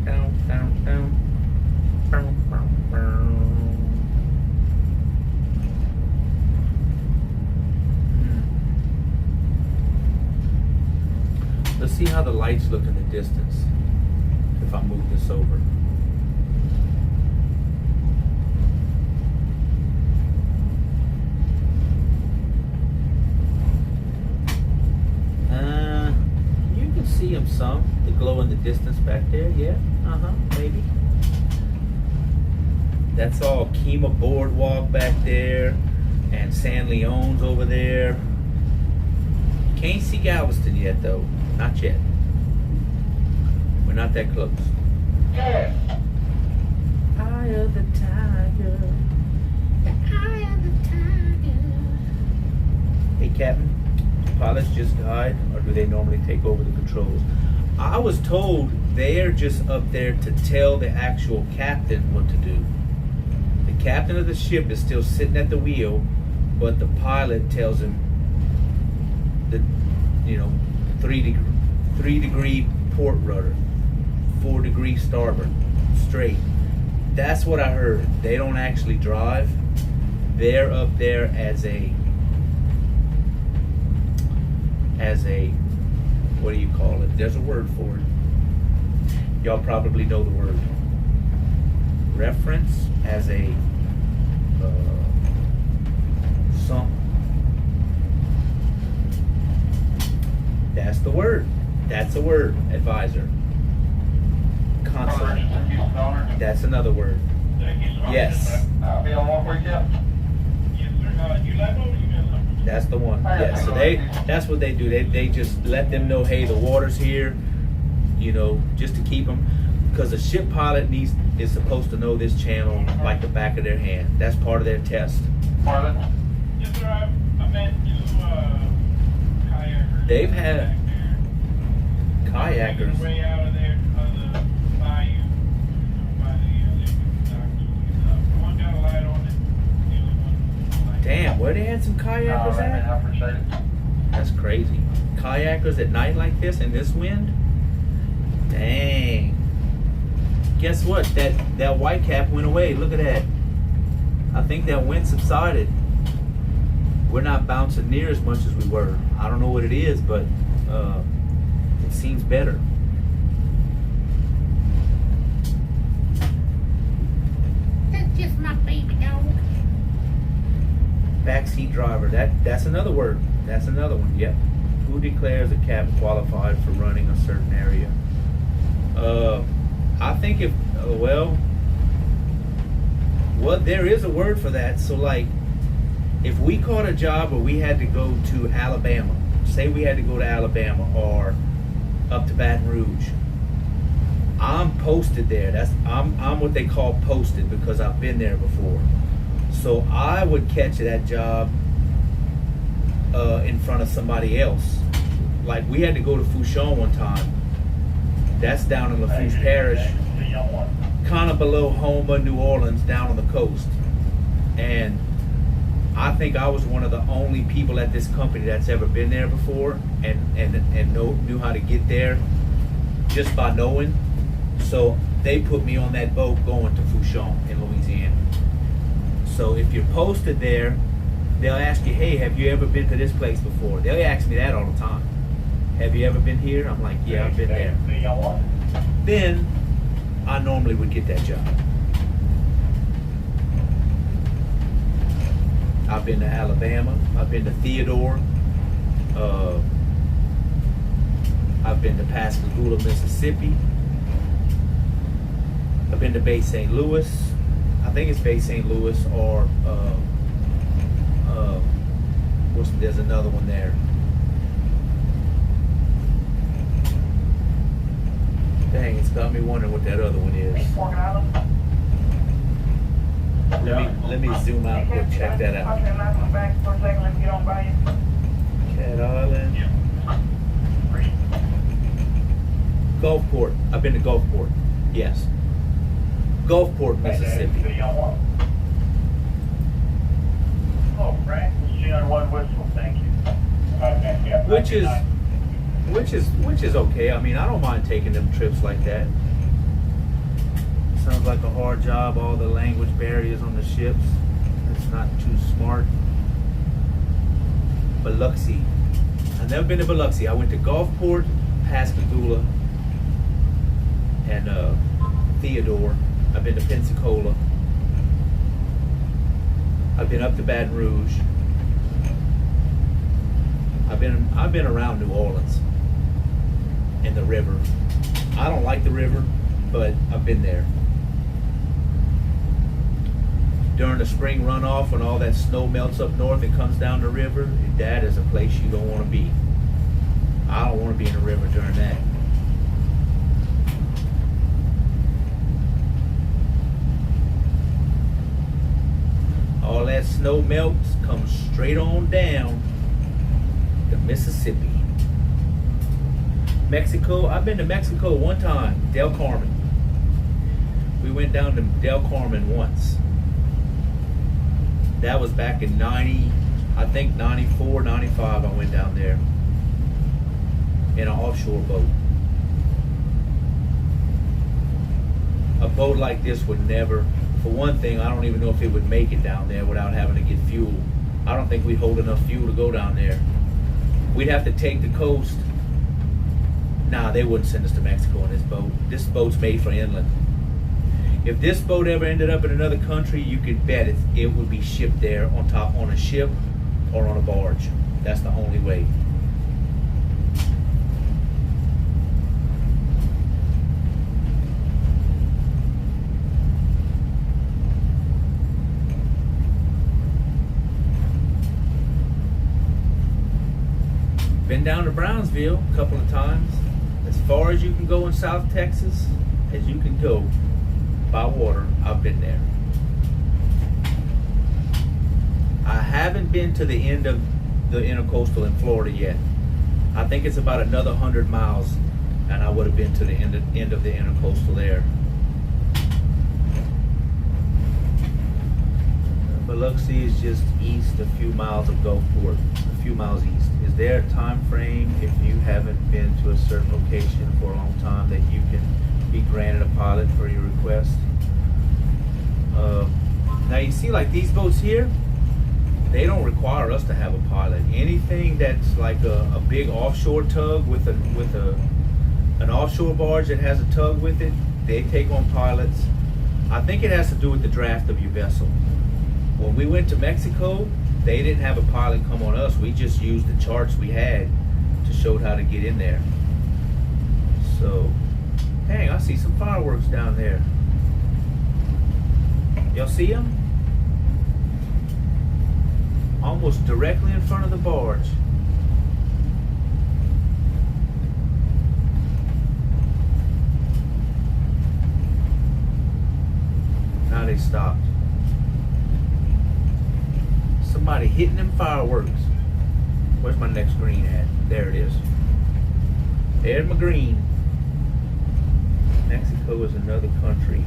Down, down, down. Bow, bow, bow. Let's see how the lights look in the distance if I move this over. You can see them some. The glow in the distance back there, yeah. Maybe. That's all Kima Boardwalk back there, and San Leone's over there. Can't see Galveston yet, though. Not yet. We're not that close. Yeah. Eye of the tiger. The eye of the tiger. Hey, Captain. Pilots just died, or do they normally take over the controls? I was told they're just up there to tell the actual captain what to do. The captain of the ship is still sitting at the wheel, but the pilot tells him the, 3-degree port rudder, 4-degree starboard, straight. That's what I heard. They don't actually drive. They're up there as a what do you call it? There's a word for it. Y'all probably know the word. Reference, as a something. That's the word. That's a word. Advisor. Console. That's another word. Yes. I'll be on one for you. Yes, sir. You let me That's the one. Yeah. So that's what they do. They just let them know, hey, the water's here, just to keep them, because a ship pilot is supposed to know this channel like the back of their hand. That's part of their test. Marlon? Yes, sir. I met two kayakers. They've had back there. kayakers. Way out of there, on the bayou, by the one got a light on it. The other one. Damn, where they had some kayakers I at? appreciate it. That's crazy. Kayakers at night like this in this wind? Dang. Guess what? That white cap went away. Look at that. I think that wind subsided. We're not bouncing near as much as we were. I don't know what it is, but it seems better. That's just my baby dog. Backseat driver. That's another word. That's another one. Yep. Who declares a cab qualified for running a certain area? I think there is a word for that. So like, if we caught a job where we had to go to Alabama, say we had to go to Alabama or up to Baton Rouge, I'm posted there. I'm what they call posted, because I've been there before. So I would catch that job in front of somebody else. Like, we had to go to Fouchon one time. That's down in Lafourche Parish, kind of below Houma, New Orleans, down on the coast. And I think I was one of the only people at this company that's ever been there before and knew how to get there just by knowing. So they put me on that boat going to Fouchon in Louisiana. So if you're posted there, they'll ask you, hey, have you ever been to this place before? They'll ask me that all the time. Have you ever been here? I'm like, yeah, I've been there. Then I normally would get that job. I've been to Alabama. I've been to Theodore. I've been to Pascagoula, Mississippi. I've been to Bay St. Louis. I think it's Bay St. Louis or there's another one there. Dang, it's got me wondering what that other one is. Morgan Island. Let me zoom out and go check that out. Okay, I'm not going back for a second. Let me get on by you. Cat Island. Gulfport. I've been to Gulfport. Yes. Gulfport, Mississippi. Oh, right. 301 Whistle, thank you. Which is okay. I mean, I don't mind taking them trips like that. Sounds like a hard job. All the language barriers on the ships. It's not too smart. Biloxi. I've never been to Biloxi. I went to Gulfport, Pascagoula, and Theodore. I've been to Pensacola. I've been up to Baton Rouge. I've been around New Orleans and the river. I don't like the river, but I've been there. During the spring runoff, when all that snow melts up north and comes down the river, that is a place you don't want to be. I don't want to be in the river during that. All that snow melts, comes straight on down to Mississippi. Mexico, I've been to Mexico one time, Del Carmen. We went down to Del Carmen once. That was back in 90, I think 94, 95 I went down there in an offshore boat. A boat like this would never, for one thing, I don't even know if it would make it down there without having to get fuel. I don't think we'd hold enough fuel to go down there. We'd have to take the coast. Nah, they wouldn't send us to Mexico in this boat. This boat's made for inland. If this boat ever ended up in another country, you could bet it would be shipped there on a ship or on a barge. That's the only way. Been down to Brownsville a couple of times. As far as you can go in South Texas, as you can go by water, I've been there. I haven't been to the end of the intercoastal in Florida yet. I think it's about another 100 miles and I would have been to the end of the intercoastal there. Biloxi is just east a few miles of Gulfport, a few miles east. Is there a time frame if you haven't been to a certain location for a long time that you can be granted a pilot for your request? Now you see, like these boats here, they don't require us to have a pilot. Anything that's like a big offshore tug with an offshore barge that has a tug with it, they take on pilots. I think it has to do with the draft of your vessel. When we went to Mexico, they didn't have a pilot come on us. We just used the charts we had to show how to get in there. So, dang, I see some fireworks down there. Y'all see them? Almost directly in front of the barge. Now they stopped. Somebody hitting them fireworks. Where's my next green at? There it is. There's my green. Mexico is another country.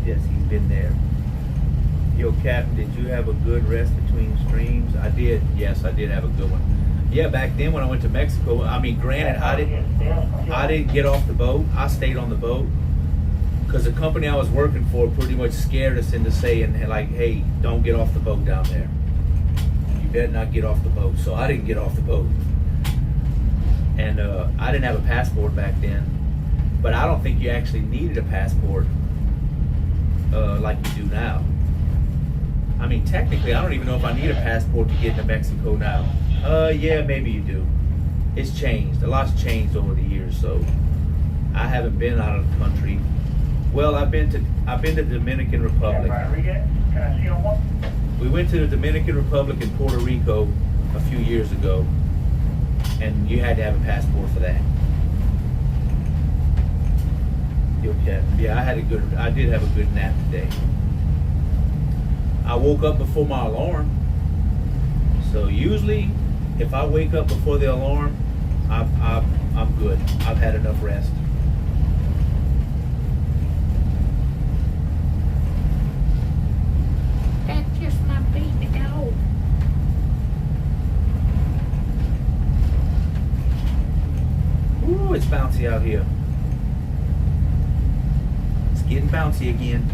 Yes, he's been there. Yo, Captain, did you have a good rest between streams? I did. Yes, I did have a good one. Yeah, back then when I went to Mexico, I mean, granted, I didn't get off the boat. I stayed on the boat because the company I was working for pretty much scared us into saying, like, hey, don't get off the boat down there. You better not get off the boat. So I didn't get off the boat. And I didn't have a passport back then. But I don't think you actually needed a passport like you do now. I mean, technically, I don't even know if I need a passport to get into Mexico now. Yeah, maybe you do. It's changed. A lot's changed over the years, so I haven't been out of the country. Well, I've been to Dominican Republic. Can I see you on one? We went to the Dominican Republic and Puerto Rico a few years ago, and you had to have a passport for that. Okay. Yeah, I did have a good nap today. I woke up before my alarm. So usually, if I wake up before the alarm, I'm good. I've had enough rest. That's just my baby dog. Ooh, it's bouncy out here. It's getting bouncy again.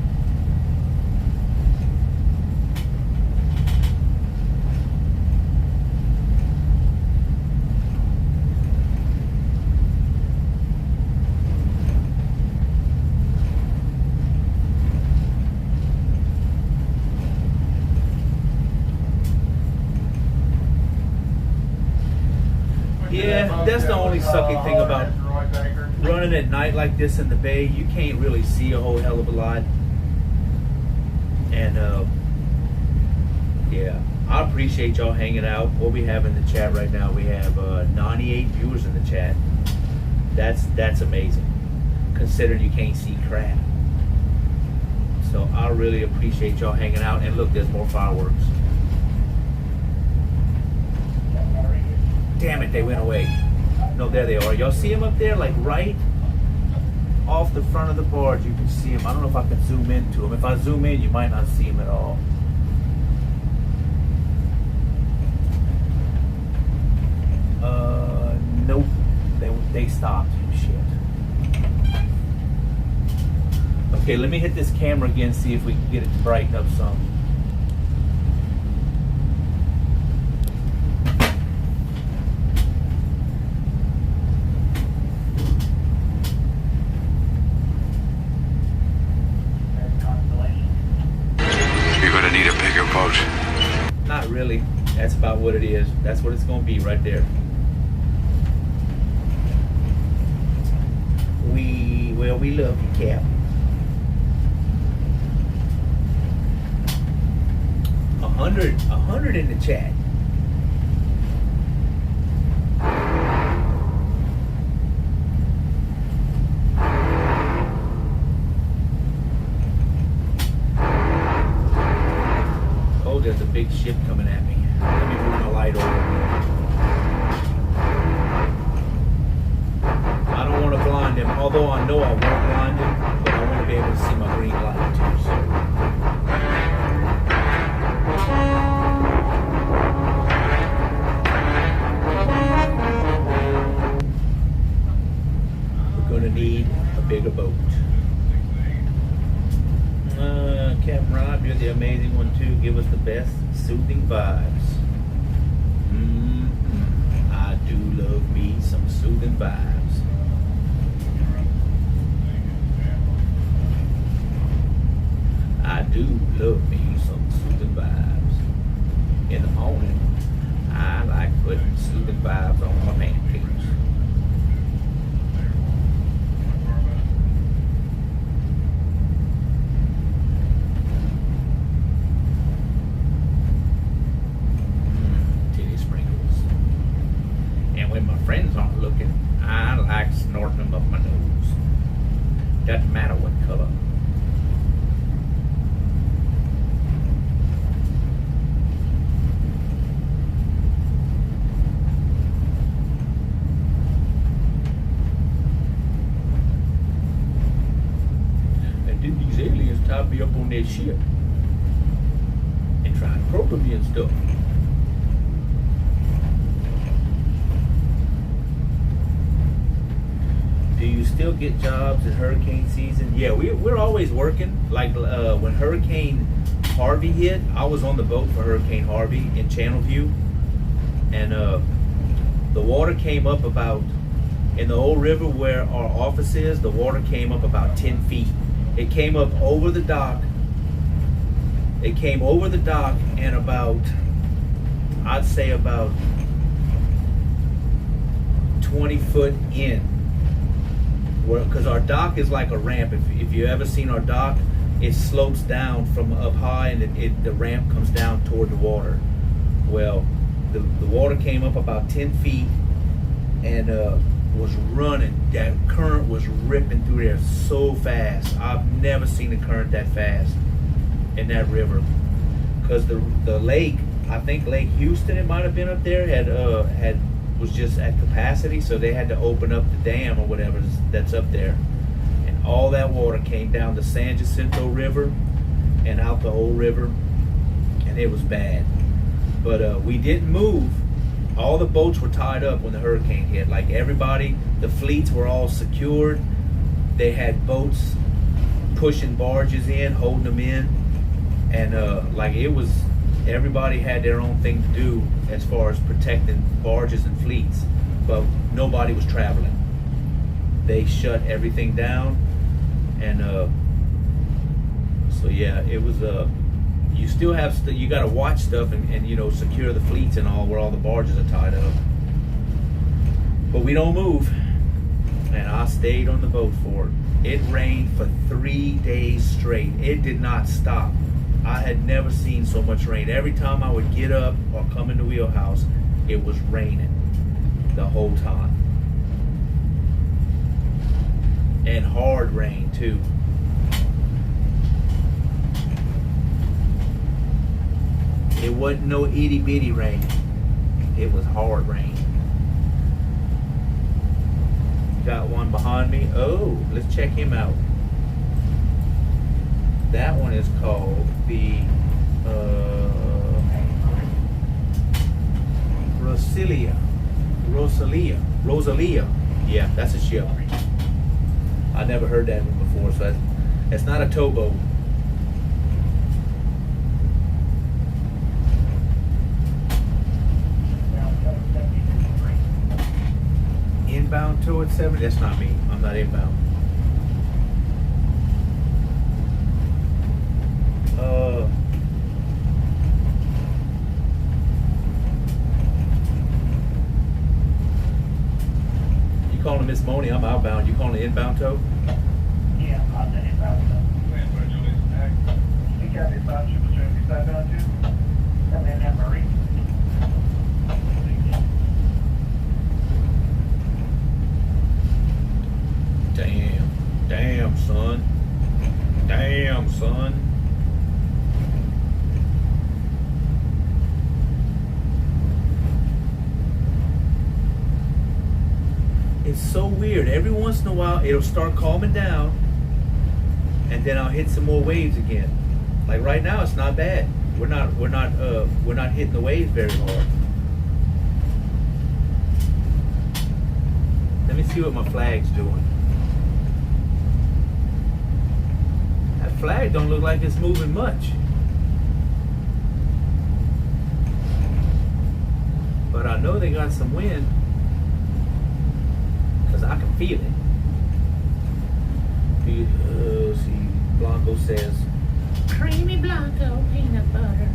Yeah, that's the only sucky thing about running at night like this in the bay. You can't really see a whole hell of a lot. And yeah, I appreciate y'all hanging out. What we have in the chat right now, we have 98 viewers in the chat. That's amazing, considering you can't see crap. So I really appreciate y'all hanging out. And look, there's more fireworks. Damn it, they went away. No, there they are. Y'all see them up there, like right off the front of the barge? You can see them. I don't know if I can zoom into them. If I zoom in, you might not see them at all. Nope. They stopped. Shit. Okay, let me hit this camera again, see if we can get it to brighten up some. Not really. That's about what it is. That's what it's going to be right there. We love you, Cap. 100 in the chat. Oh, there's a big ship coming at me. Let me move my light over. I don't want to blind him, although I know I won't blind him, but I want to be able to see my green light too. So. We're going to need a bigger boat. Captain Rob, you're the amazing one too. Give us the best soothing vibes. I do love me some soothing vibes. I do love me some soothing vibes. In the morning, I like putting soothing vibes on my pancakes. Titty sprinkles. And when my friends aren't looking, I like snorting them up my nose. Doesn't matter what color. These aliens tied me up on their ship and tried to probe me and stuff. Do you still get jobs in hurricane season? Yeah, we're always working. Like when Hurricane Harvey hit, I was on the boat for Hurricane Harvey in Channelview, and the water came up about, in the old river where our office is, the water came up about 10 feet. It came up over the dock. It came over the dock and about, I'd say about 20 foot in. Because our dock is like a ramp. If you ever seen our dock, it slopes down from up high, and the ramp comes down toward the water. Well, the water came up about 10 feet and was running. That current was ripping through there so fast. I've never seen a current that fast in that river. Because the lake, I think Lake Houston, it might have been up there, was just at capacity, so they had to open up the dam or whatever that's up there. And all that water came down the San Jacinto River and out the old river, and it was bad. But we didn't move. All the boats were tied up when the hurricane hit. Like everybody, the fleets were all secured. They had boats pushing barges in, holding them in. And like it was, everybody had their own thing to do as far as protecting barges and fleets. But nobody was traveling. They shut everything down. And so yeah, it was you still have you got to watch stuff and you know, secure the fleets and all where all the barges are tied up. But we don't move, and I stayed on the boat for it. It rained for 3 days straight. It did not stop. I had never seen so much rain. Every time I would get up or come in the wheelhouse, it was raining the whole time, and hard rain too. It wasn't no itty bitty rain. It was hard rain. Got one behind me. Oh, let's check him out. That one is called the Rosalia. Yeah, that's a ship. I never heard that one before, so that's not a towboat. Inbound towards 70. That's not me. I'm not inbound. You calling Miss Moni? I'm outbound. You calling the inbound tow? Yeah, I'm the inbound. You got this on Triple Trinity southbound too? Come in at Marie. Damn, son. Damn, son. It's so weird. Every once in a while, it'll start calming down, and then I'll hit some more waves again. Like right now, it's not bad. We're not hitting the waves very hard. Let me see what my flag's doing. That flag don't look like it's moving much. But I know they got some wind, because I can feel it. See, Blanco says, Creamy Blanco peanut butter.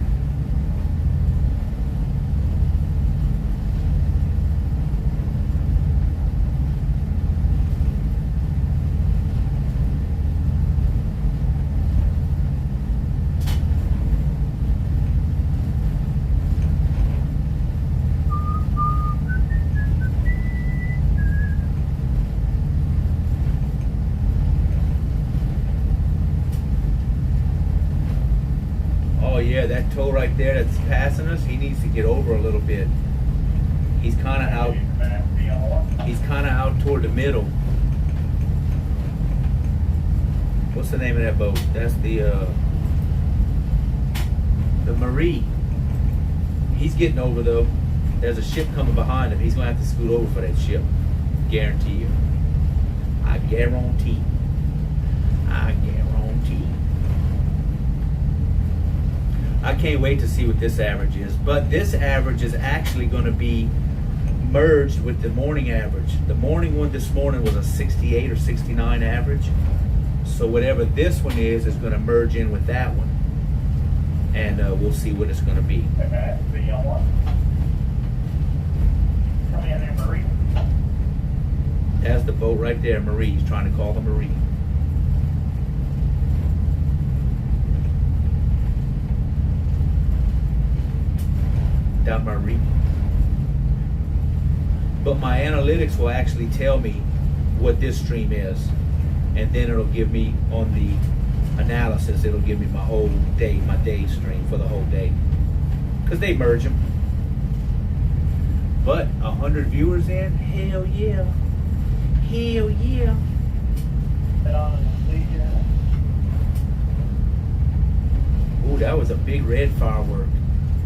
yeah, that tow right there that's passing us, he needs to get over a little bit. He's kind of out. He's kind of out toward the middle. What's the name of that boat? That's the Marie. He's getting over though. There's a ship coming behind him. He's gonna have to scoot over for that ship. Guarantee you. I guarantee. I guarantee. I can't wait to see what this average is. But this average is actually going to be merged with the morning average. The morning one this morning was a 68 or 69 average. So whatever this one is going to merge in with that one. And we'll see what it's going to be. That's the boat right there, Marie. He's trying to call the Marie. out my reading. But my analytics will actually tell me what this stream is. And then it'll give me on the analysis, it'll give me my whole day, my day stream for the whole day. Because they merge them. But 100 viewers in, hell yeah. Hell yeah. Ooh, that was a big red firework.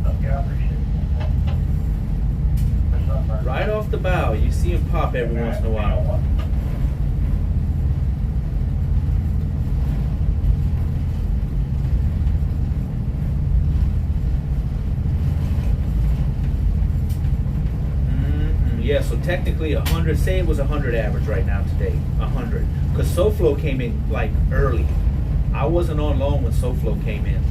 Okay, I appreciate it. Right off the bow, you see them pop every once in a while. Yeah, so technically 100, say it was 100 average right now today, 100. Because SoFlo came in like early. I wasn't on long when SoFlo came in.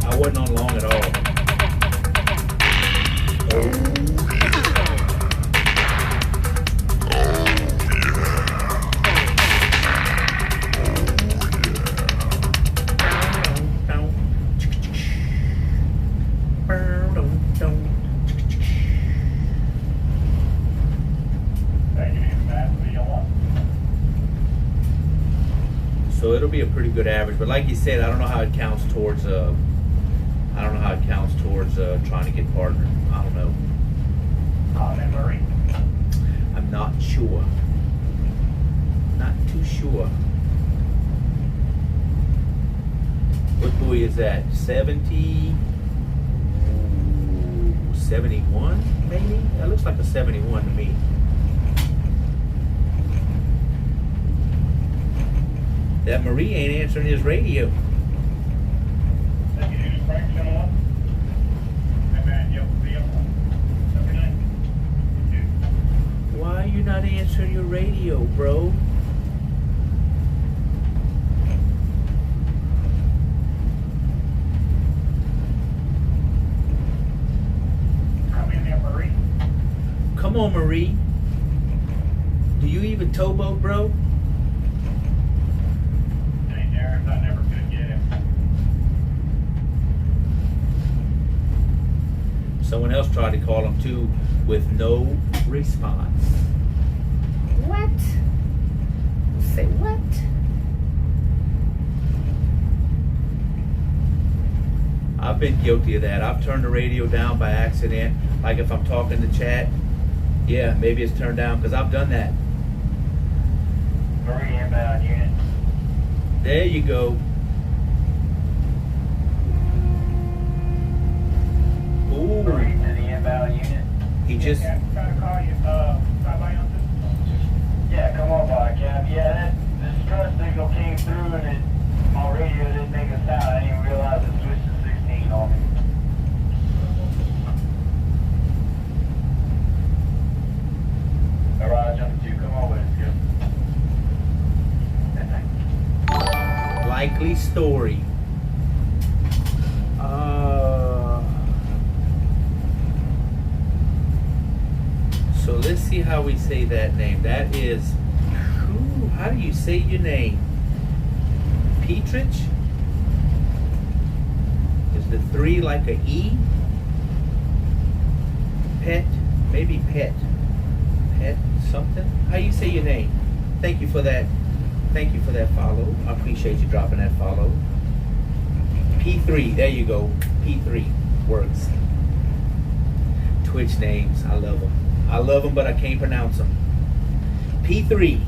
I wasn't on long at all. So it'll be a pretty good average, but like you said, I don't know how it counts towards trying to get partnered. I don't know. I'm not sure. Not too sure. What buoy is that? 70? 71 maybe? That looks like a 71 to me. That Marie ain't answering his radio. Why are you not answering your radio, bro? Come on, Marie. Do you even towboat, bro? Someone else tried to call him too with no response. What? Say what? I've been guilty of that. I've turned the radio down by accident. Like if I'm talking to chat, yeah, maybe it's turned down because I've done that. Marie inbound unit. There you go. Ooh. Marie to the inbound unit. He just. Yeah, come on by, Cap. Yeah, this stress signal came through and my radio didn't make a sound. I didn't even realize it switched to 16 on me. Alright, jump to 2. Come on with us, Likely story. So let's see how we say that name. That is, how do you say your name? Petrich? Is the 3 like a E? Pet? Maybe pet. Pet something? How you say your name? Thank you for that. Thank you for that follow. I appreciate you dropping that follow. P3, there you go. P3 works. Twitch names, I love them. I love them, but I can't pronounce them. P3.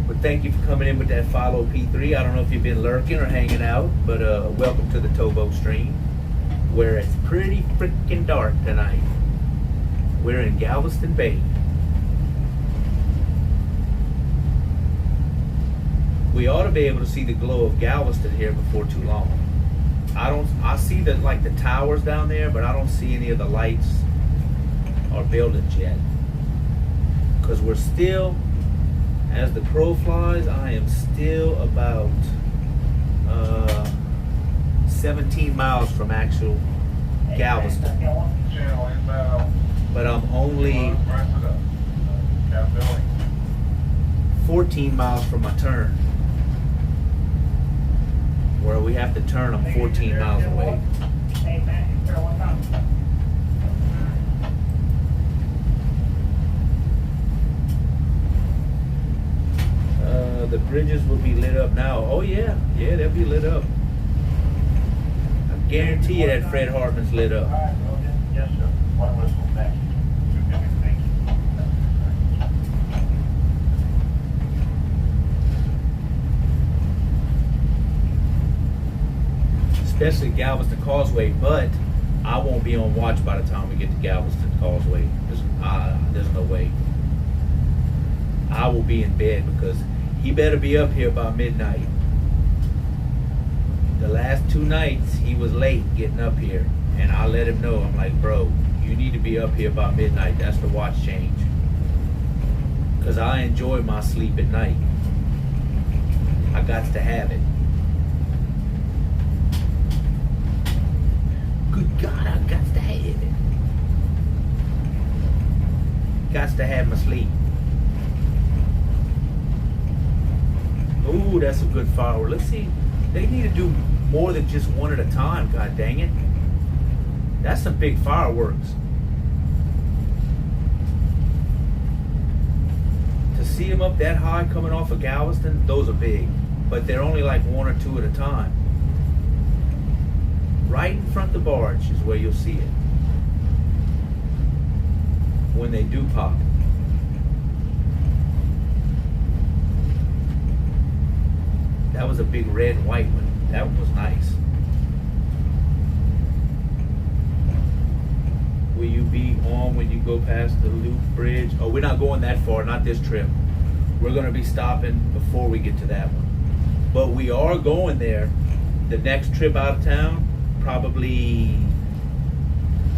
But thank you for coming in with that follow, P3. I don't know if you've been lurking or hanging out, but welcome to the towboat stream, where it's pretty freaking dark tonight. We're in Galveston Bay. We ought to be able to see the glow of Galveston here before too long. I see the towers down there, but I don't see any of the lights or buildings yet. Because we're still, as the crow flies, I am still about 17 miles from actual Galveston. But I'm only 14 miles from my turn, where we have to turn them 14 miles away. The bridges will be lit up now. Oh yeah, yeah, they'll be lit up. I guarantee you that Fred Hartman's lit up. Yes, sir. One whistle, thank you. Thank you. Especially Galveston Causeway, but I won't be on watch by the time we get to Galveston Causeway. There's no way. I will be in bed because he better be up here by midnight. The last 2 nights he was late getting up here, and I let him know. I'm like, bro, you need to be up here by midnight. That's the watch change. Because I enjoy my sleep at night. I got to have it. Good God, I got to have it. Got to have my sleep. Ooh, that's a good firework. Let's see. They need to do more than just one at a time. God dang it. That's some big fireworks. To see them up that high coming off of Galveston, those are big. But they're only like 1 or 2 at a time. Right in front of the barge is where you'll see it. When they do pop. That was a big red and white one. That one was nice. Will you be on when you go past the Loop Bridge? Oh, we're not going that far, not this trip. We're going to be stopping before we get to that one. But we are going there the next trip out of town, probably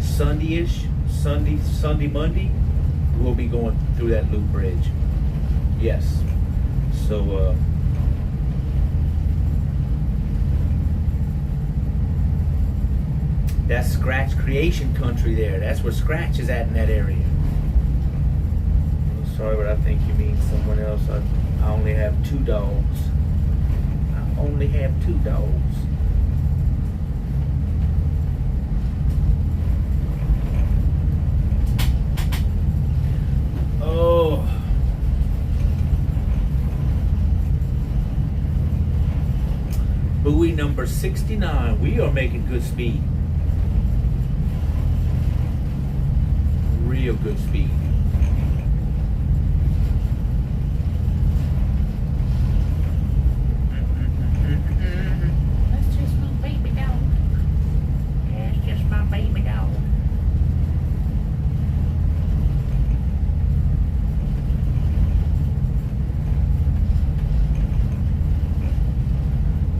Sunday-ish, Sunday, Monday. We'll be going through that Loop Bridge. Yes. So, that's Scratch Creation Country there. That's where Scratch is at in that area. Sorry, but I think you mean someone else. I only have 2 dogs. I only have 2 dogs. Oh. Buoy number 69. We are making good speed. Real good speed. That's just my baby dog. That's just my baby dog.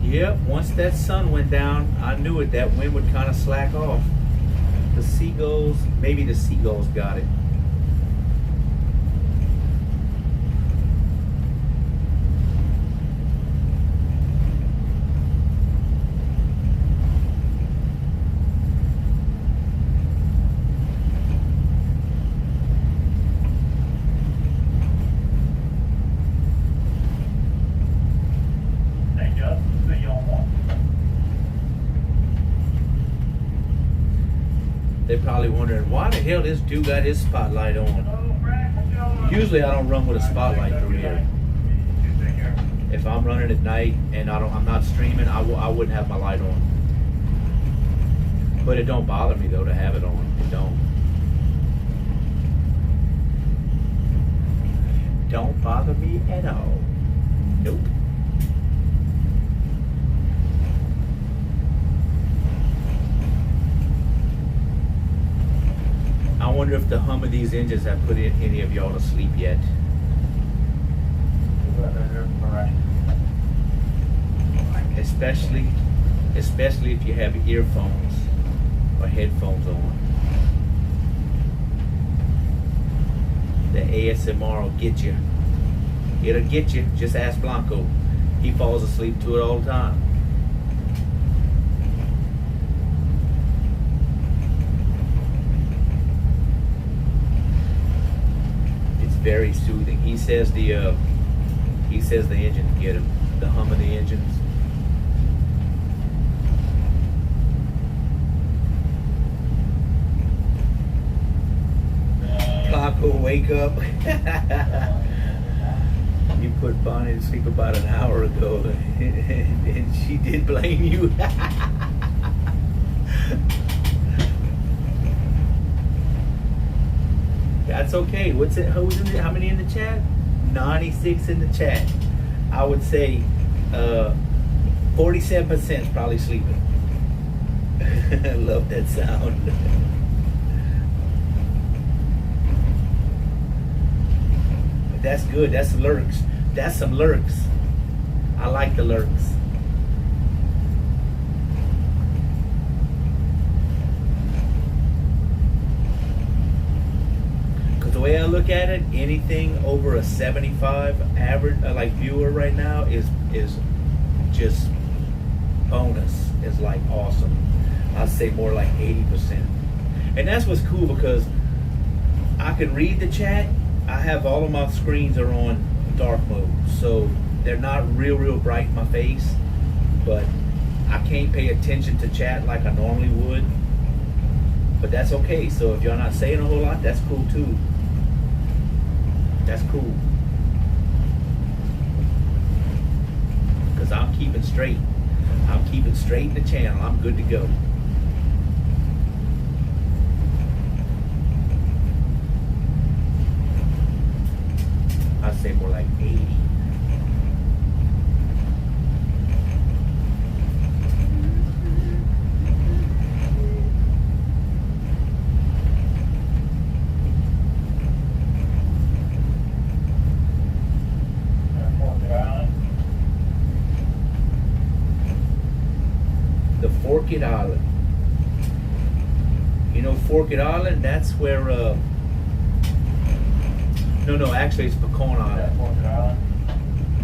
Yep, once that sun went down, I knew it. That wind would kind of slack off. The seagulls, maybe the seagulls got it. Thank you. See you on one. They're probably wondering why the hell this dude got his spotlight on. Usually I don't run with a spotlight through here. If I'm running at night and I'm not streaming, I wouldn't have my light on. But it don't bother me though to have it on. It don't bother me at all. Nope. I wonder if the hum of these engines have put any of y'all to sleep yet. Especially if you have earphones or headphones on. The ASMR will get you. It'll get you. Just ask Blanco. He falls asleep to it all the time. Very soothing. He says the engines get him. The hum of the engines. makeup. You put Bonnie to sleep about an hour ago, and she did blame you. That's okay. What's it? Who's in the, how many in the chat? 96 in the chat. I would say 47% is probably sleeping. I love that sound. But that's good. That's lurks. That's some lurks. I like the lurks. Because the way I look at it, anything over a 75 average, like viewer right now, is just bonus. Is like awesome. I'd say more like 80%. And that's what's cool, because I can read the chat. I have all of my screens are on dark mode, so they're not real bright in my face, but I can't pay attention to chat like I normally would. But that's okay. So if y'all not saying a whole lot, that's cool too. That's cool. Because I'm keeping straight. I'm keeping straight in the channel. I'm good to go. I'd say more like 80. The Forked Island. You know Forked Island? That's where no, actually it's Pecan Island.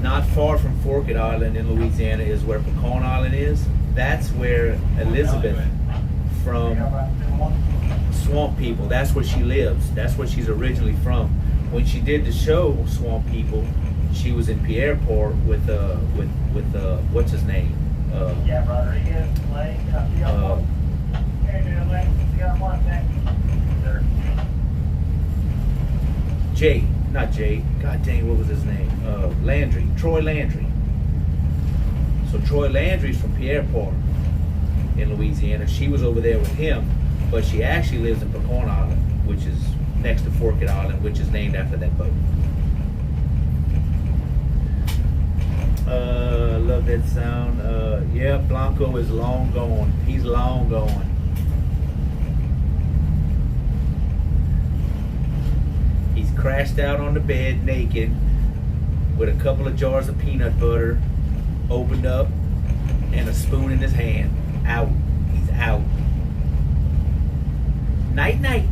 Not far from Forked Island in Louisiana is where Pecan Island is. That's where Elizabeth from Swamp People, that's where she lives. That's where she's originally from. When she did the show Swamp People, she was in Pierreport with what's his name? Jay, not Jay. God dang, what was his name? Landry, Troy Landry. So Troy Landry's from Pierreport in Louisiana. She was over there with him, but she actually lives in Pecan Island, which is next to Forked Island, which is named after that boat. Love that sound. Yeah, Blanco is long gone. He's long gone. He's crashed out on the bed naked with a couple of jars of peanut butter opened up and a spoon in his hand. Out. He's out. Night night.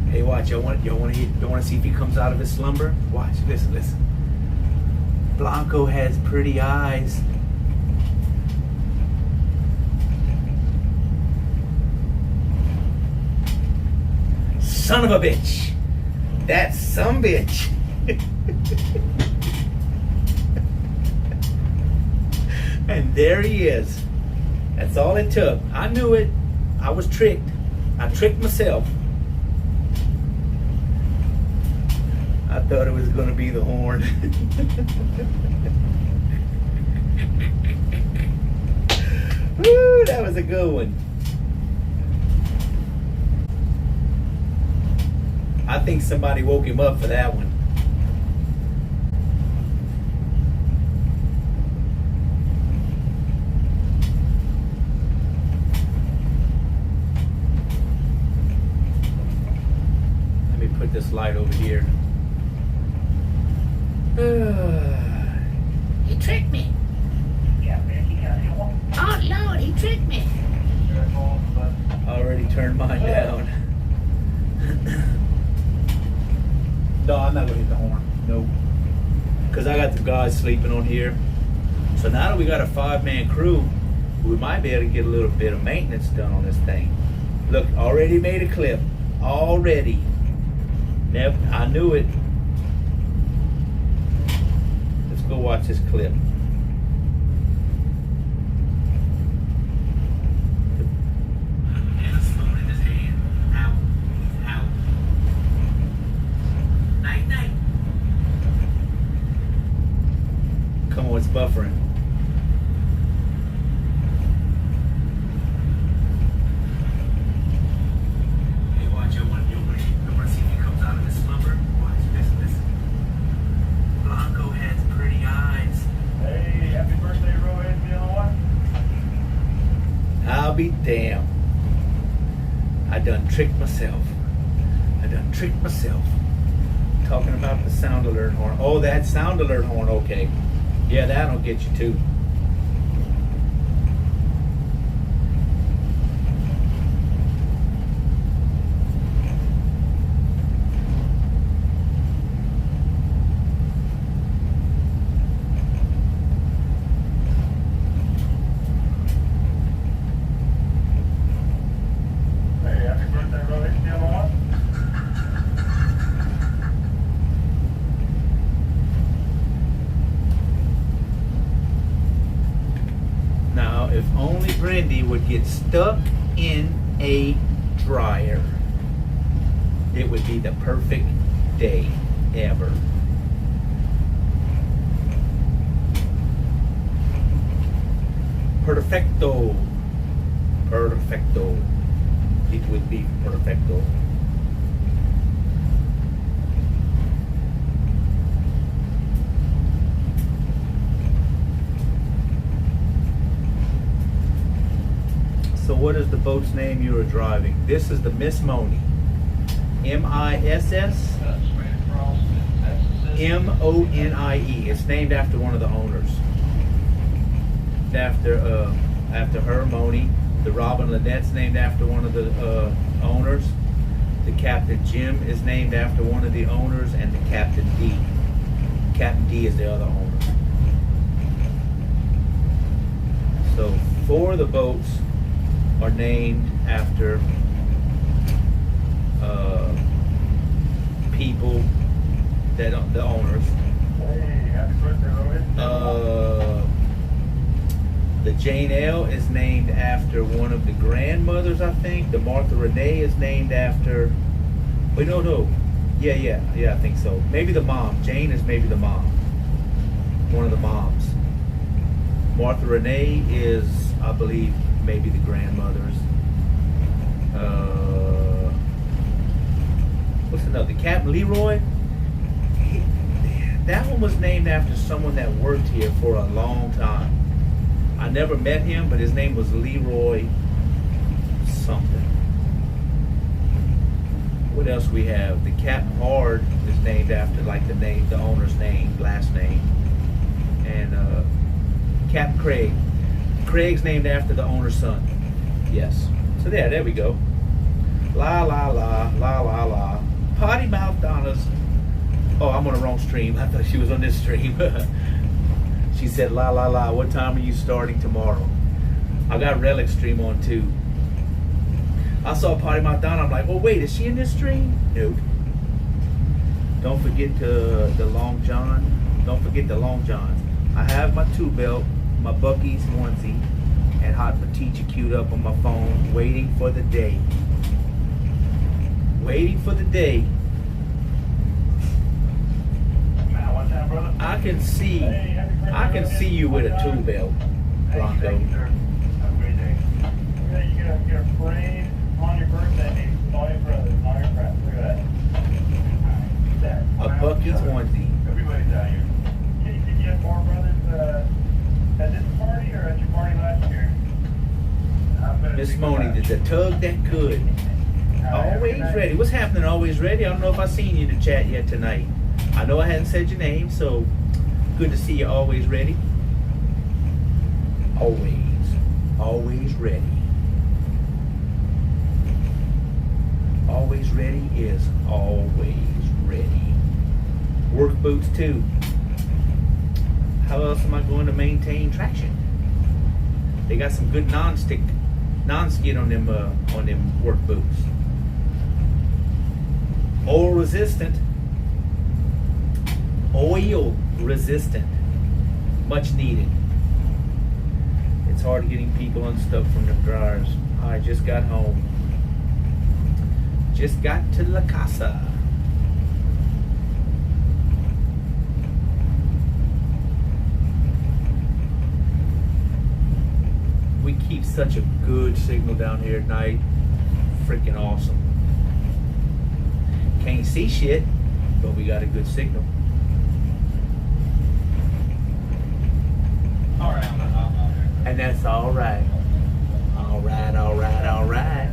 Hey, watch. Y'all want to see if he comes out of his slumber? Watch. Listen. Blanco has pretty eyes. Son of a bitch. That some bitch. And there he is. That's all it took. I knew it. I was tricked. I tricked myself. I thought it was going to be the horn. Woo, that was a good one. I think somebody woke him up for that one. Let me put this light over here. He tricked me. Oh Lord, he tricked me. I already turned mine down. No, I'm not gonna hit the horn. Nope. Because I got the guys sleeping on here. So now that we got a 5-man crew, we might be able to get a little bit of maintenance done on this thing. Look, already made a clip. Already. Yep, I knew it. Let's go watch this clip. I done tricked myself. Talking about the sound alert horn. Oh, that sound alert horn, okay. Yeah, that'll get you too. Hey, happy birthday, brother. You have one? Now, if only Brandy would get stuck in a dryer, it would be the perfect day ever. Perfecto. Perfecto. It would be perfecto. So what is the boat's name you are driving? This is the Miss Moni. M-I-S-S? M-O-N-I-E. It's named after one of the owners. After her, Moni. The Robin Lynette's named after one of the owners. The Captain Jim is named after one of the owners, and the Captain D. Captain D is the other owner. So 4 of the boats are named after people that are the owners. Hey, happy birthday, brother. The Jane L is named after one of the grandmothers, I think. The Martha Renee is named after. Wait, no. Yeah, I think so. Maybe the mom. Jane is maybe the mom. One of the moms. Martha Renee is, I believe, maybe the grandmothers. What's another? Captain Leroy? That one was named after someone that worked here for a long time. I never met him, but his name was Leroy something. What else we have? The Captain Hard is named after like the owner's name, last name. And Captain Craig. Craig's named after the owner's son. Yes. So there we go. La la la, la la la. Potty Mouth Donna's. Oh, I'm on the wrong stream. I thought she was on this stream. She said, la la la, what time are you starting tomorrow? I got Relic stream on too. I saw Potty Mouth Donna. I'm like, oh wait, is she in this stream? Nope. Don't forget the Long John. Don't forget the Long Johns. I have my 2-belt, my Bucky's onesie, and Hot for Teacher queued up on my phone, waiting for the day. Waiting for the day. Man, one time, brother. I can see you with a 2-belt, Bronco. Thank you, sir. Have a great day. You get a parade on your birthday. All your brothers, all your friends. Look at that. There. A Bucky's onesie. Everybody's out here. Did you have more brothers at this party or at your party last year? Miss Moni, the tug that could. Always ready. What's happening, Always Ready? I don't know if I've seen you in the chat yet tonight. I know I hadn't said your name, so good to see you. Always ready. Always ready. Always ready is always ready. Work boots too. How else am I going to maintain traction? They got some good non-skid on them work boots. Oil resistant. Much needed. It's hard getting people unstuck from them dryers. I just got home. Just got to La Casa. We keep such a good signal down here at night. Freaking awesome. Can't see shit, but we got a good signal. All right, And that's all right. All right.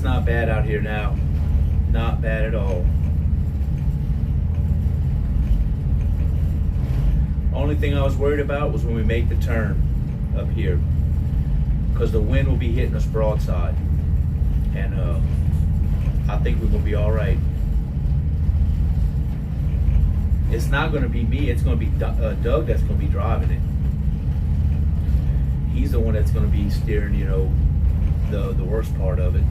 not bad out here now. Not bad at all. Only thing I was worried about was when we make the turn up here, because the wind will be hitting us broadside, and I think we're gonna be all right. It's not gonna be me. It's gonna be Doug that's gonna be driving it. He's the one that's gonna be steering, you know, the worst part of it.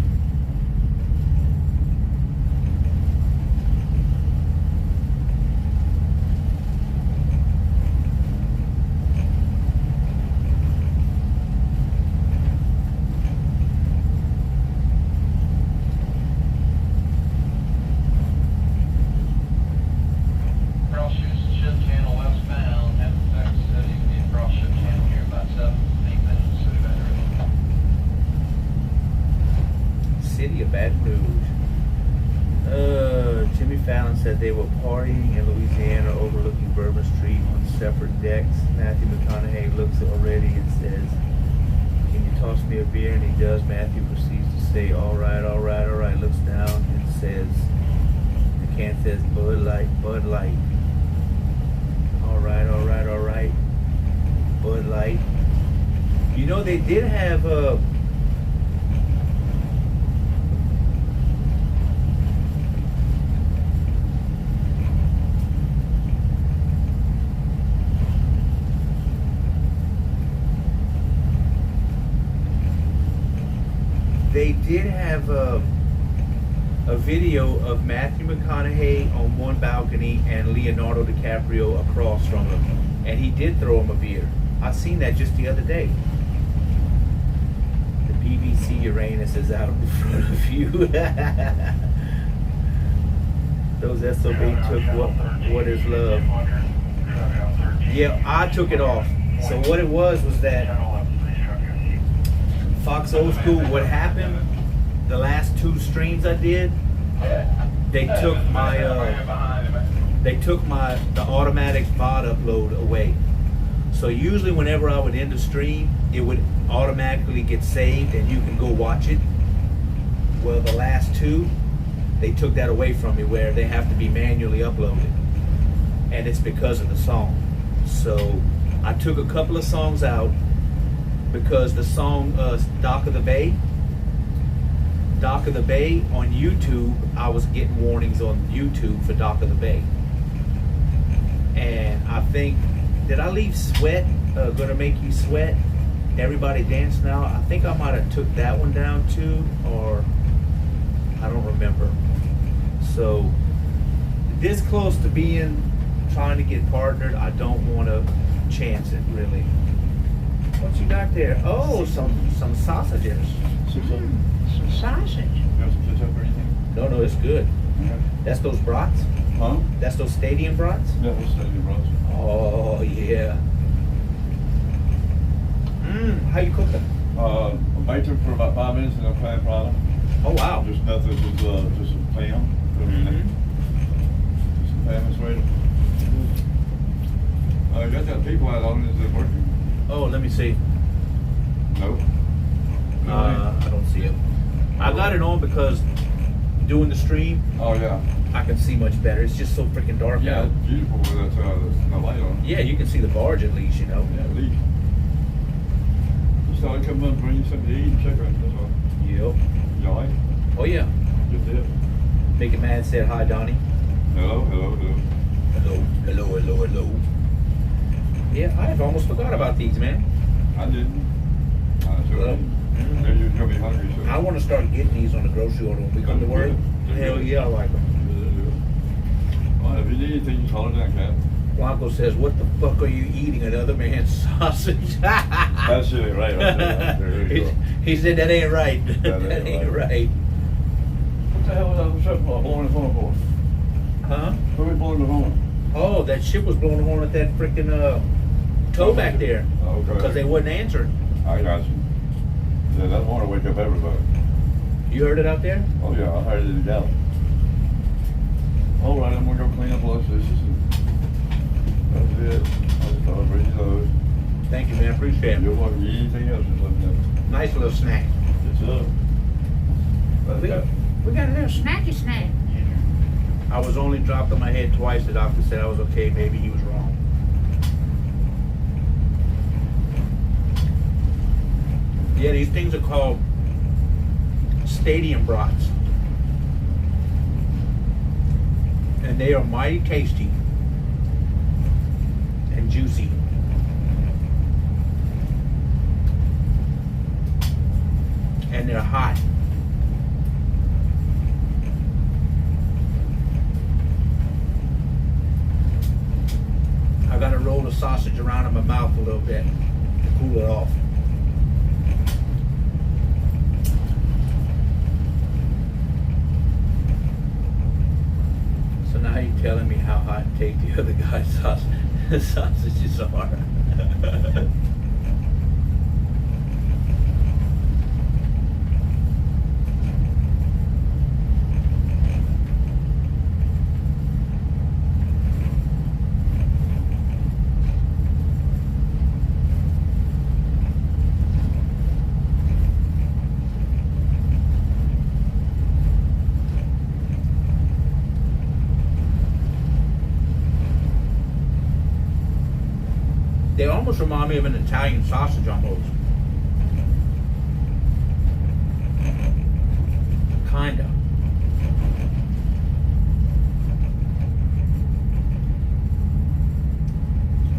Cross ship channel westbound, have the fact that you can get cross ship channel here about 7-8 minutes, so better. City of Baton Rouge. Jimmy Fallon said they were partying in Louisiana overlooking Bourbon Street on separate decks. Matthew McConaughey looks already and says, "Can you toss me a beer?" And he does. Matthew proceeds to say, "All right, all right, all right." Looks down and says, the can says, "Bud Light, Bud Light." All right, all right, all right. Bud Light. You know, they did have a video of Matthew McConaughey on one balcony and Leonardo DiCaprio across from him, and he did throw him a beer. I seen that just the other day. The BBC Uranus is out in front of you. Those SOB took what is love. Yeah, I took it off. So what it was that Fox Old School, what happened, the last 2 streams I did, they took the automatic VOD upload away. So usually whenever I would end a stream, it would automatically get saved and you can go watch it. Well, the last 2, they took that away from me, where they have to be manually uploaded, and it's because of the song. So I took a couple of songs out because the song Dock of the Bay on YouTube, I was getting warnings on YouTube for Dock of the Bay. And I think, did I leave Sweat, Gonna Make You Sweat, Everybody Dance Now? I think I might have took that one down too, or I don't remember. So this close to trying to get partnered, I don't want to chance it really. What you got there? Oh, some sausages. Some sausage. No, it's good. That's those brats? Huh? That's those stadium brats? Yeah, we'll stadium brats. Oh, yeah. How you cook them? I baked them for about 5 minutes in a pan product. Oh, wow. Just nothing, just some Pam. Just some Pam is ready. I got that people out on it. Is it working? Oh, let me see. No. I don't see it. I got it on because doing the stream, Oh yeah. I can see much better. It's just so freaking dark Yeah, out. it's beautiful with that the light on. Yeah, you can see the barge at least, you know. Yeah, at least. Just thought I'd come up and bring you something to eat and check on it, that's all. Yep. You alright? Oh, yeah. Just did. Make it mad said hi, Donnie. Hello. Hello. Yeah, I've almost forgot about these, man. I didn't. I sure Well, didn't. Maybe you're gonna be hungry, so. I want to start getting these on the grocery order when we come to work. They're Hell good. yeah, I like them. Well, if you need anything, just holler down, Cap. Blanco says, "What the fuck are you eating? Another man's sausage?" That shit ain't right right there. There you go. He said, "That ain't right. That That ain't ain't right." What the hell was that ship blowing the horn for? Huh? Who we blowing the horn? Oh, that ship was blowing the horn at that freaking tow back there Okay. because they wasn't answering. I got you. Yeah, that horn will wake up everybody. You heard it out there? Oh yeah, I heard it in Gallup. All right, I'm gonna go clean up those dishes. That's it. I just thought I'd bring you those. Thank you, man. Appreciate You're it. welcome. You need anything else, just let me know. Nice little snack. Yes, sir. We got a little snacky snack. I was only dropped on my head twice. The doctor said I was okay. Maybe he was wrong. Yeah, these things are called stadium brats. And they are mighty tasty and juicy. And they're hot. I gotta roll the sausage around in my mouth a little bit to cool it off. So now you're telling me how hot and take the other guy's sausages are. They almost remind me of an Italian sausage almost. Kinda.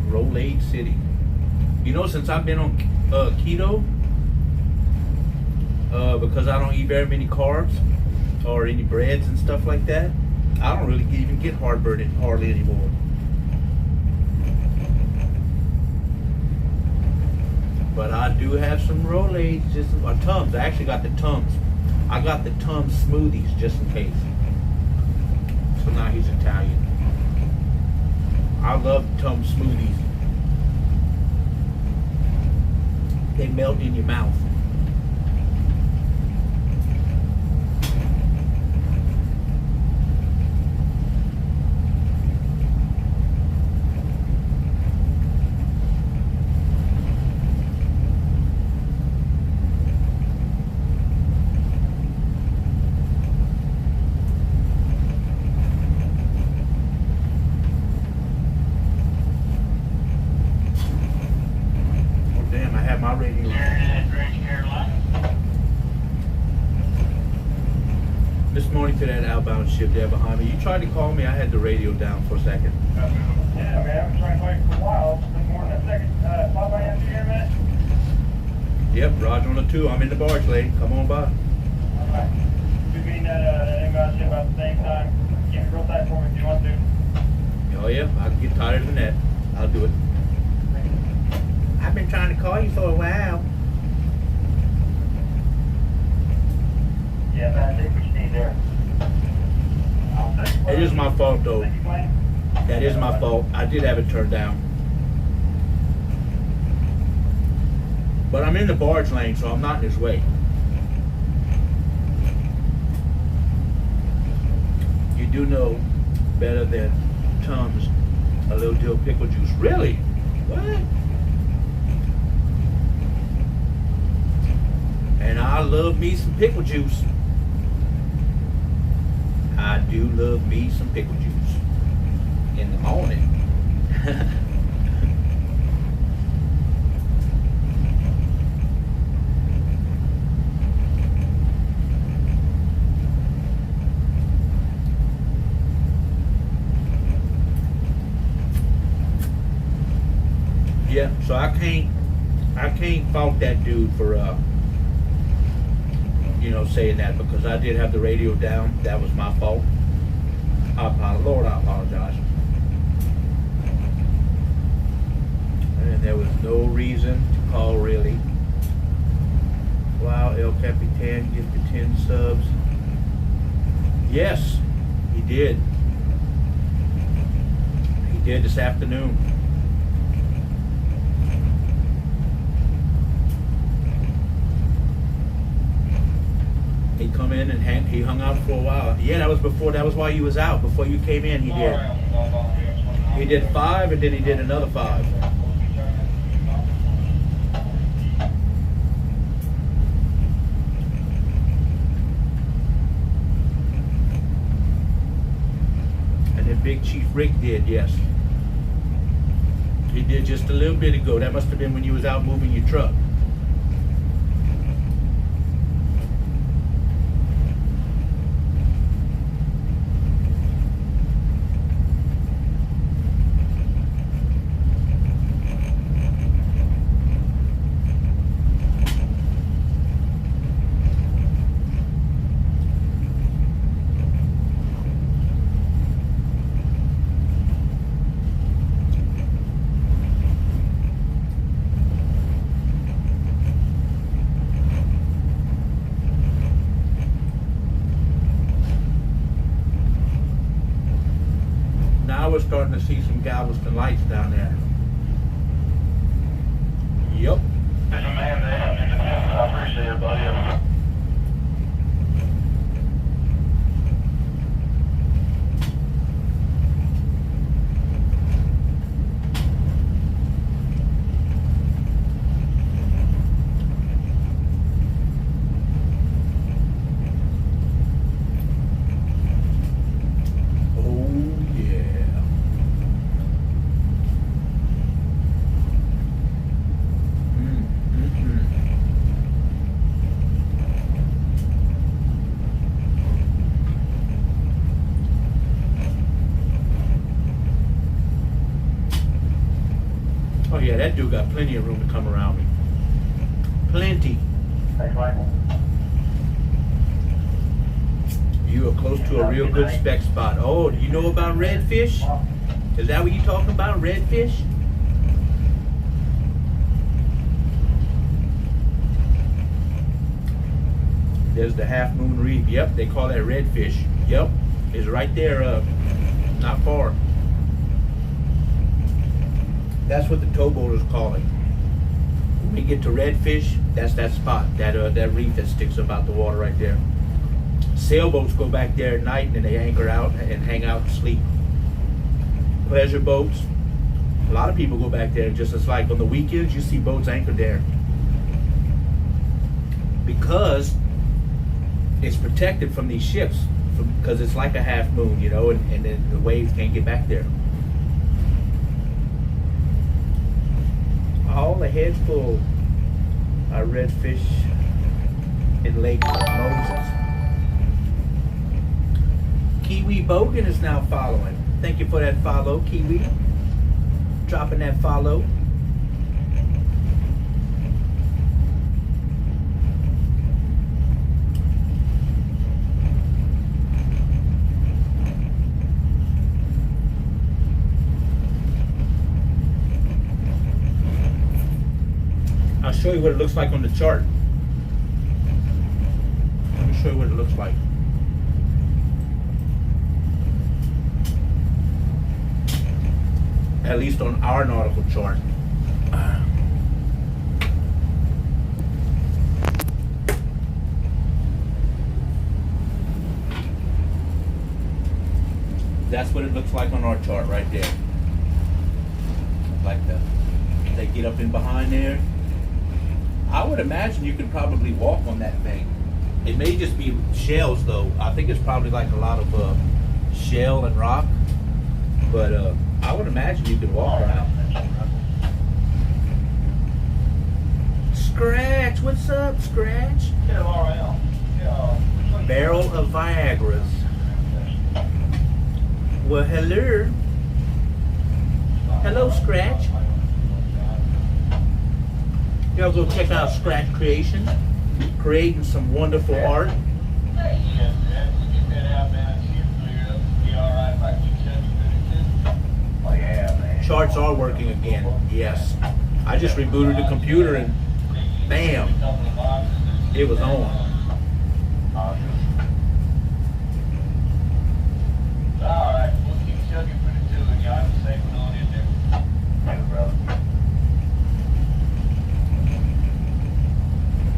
Rolade City. You know, since I've been on keto, because I don't eat very many carbs or any breads and stuff like that, I don't really even get heartburn hardly anymore. But I do have some Rolades, or Tums. I actually got the Tums. I got the Tums smoothies just in case. So now he's Italian. I love Tums smoothies. They melt in your mouth. My radio. This morning to that outbound ship there behind me. You tried to call me. I had the radio down for a second. Yeah, man. I've been trying to call you for a while. It's been more than a second. Pop by in here, man. Yep, Roger on the 2. I'm in the barge lane. Come on by. Alright. You mean that inbound ship about the same time? Get me real tight for me if you want to. Oh yeah, I can get tighter than that. I'll do it. I've been trying to call you for a while. Yeah, man. Take what you need there. It is my fault though. Thank you, Blaine. That is my fault. I did have it turned down. But I'm in the barge lane, so I'm not in his way. You do know better than Tums a little dill pickle juice. Really? What? And I love me some pickle juice. I do love me some pickle juice in the morning. Yeah, so I can't fault that dude for you know, saying that, because I did have the radio down. That was my fault. Lord, I apologize. And there was no reason to call, really. Wow, El Capitan gifted 10 subs. Yes, he did. He did this afternoon. He come in and he hung out for a while. Yeah, that was before. That was why he was out. Before you came in, he did. He did 5, and then he did another 5. Rick did, yes. He did just a little bit ago. That must have been when you was out moving your truck. Now we're starting to see some Galveston lights down there. Yep. There's a man there. I appreciate it, buddy. Oh yeah, that dude got plenty of room to come around me. Plenty. Thanks, Michael. You are close to a real good spec spot. Oh, do you know about redfish? Is that what you talking about, redfish? There's the Half Moon Reef. Yep, they call that redfish. Yep, it's right there, not far. That's what the towboaters call it. When we get to redfish, that's that spot, that reef that sticks up out the water right there. Sailboats go back there at night and then they anchor out and hang out and sleep. Pleasure boats, a lot of people go back there. Just as like on the weekends, you see boats anchored there because it's protected from these ships, because it's like a half moon, you know, and then the waves can't get back there. All the heads full are redfish in Lake Moses. Kiwi Bogan is now following. Thank you for that follow, Kiwi. Dropping that follow. I'll show you what it looks like on the chart. Let me show you what it looks like. At least on our nautical chart. That's what it looks like on our chart right there. Like that. They get up in behind there. I would imagine you could probably walk on that thing. It may just be shells though. I think it's probably like a lot of shell and rock. But I would imagine you could walk around. Scratch, what's up, Scratch? Barrel of Viagra's. Well, hello. Hello, Scratch. Y'all go check out Scratch Creation, creating some wonderful art. Charts are working again, yes. I just rebooted the computer and bam, it was on. Alright, we'll keep chugging for the two of y'all. I'm safe on in there. Thank you, brother.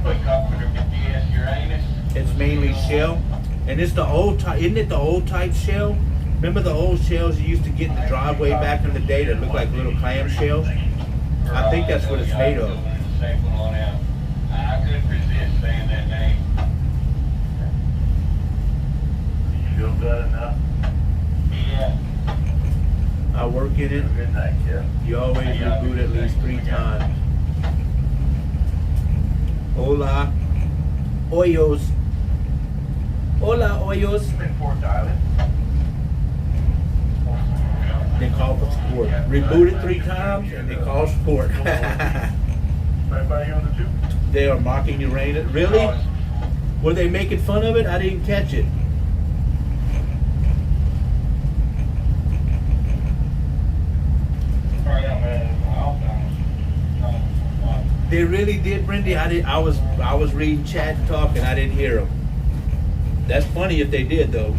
Quick up with her DS Uranus. It's mainly shell, and it's the old type. Isn't it the old type shell? Remember the old shells you used to get in the driveway back in the day that looked like little clam shells? I think that's what it's made of. I couldn't resist saying that name. You feel good enough? Yeah. I work in it. Good night, yeah. You always reboot at least 3 times. Hola, Hoyos. Hola, Hoyos. Been 4 dialing. They call for support. Reboot it 3 times and they call support. Everybody on the tube? They are mocking Uranus. Really? Were they making fun of it? I didn't catch it. They really did, Brendy. I was reading chat and talking. I didn't hear them. That's funny if they did, though.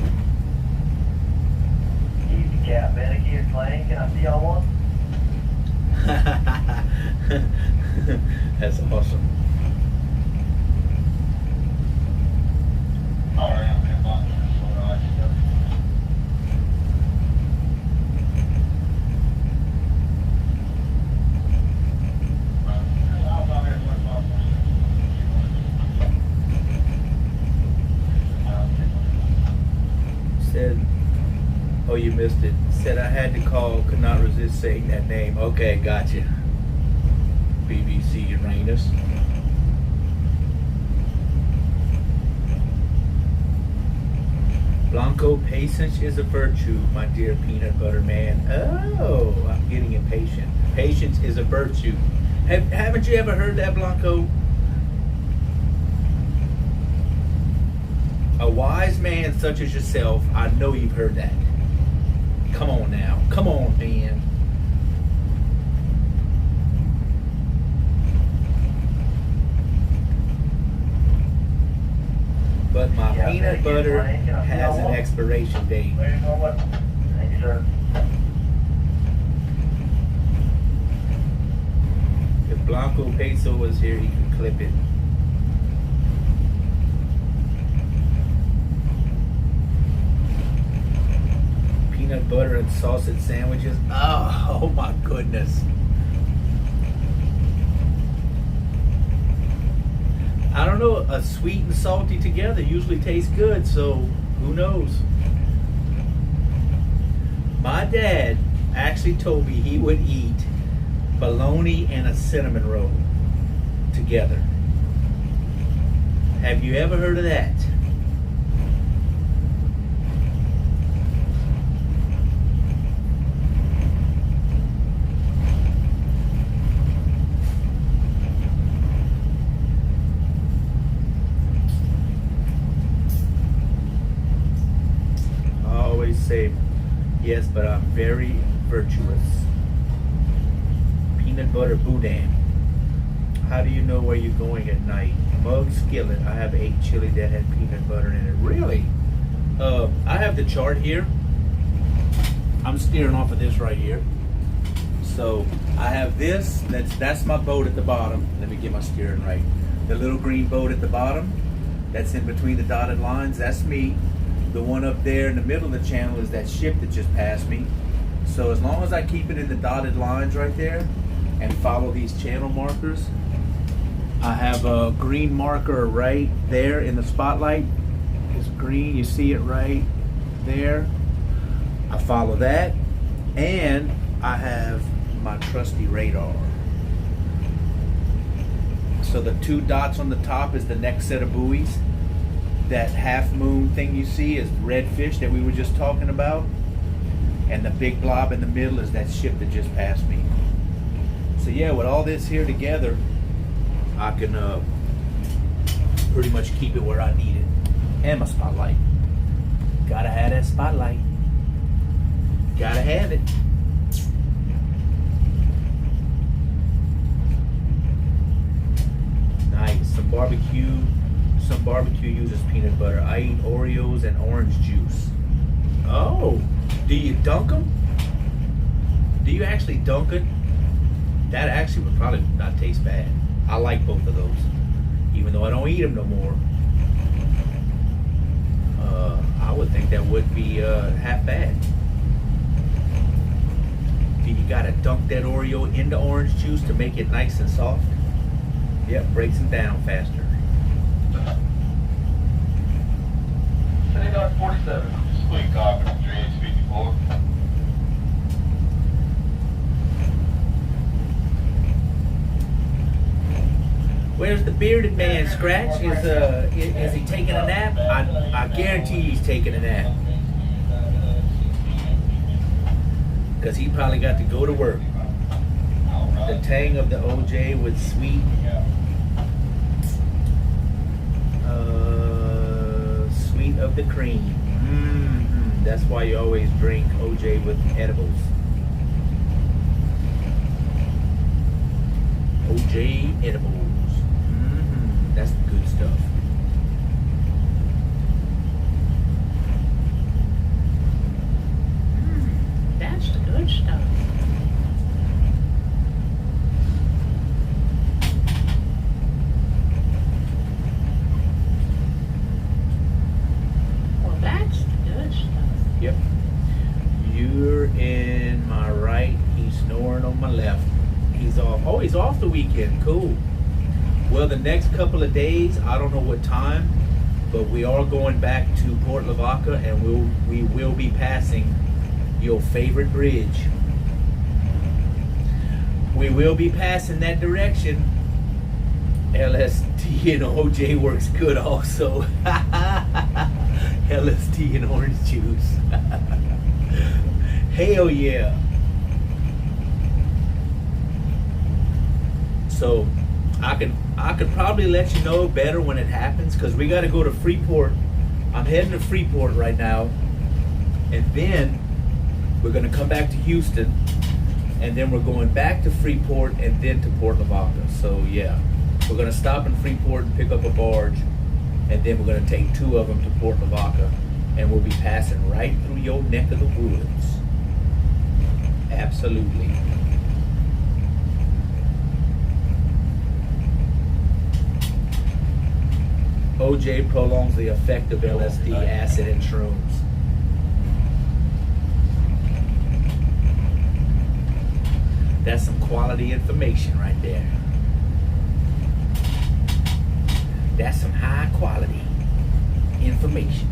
Easy cat, Medicare claim. Can I see y'all one? That's awesome. Said, oh, you missed it. Said I had to call, could not resist saying that name. Okay, gotcha. BBC Uranus. Blanco, patience is a virtue, my dear peanut butter man. Oh, I'm getting impatient. Patience is a virtue. Haven't you ever heard that, Blanco? A wise man such as yourself, I know you've heard that. Come on now. Come on, man. But my peanut butter has an expiration date. Thank you, sir. If Blanco Peso was here, he could clip it. Peanut butter and sausage sandwiches. Oh my goodness. I don't know, a sweet and salty together usually tastes good, so who knows? My dad actually told me he would eat bologna and a cinnamon roll together. Have you ever heard of that? Say yes, but I'm very virtuous. Peanut butter boudin. How do you know where you're going at night? Mug skillet. I have 8 chili that had peanut butter in it. Really? I have the chart here. I'm steering off of this right here. So I have this. That's my boat at the bottom. Let me get my steering right. The little green boat at the bottom. That's in between the dotted lines. That's me. The one up there in the middle of the channel is that ship that just passed me. So as long as I keep it in the dotted lines right there and follow these channel markers, I have a green marker right there in the spotlight. It's green, you see it right there. I follow that, and I have my trusty radar. So the 2 dots on the top is the next set of buoys. That half moon thing you see is redfish that we were just talking about, and the big blob in the middle is that ship that just passed me. So yeah, with all this here together, I can pretty much keep it where I need it. And my spotlight. Gotta have that spotlight. Gotta have it. Nice. Some barbecue uses peanut butter. I eat Oreos and orange juice. Oh, do you dunk them? Do you actually dunk it? That actually would probably not taste bad. I like both of those, even though I don't eat them no more. I would think that would be half bad. Do you gotta dunk that Oreo into orange juice to make it nice and soft? Yep, breaks them down faster. 47. Sweet coffee, 354. Where's the bearded man, Scratch? Is he taking a nap? I guarantee he's taking a nap. Because he probably got to go to work. The tang of the OJ with sweet. Sweet of the cream. That's why you always drink OJ with edibles. OJ edibles. That's the good stuff. That's the good stuff. Well, that's the good stuff. Yep. You're in my right. He's snoring on my left. He's off. Oh, he's off the weekend. Cool. Well, the next couple of days, I don't know what time, but we are going back to Port Lavaca, and we will be passing your favorite bridge. We will be passing that direction. LSD and OJ works good also. LSD and orange juice. Hell yeah. So I could probably let you know better when it happens, because we got to go to Freeport. I'm heading to Freeport right now, and then we're going to come back to Houston, and then we're going back to Freeport and then to Port Lavaca. So yeah, we're going to stop in Freeport and pick up a barge, and then we're going to take 2 of them to Port Lavaca, and we'll be passing right through your neck of the woods. Absolutely. OJ prolongs the effect of LSD, acid, and shrooms. That's some quality information right there. That's some high quality information.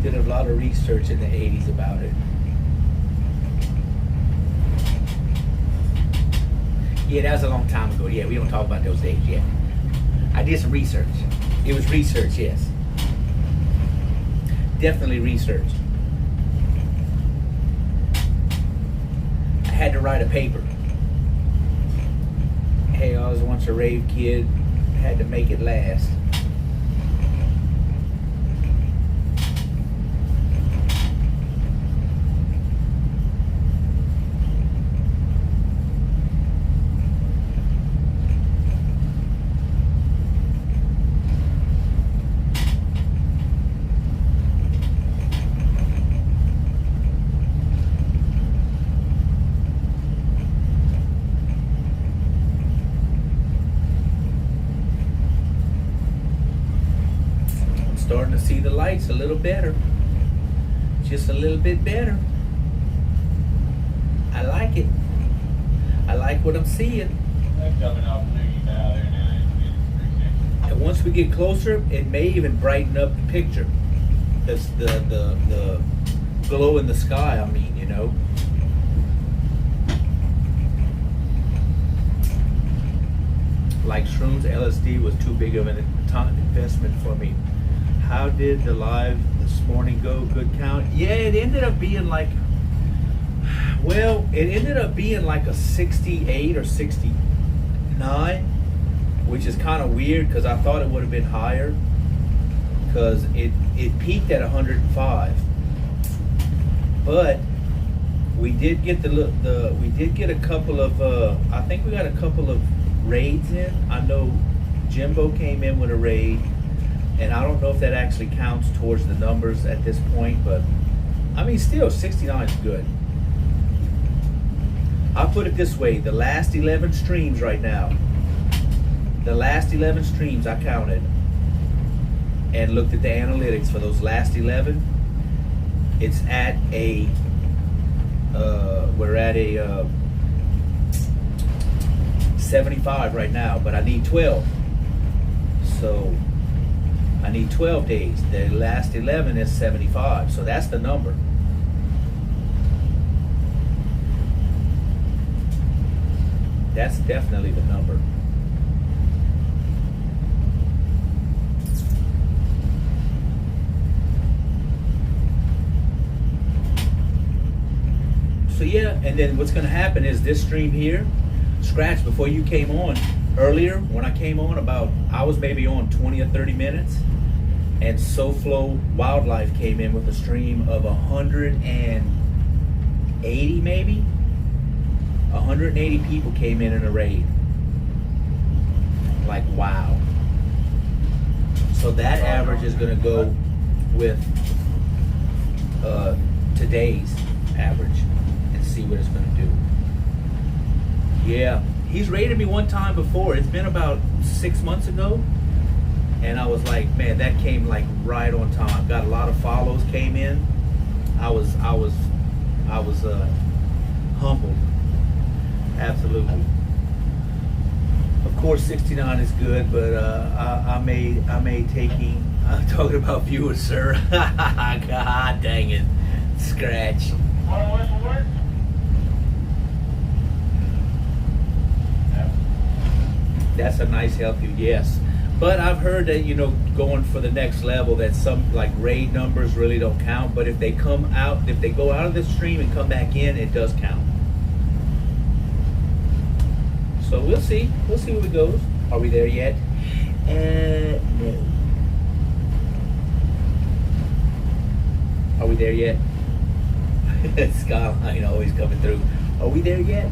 Did a lot of research in the 80s about it. Yeah, that was a long time ago. Yeah, we don't talk about those days yet. I did some research. It was research, yes. Definitely research. I had to write a paper. Hey, I was once a rave kid. Had to make it last. Starting to see the lights a little better. Just a little bit better. I like it. I like what I'm seeing. And once we get closer, it may even brighten up the picture. That's the glow in the sky, I mean, you know. Like shrooms, LSD was too big of an investment for me. How did the live this morning go? Good count? Yeah, it ended up being like, well, it ended up being like a 68 or 69, which is kind of weird because I thought it would have been higher, because it peaked at 105. But we did get we did get a couple of I think we got a couple of raids in. I know Jimbo came in with a raid, and I don't know if that actually counts towards the numbers at this point, but I mean, still 69 is good. I'll put it this way: the last 11 streams right now, the last 11 streams I counted, and looked at the analytics for those last 11. It's at a we're at a 75 right now, but I need 12. So I need 12 days. The last 11 is 75, so that's the number. That's definitely the number. So yeah, and then what's going to happen is this stream here, Scratch, before you came on earlier, when I came on I was maybe on 20 or 30 minutes, and SoFlo Wildlife came in with a stream of 180 maybe. 180 people came in a raid. Like, wow. So that average is going to go with today's average and see what it's going to do. Yeah, he's raided me one time before. It's been about 6 months ago, and I was like, man, that came like right on time. Got a lot of follows came in. I was humbled. Absolutely. Of course, 69 is good, but I may taking. I'm talking about viewers, sir. God dang it, Scratch. That's a nice healthy yes. But I've heard that, going for the next level, that some like raid numbers really don't count. But if they come out, if they go out of the stream and come back in, it does count. So we'll see. We'll see where it goes. Are we there yet? No. Are we there yet? Skyline always coming through. Are we there yet?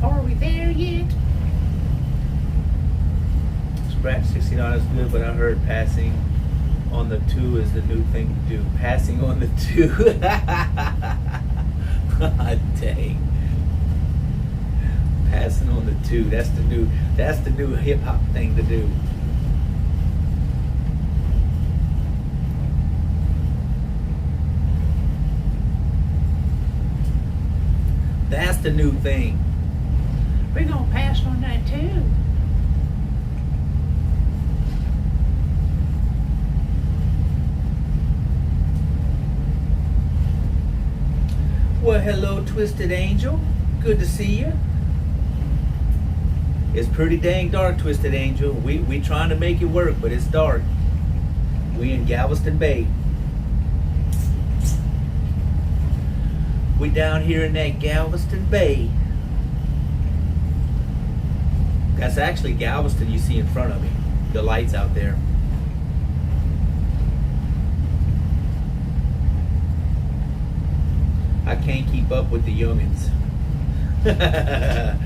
Are we there yet? Scratch 69 is good, but I heard passing on the 2 is the new thing to do. Passing on the 2. Dang. Passing on the 2. That's the new hip hop thing to do. That's the new thing. We're gonna pass on that too. Well, hello, Twisted Angel. Good to see you. It's pretty dang dark, Twisted Angel. We trying to make it work, but it's dark. We in Galveston Bay. We down here in that Galveston Bay. That's actually Galveston you see in front of me. The lights out there. I can't keep up with the youngins. Damn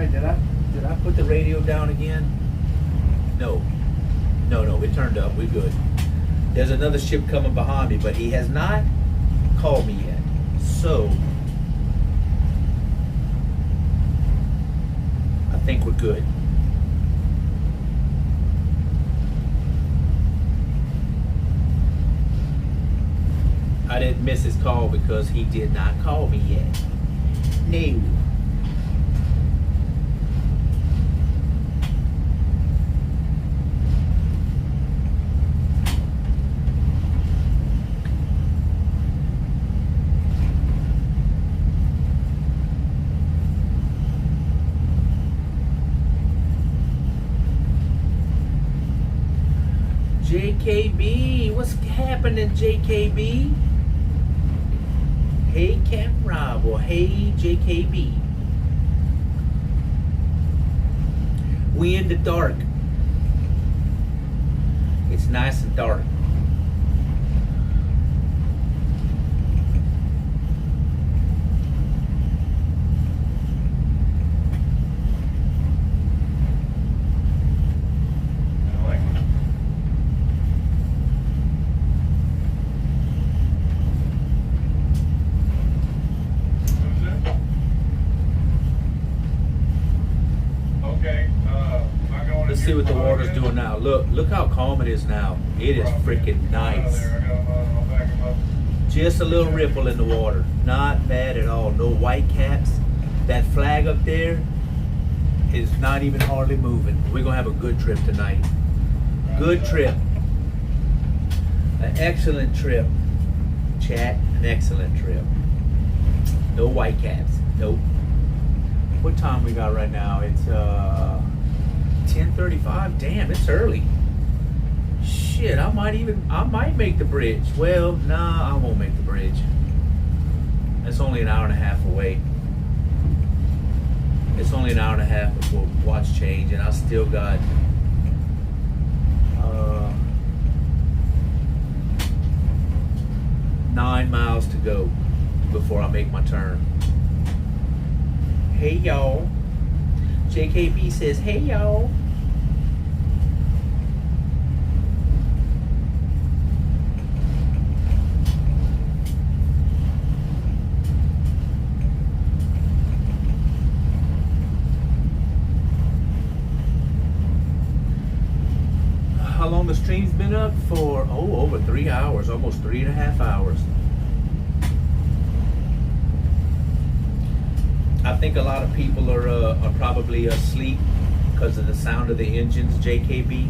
it, did I put the radio down again? No, it turned up, we're good. There's another ship coming behind me, but he has not called me yet. So, I think we're good. I didn't miss his call because he did not call me yet. No. JKB, what's happening, JKB? Hey, Cap Rob, or hey, JKB. We in the dark. It's nice and dark. look how calm it is now. It is freaking nice. Just a little ripple in the water. Not bad at all. No white caps. That flag up there is not even hardly moving. We're gonna have a good trip tonight. Good trip. An excellent trip. Chat, an excellent trip. No white caps. Nope. What time we got right now? It's 10:35. Damn, it's early. Shit, I might make the bridge. Well, nah, I won't make the bridge. It's only an hour and a half away. It's only an hour and a half before watch change, and I still got 9 miles to go before I make my turn. Hey y'all. JKB says, hey y'all. How long the stream's been up for? Oh, over 3 hours, almost 3.5 hours. I think a lot of people are probably asleep because of the sound of the engines, JKB.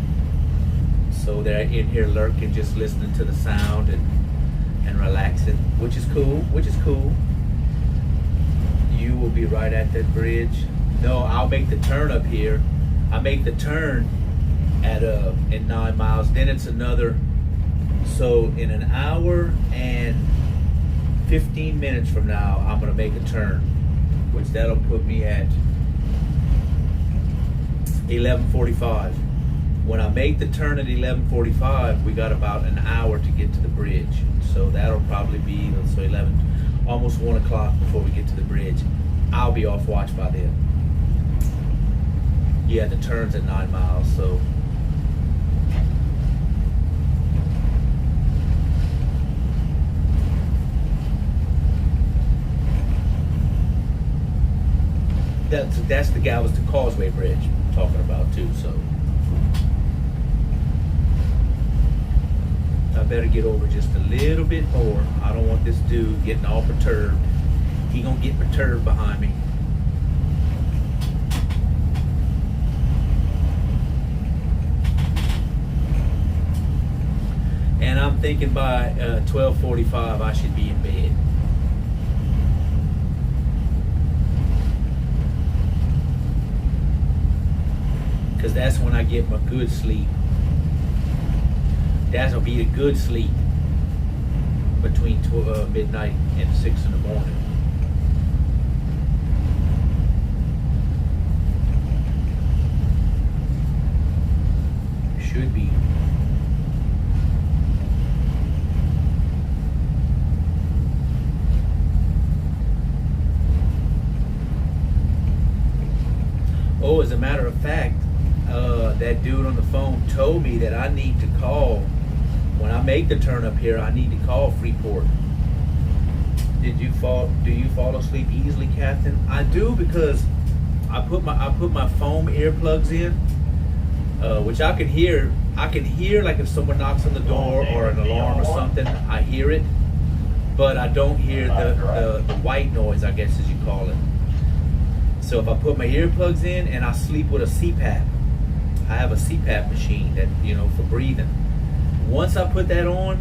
So they're in here lurking, just listening to the sound and relaxing, which is cool. You will be right at that bridge. No, I'll make the turn up here. I make the turn at in 9 miles. Then it's another. So in an hour and 15 minutes from now, I'm gonna make a turn, which that'll put me at 11:45. When I make the turn at 11:45, we got about an hour to get to the bridge. So that'll probably be, let's say 11, almost 1 o'clock before we get to the bridge. I'll be off watch by then. Yeah, the turn's at 9 miles, so. That's the Galveston Causeway Bridge I'm talking about too, so. I better get over just a little bit more. I don't want this dude getting all perturbed. He gonna get perturbed behind me. And I'm thinking by 12:45 I should be in bed. Because that's when I get my good sleep. That'll be the good sleep between midnight and 6 in the morning. Should be. Oh, as a matter of fact, that dude on the phone told me that I need to call, when I make the turn up here, I need to call Freeport. Do you fall asleep easily, Captain? I do, because I put my foam earplugs in, which I can hear like if someone knocks on the door or an alarm or something, I hear it, but I don't hear the white noise, I guess as you call it. So if I put my earplugs in and I sleep with a CPAP, I have a CPAP machine that, for breathing. Once I put that on,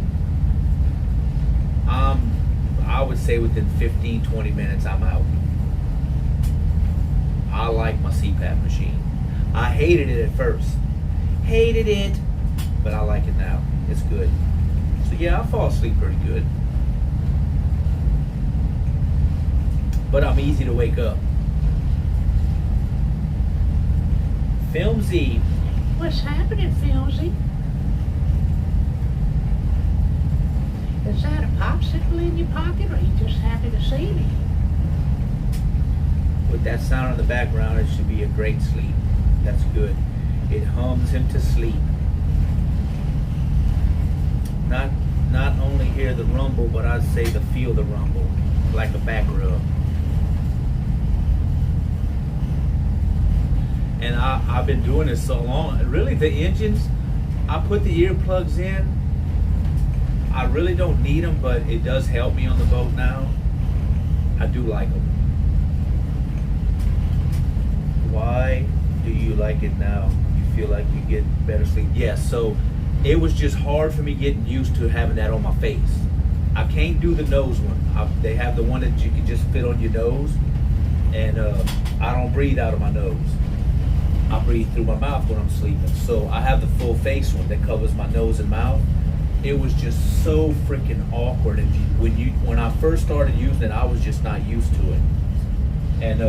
I would say within 15, 20 minutes, I'm out. I like my CPAP machine. I hated it at first. Hated it, but I like it now. It's good. So yeah, I fall asleep pretty good. But I'm easy to wake up. Filmsy. What's happening, Filmsy? Is that a popsicle in your pocket, or are you just happy to see me? With that sound in the background, it should be a great sleep. That's good. It hums him to sleep. Not only hear the rumble, but I'd say to feel the rumble, like a back rub. And I've been doing this so long. Really, the engines, I put the earplugs in. I really don't need them, but it does help me on the boat now. I do like them. Why do you like it now? You feel like you get better sleep? Yes, so it was just hard for me getting used to having that on my face. I can't do the nose one. They have the one that you can just fit on your nose, and I don't breathe out of my nose. I breathe through my mouth when I'm sleeping. So I have the full face one that covers my nose and mouth. It was just so freaking awkward, and when I first started using it, I was just not used to it. And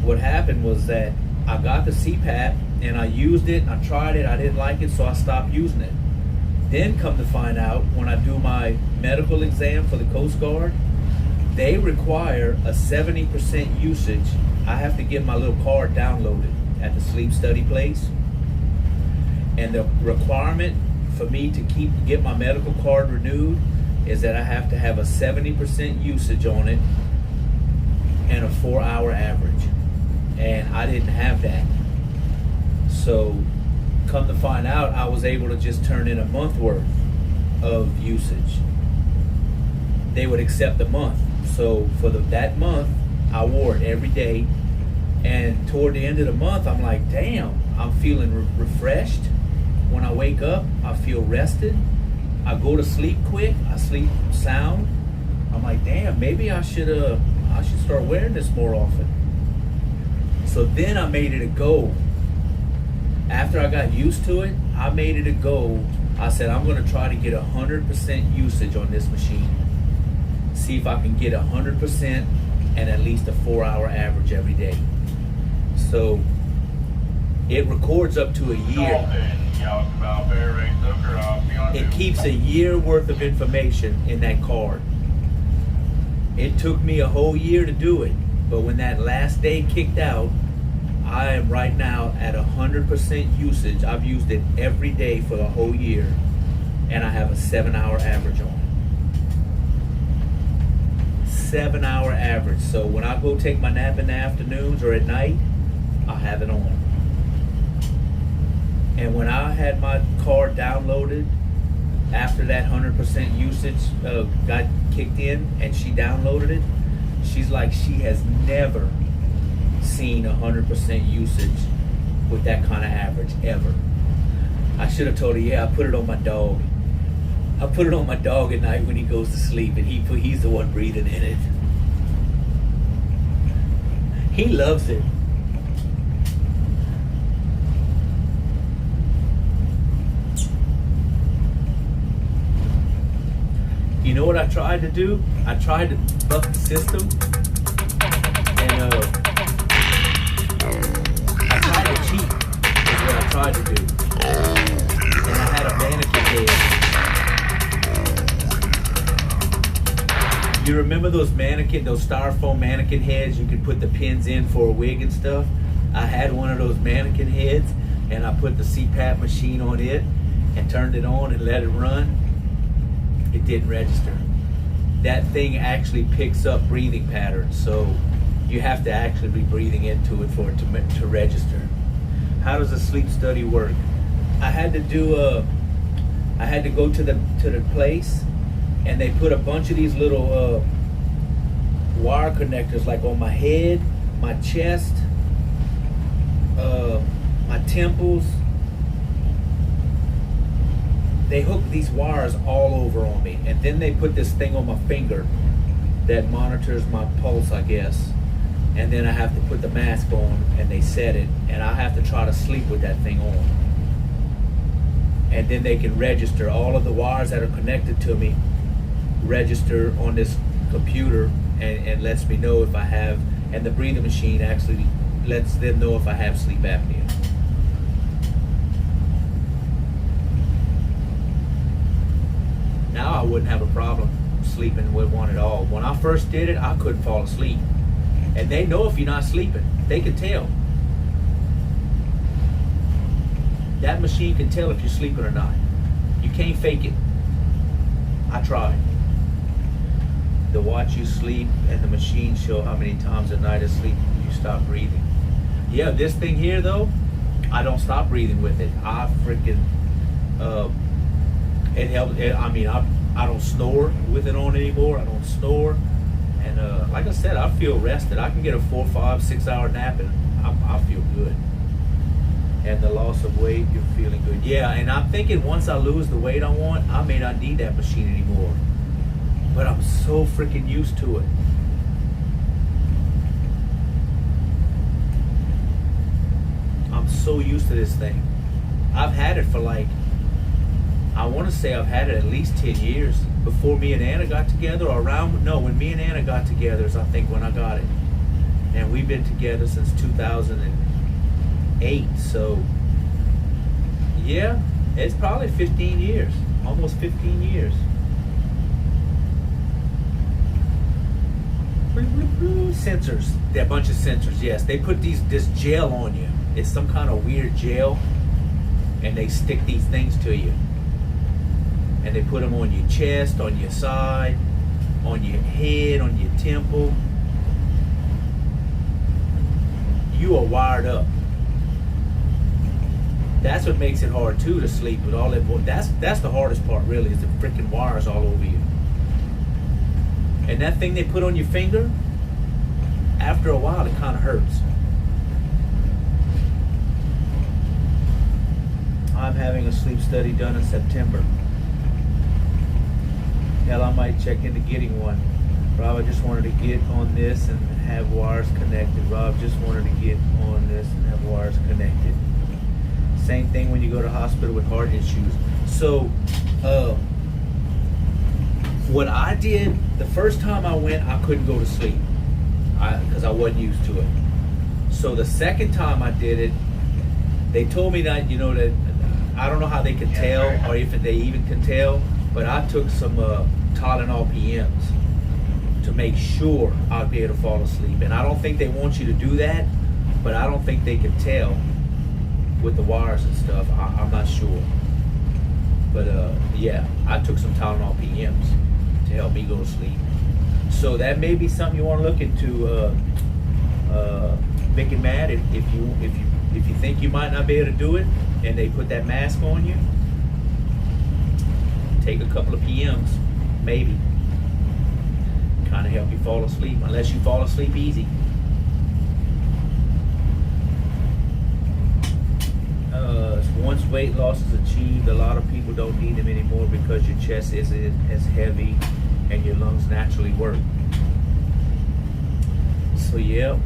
what happened was that I got the CPAP and I used it and I tried it. I didn't like it, so I stopped using it. Then come to find out, when I do my medical exam for the Coast Guard, they require a 70% usage. I have to get my little card downloaded at the sleep study place. And the requirement for me to get my medical card renewed is that I have to have a 70% usage on it and a 4-hour average. And I didn't have that. So come to find out, I was able to just turn in a month worth of usage. They would accept a month. So for that month, I wore it every day. And toward the end of the month, I'm like, damn, I'm feeling refreshed. When I wake up, I feel rested. I go to sleep quick. I sleep sound. I'm like, damn, maybe I should start wearing this more often. So then I made it a goal. After I got used to it, I made it a goal. I said, I'm going to try to get 100% usage on this machine. See if I can get 100% and at least a 4-hour average every day. So it records up to a year. It keeps a year worth of information in that card. It took me a whole year to do it, but when that last day kicked out, I am right now at 100% usage. I've used it every day for the whole year, and I have a 7-hour average on it. 7-hour average. So when I go take my nap in the afternoons or at night, I have it on. And when I had my card downloaded, after that 100% usage got kicked in and she downloaded it, she's like, she has never seen 100% usage with that kind of average, ever. I should have told her, yeah, I put it on my dog. I put it on my dog at night when he goes to sleep, and he's the one breathing in it. He loves it. You know what I tried to do? I tried to buck the system, and I tried to cheat, is what I tried to do. And I had a mannequin head. You remember those styrofoam mannequin heads you could put the pins in for a wig and stuff? I had one of those mannequin heads, and I put the CPAP machine on it and turned it on and let it run. It didn't register. That thing actually picks up breathing patterns, so you have to actually be breathing into it for it to register. How does a sleep study work? I had to go to the place, and they put a bunch of these little wire connectors like on my head, my chest, my temples. They hook these wires all over on me, and then they put this thing on my finger that monitors my pulse, I guess. And then I have to put the mask on, and they set it, and I have to try to sleep with that thing on. And then they can register all of the wires that are connected to me, register on this computer, and lets me know if I have, and the breathing machine actually lets them know if I have sleep apnea. Now I wouldn't have a problem sleeping with one at all. When I first did it, I couldn't fall asleep. And they know if you're not sleeping. They can tell. That machine can tell if you're sleeping or not. You can't fake it. I tried. They watch you sleep, and the machine show how many times a night of sleep you stop breathing. Yeah, this thing here though, I don't stop breathing with it. I freaking, it helps. I mean, I don't snore with it on anymore. I don't snore. And like I said, I feel rested. I can get a 4, 5, 6 hour nap and I feel good. And the loss of weight, you're feeling good. Yeah, and I'm thinking once I lose the weight I want, I may not need that machine anymore. But I'm so freaking used to it. I'm so used to this thing. I've had it for like, I want to say I've had it at least 10 years. Before me and Anna got together, or around, no, when me and Anna got together is I think when I got it. And we've been together since 2008. So, yeah, it's probably 15 years. Almost 15 years. Sensors. They're a bunch of sensors, yes. They put this gel on you. It's some kind of weird gel. And they stick these things to you. And they put them on your chest, on your side, on your head, on your temple. You are wired up. That's what makes it hard too to sleep with all that. That's the hardest part really, is the freaking wires all over you. And that thing they put on your finger, after a while it kind of hurts. I'm having a sleep study done in September. Hell, I might check into getting one. Rob, I just wanted to get on this and have wires connected. Rob just wanted to get on this and have wires connected. Same thing when you go to the hospital with heart issues. So, what I did, the first time I went, I couldn't go to sleep because I wasn't used to it. So the second time I did it, they told me that, that I don't know how they could tell or if they even can tell, but I took some Tylenol PMs to make sure I'd be able to fall asleep. And I don't think they want you to do that, but I don't think they can tell with the wires and stuff. I'm not sure. But yeah, I took some Tylenol PMs to help me go to sleep. So that may be something you want to look into, Mick and Matt. If you think you might not be able to do it, and they put that mask on you, take a couple of PMs, maybe. Kind of help you fall asleep, unless you fall asleep easy. Once weight loss is achieved, a lot of people don't need them anymore because your chest isn't as heavy and your lungs naturally work. So yeah,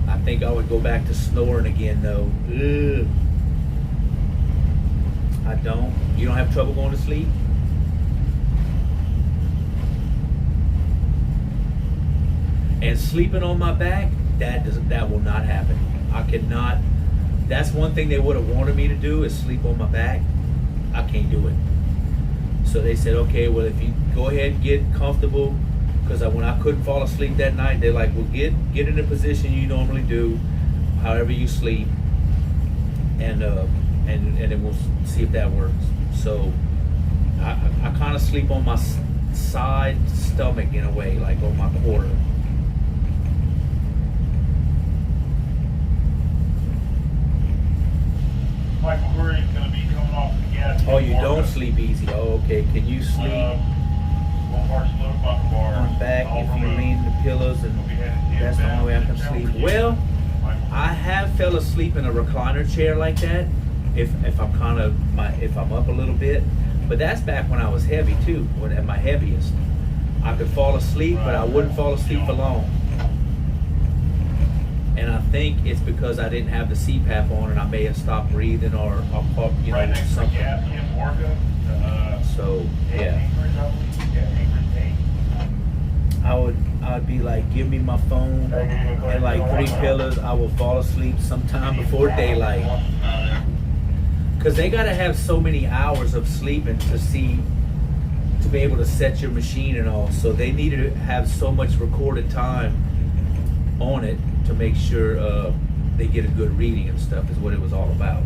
I think I would go back to snoring again though. Ugh. I don't. You don't have trouble going to sleep? And sleeping on my back, that will not happen. I cannot. That's one thing they would have wanted me to do, is sleep on my back. I can't do it. So they said, okay, well, if you go ahead and get comfortable, because when I couldn't fall asleep that night, they're like, well, get in the position you normally do, however you sleep, and then we'll see if that works. So I kind of sleep on my side stomach in a way, like on my quarter. My query's gonna be coming off the gas. Oh, you don't sleep easy. Oh, okay. Can you sleep One bar slow, bucket bar. on back if you lean the pillows, and that's the only way I can sleep? Well, I have fell asleep in a recliner chair like that. If I'm if I'm up a little bit, but that's back when I was heavy too. When at my heaviest, I could fall asleep, but I wouldn't fall asleep for long. And I think it's because I didn't have the CPAP on, and I may have stopped breathing or Right next to something. gas in Orca. So yeah, I'd be like, give me my phone and like 3 pillows. I will fall asleep sometime before daylight. Because they got to have so many hours of sleeping to be able to set your machine and all. So they needed to have so much recorded time on it to make sure they get a good reading and stuff, is what it was all about.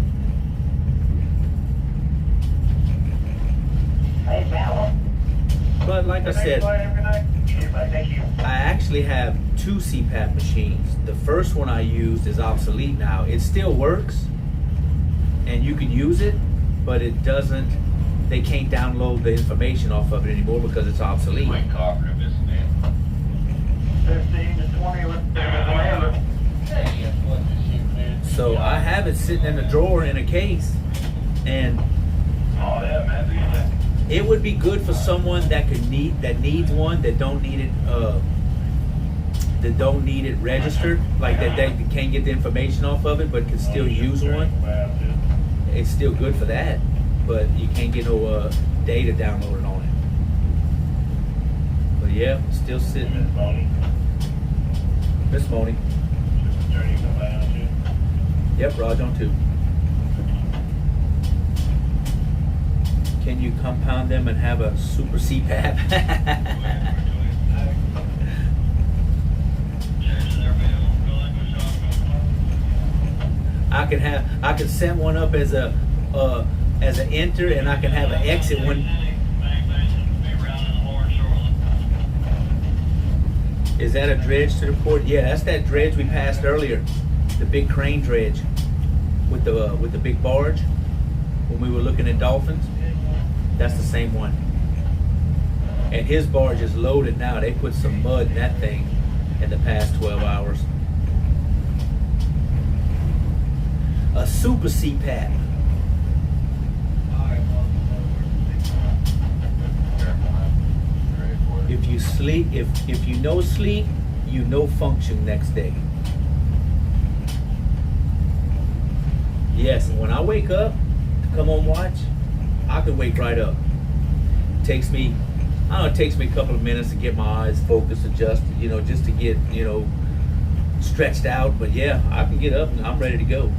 Hey, Bella. But like I said, Thank you. I actually have 2 CPAP machines. The first one I used is obsolete now. It still works, and you can use it, but it doesn't. They can't download the information off of it anymore because it's obsolete. 15 to 20 with Amanda. So I have it sitting in a drawer in a case, and Oh, yeah, man. it would be good for someone that needs one, that don't need it registered, like that they can't get the information off of it but can still use one. It's still good for that, but you can't get no data downloaded on it. But yeah, still sitting. Miss Moni. Yep, Raj on 2. Can you compound them and have a super CPAP? I can set one up as an enter, and I can have an exit one. Is that a dredge to the port? Yeah, that's that dredge we passed earlier, the big crane dredge with the big barge when we were looking at dolphins. That's the same one. And his barge is loaded now. They put some mud in that thing in the past 12 hours. A super CPAP. If you sleep, if you know sleep, you know function next day. Yes, when I wake up to come on watch, I can wake right up. It takes me a couple of minutes to get my eyes focused, adjusted, just to get, stretched out. But yeah, I can get up and I'm ready to go.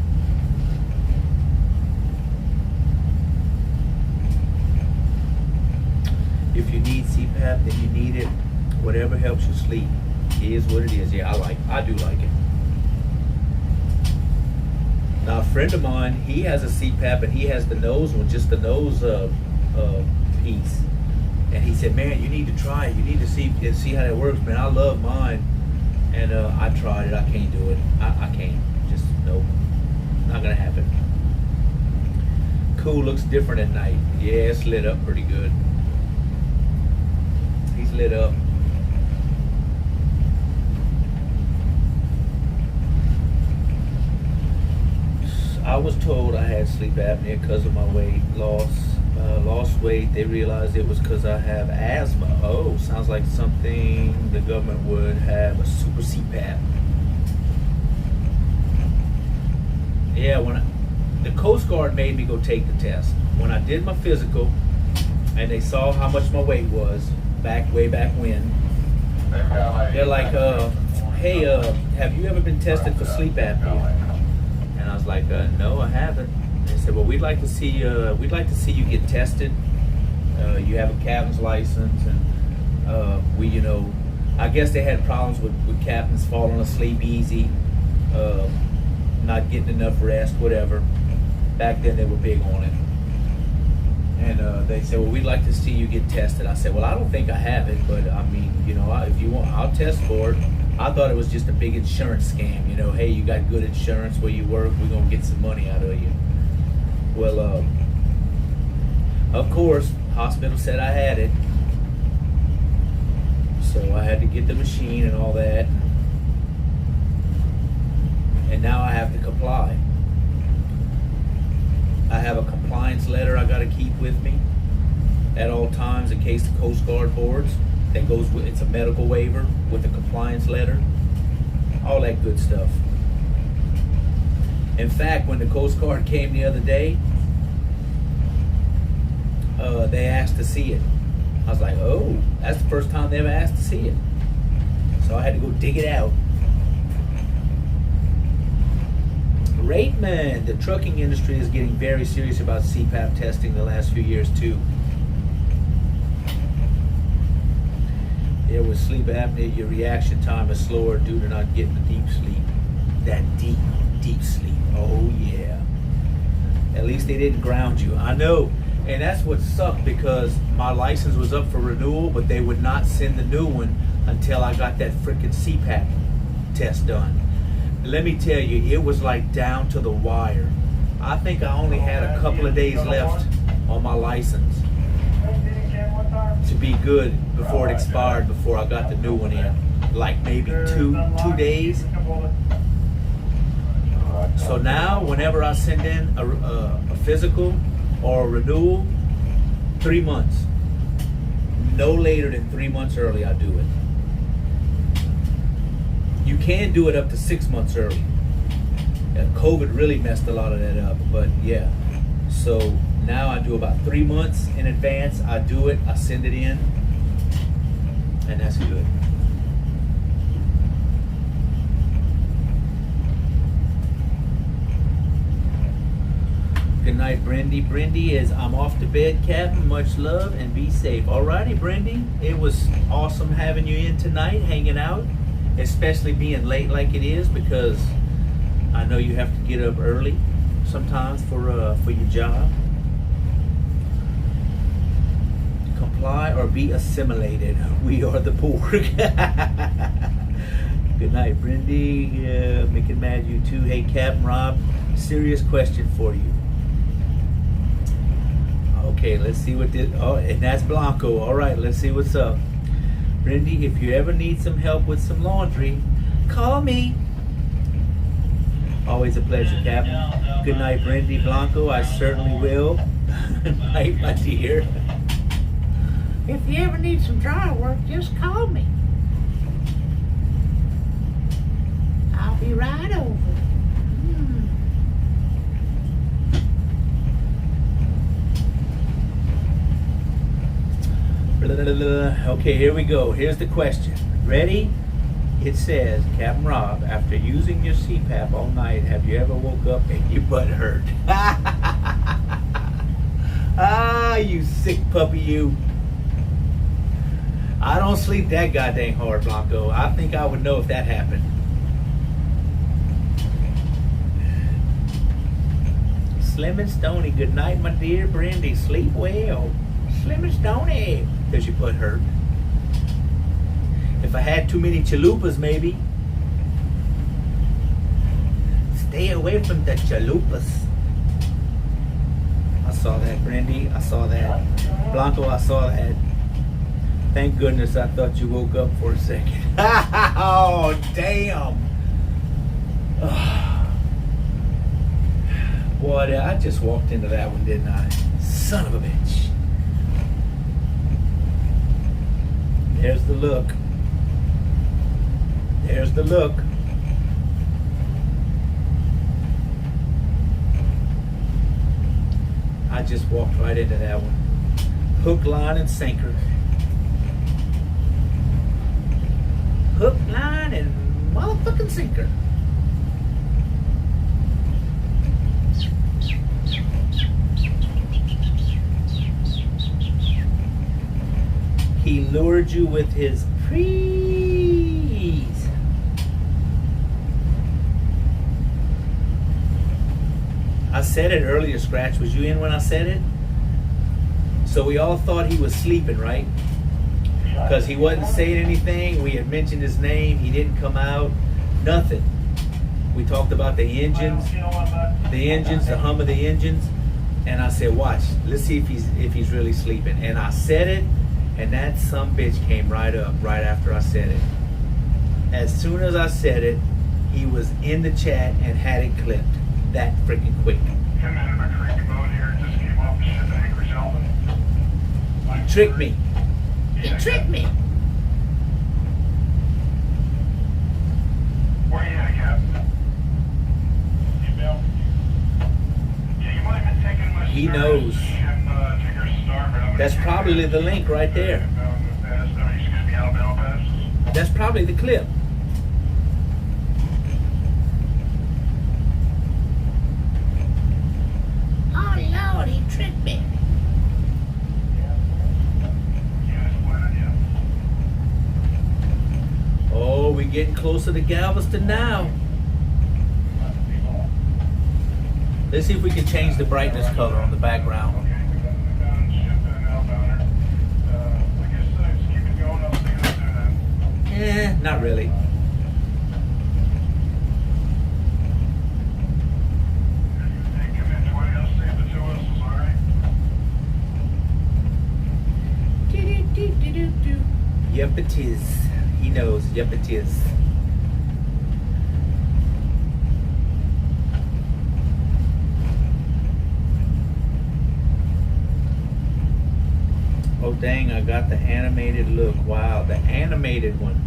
If you need CPAP, then you need it. Whatever helps you sleep. It is what it is. Yeah, I do like it. Now, a friend of mine, he has a CPAP and he has the nose one, just the nose piece. And he said, man, you need to try it. You need to see how that works, man. I love mine. And I tried it. I can't do it. I can't. Just, nope. Not going to happen. Cool looks different at night. Yeah, it's lit up pretty good. He's lit up. I was told I had sleep apnea because of my weight loss. Lost weight. They realized it was because I have asthma. Oh, sounds like something the government would have, a super CPAP. Yeah, the Coast Guard made me go take the test. When I did my physical, and they saw how much my weight was way back when, they're like, hey, have you ever been tested for sleep apnea? And I was like, no, I haven't. And they said, well, we'd like to see you get tested. You have a captain's license, and I guess they had problems with captains falling asleep easy, not getting enough rest, whatever. Back then they were big on it. And they said, well, we'd like to see you get tested. I said, well, I don't think I have it, but I mean, if you want, I'll test for it. I thought it was just a big insurance scam. Hey, you got good insurance where you work, we're going to get some money out of you. Well, of course, hospital said I had it. So I had to get the machine and all that. And now I have to comply. I have a compliance letter I got to keep with me at all times in case the Coast Guard boards. That goes with, it's a medical waiver with a compliance letter, all that good stuff. In fact, when the Coast Guard came the other day, they asked to see it. I was like, oh, that's the first time they ever asked to see it. So I had to go dig it out. Rateman, the trucking industry is getting very serious about CPAP testing the last few years too. Yeah, with sleep apnea, your reaction time is slower due to not getting the deep sleep. That deep sleep. Oh yeah. At least they didn't ground you. I know. And that's what sucked, because my license was up for renewal, but they would not send the new one until I got that freaking CPAP test done. Let me tell you, it was like down to the wire. I think I only had a couple of days left on my license to be good before it expired, before I got the new one in. Like maybe two days. So now, whenever I send in a physical or a renewal, 3 months. No later than 3 months early, I do it. You can do it up to 6 months early. COVID really messed a lot of that up, but yeah. So now I do about 3 months in advance. I do it, I send it in, and that's good. Good night, Brendy. Brendy is, I'm off to bed, Captain. Much love and be safe. Alrighty, Brendy. It was awesome having you in tonight, hanging out, especially being late like it is, because I know you have to get up early sometimes for your job. Comply or be assimilated. We are the poor. Good night, Brendy. Making mad you too. Hey, Captain Rob, serious question for you. Okay, let's see what this. Oh, and that's Blanco. All right, let's see what's up. Brendy, if you ever need some help with some laundry, call me. Always a pleasure, Captain. Good night, Brendy. Blanco, I certainly will. Night, my dear. If you ever need some dryer work, just call me. I'll be right over. Okay, here we go. Here's the question. Ready? It says, Captain Rob, after using your CPAP all night, have you ever woke up and your butt hurt? Ah, you sick puppy, you. I don't sleep that goddamn hard, Blanco. I think I would know if that happened. Slim and Stony, good night, my dear Brendy. Sleep well. Slim and Stony. Does your butt hurt? If I had too many chalupas, maybe. Stay away from the chalupas. I saw that, Brandy. I saw that. Blanco, I saw that. Thank goodness I thought you woke up for a second. Oh, damn. Boy, I just walked into that one, didn't I? Son of a bitch. There's the look. There's the look. I just walked right into that one. Hook, line, and sinker. Hook, line, and motherfucking sinker. He lured you with his please. I said it earlier, Scratch. Was you in when I said it? So we all thought he was sleeping, right? Because he wasn't saying anything. We had mentioned his name. He didn't come out. Nothing. We talked about the engines, the hum of the engines. And I said, watch. Let's see if he's really sleeping. And I said it. And that sumbitch came right up right after I said it. As soon as I said it, he was in the chat and had it clipped. That freaking quick. Come in my creepy boat here, just came off the ship at Anchorage Elton. He tricked me. He tricked me. Where you at, Captain? You Bill? Yeah, you might have been taking my He knows. That's probably the link right there. That's probably the clip. Oh Lord, he tricked me. Oh, we're getting closer to Galveston now. Let's see if we can change the brightness color on the background. Not really. Yep, it is. He knows. Yep, it is. Oh, dang, I got the animated look. Wow, the animated one.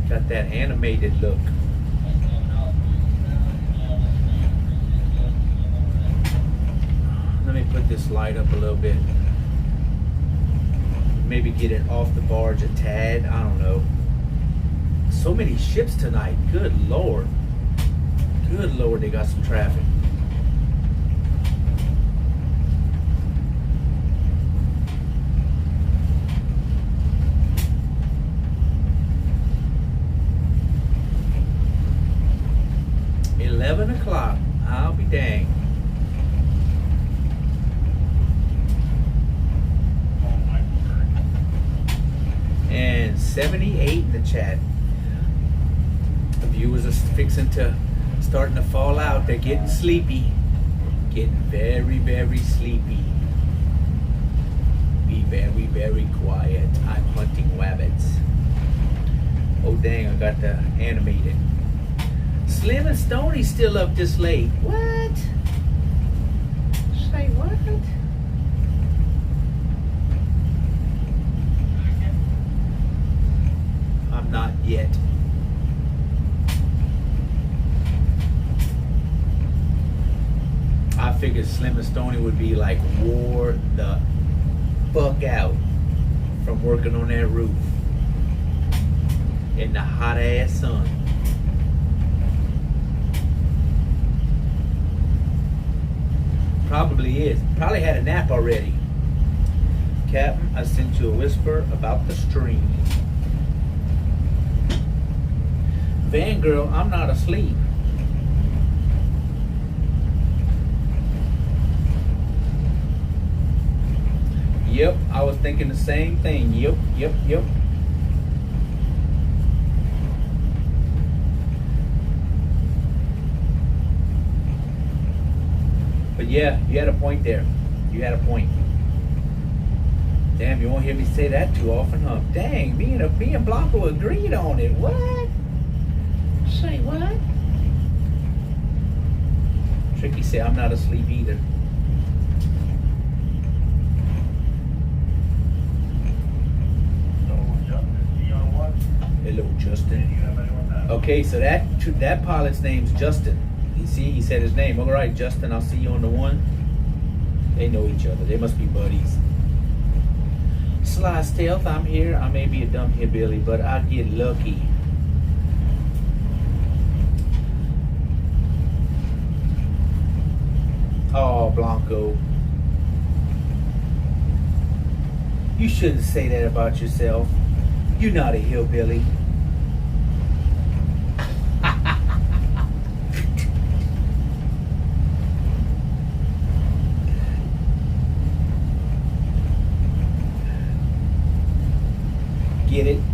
Got that animated look. Let me put this light up a little bit. Maybe get it off the barge a tad. I don't know. So many ships tonight. Good Lord. Good Lord, they got some traffic. $11 I'll be dang. And 78 in the chat. The viewers are starting to fall out. They're getting sleepy. Getting very, very sleepy. Be very, very quiet. I'm hunting rabbits. Oh dang, I got the animated. Slim and Stoney's still up this late. What? Say what? I'm not yet. I figured Slim and Stoney would be like wore the fuck out from working on that roof in the hot ass sun. Probably is. Probably had a nap already. Captain, I sent you a whisper about the stream. Van girl, I'm not asleep. Yep, I was thinking the same thing. Yep. But yeah, you had a point there. You had a point. Damn, you won't hear me say that too often, huh? Dang, me and Blanco agreed on it. What? Say what? Tricky said I'm not asleep either. Hello, Justin. Okay, so that pilot's name's Justin. You see, he said his name. All right, Justin, I'll see you on the one. They know each other. They must be buddies. Sly Stealth, I'm here. I may be a dumb hillbilly, but I get lucky. Oh, Blanco. You shouldn't say that about yourself. You're not a hillbilly.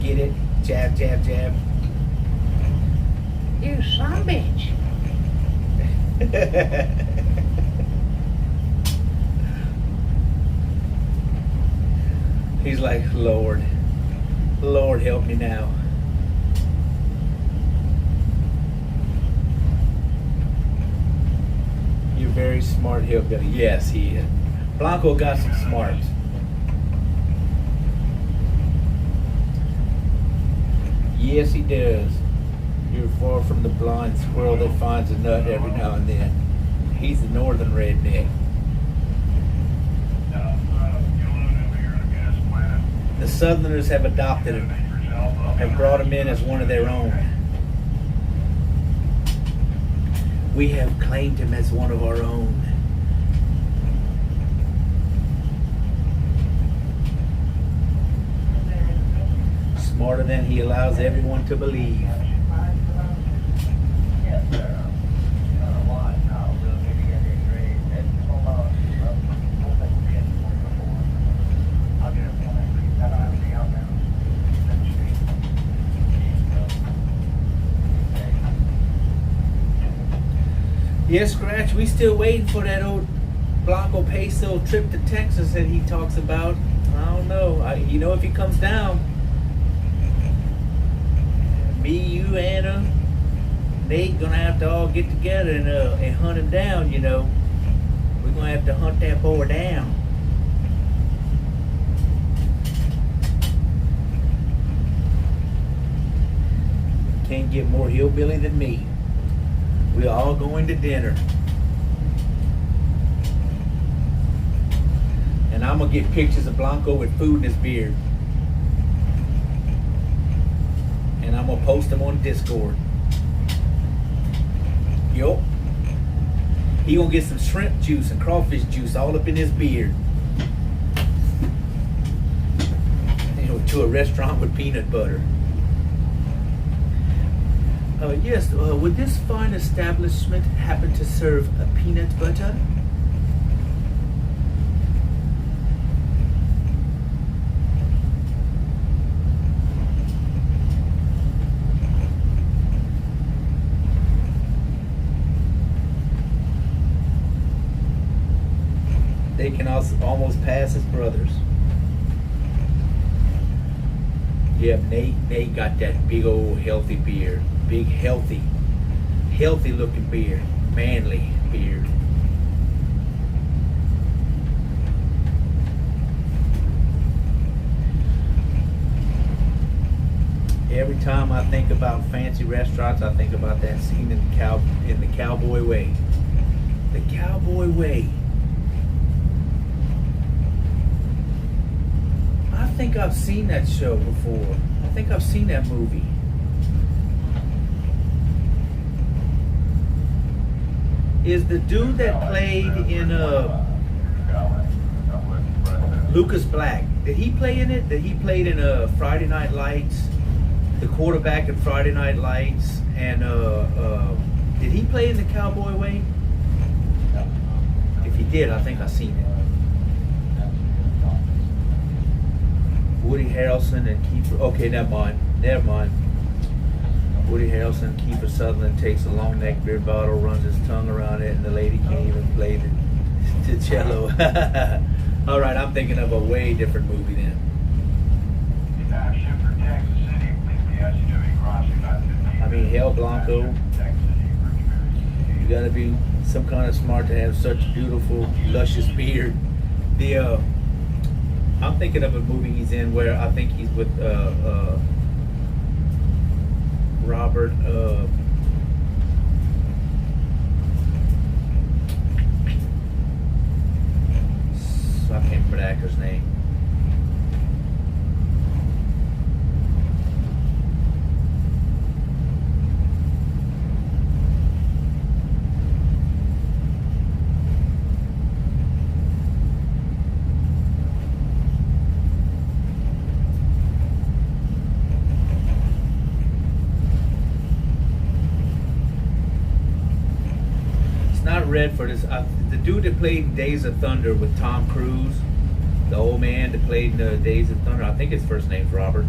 Get it. Jab, jab, jab. You son of a bitch. He's like, Lord help me now. You're very smart hillbilly. Yes, he is. Blanco got some smarts. Yes, he does. You're far from the blind squirrel that finds a nut every now and then. He's a northern redneck. The Southerners have adopted him, have brought him in as one of their own. We have claimed him as one of our own. Smarter than he allows everyone to believe. Yes, Scratch, we still waiting for that old Blanco Peso trip to Texas that he talks about. I don't know. If he comes down, me, you, Anna, Nate gonna have to all get together and hunt him down. We're gonna have to hunt that boy down. Can't get more hillbilly than me. We're all going to dinner. And I'm gonna get pictures of Blanco with food in his beard. And I'm gonna post them on Discord. Yup. He gonna get some shrimp juice and crawfish juice all up in his beard. To a restaurant with peanut butter. Yes, would this fine establishment happen to serve a peanut butter? They can also almost pass as brothers. Yep, Nate got that big old healthy beard. Big healthy looking beard. Manly beard. Every time I think about fancy restaurants, I think about that scene in the Cowboy Way. The Cowboy Way. I think I've seen that show before. I think I've seen that movie. Is the dude that played in Lucas Black? Did he play in it? Did he played in Friday Night Lights? The quarterback in Friday Night Lights, and did he play in the Cowboy Way? If he did, I think I've seen it. Woody Harrelson and Kiefer. Okay, never mind. Woody Harrelson, Kiefer Sutherland takes a long neck beer bottle, runs his tongue around it, and the lady can't even play the cello. All right, I'm thinking of a way different movie then. I mean, hell, Blanco, you gotta be some kind of smart to have such beautiful, luscious beard. I'm thinking of a movie he's in where I think he's with Robert. I can't remember the actor's name. Red for this. The dude that played Days of Thunder with Tom Cruise, the old man that played Days of Thunder, I think his first name's Robert.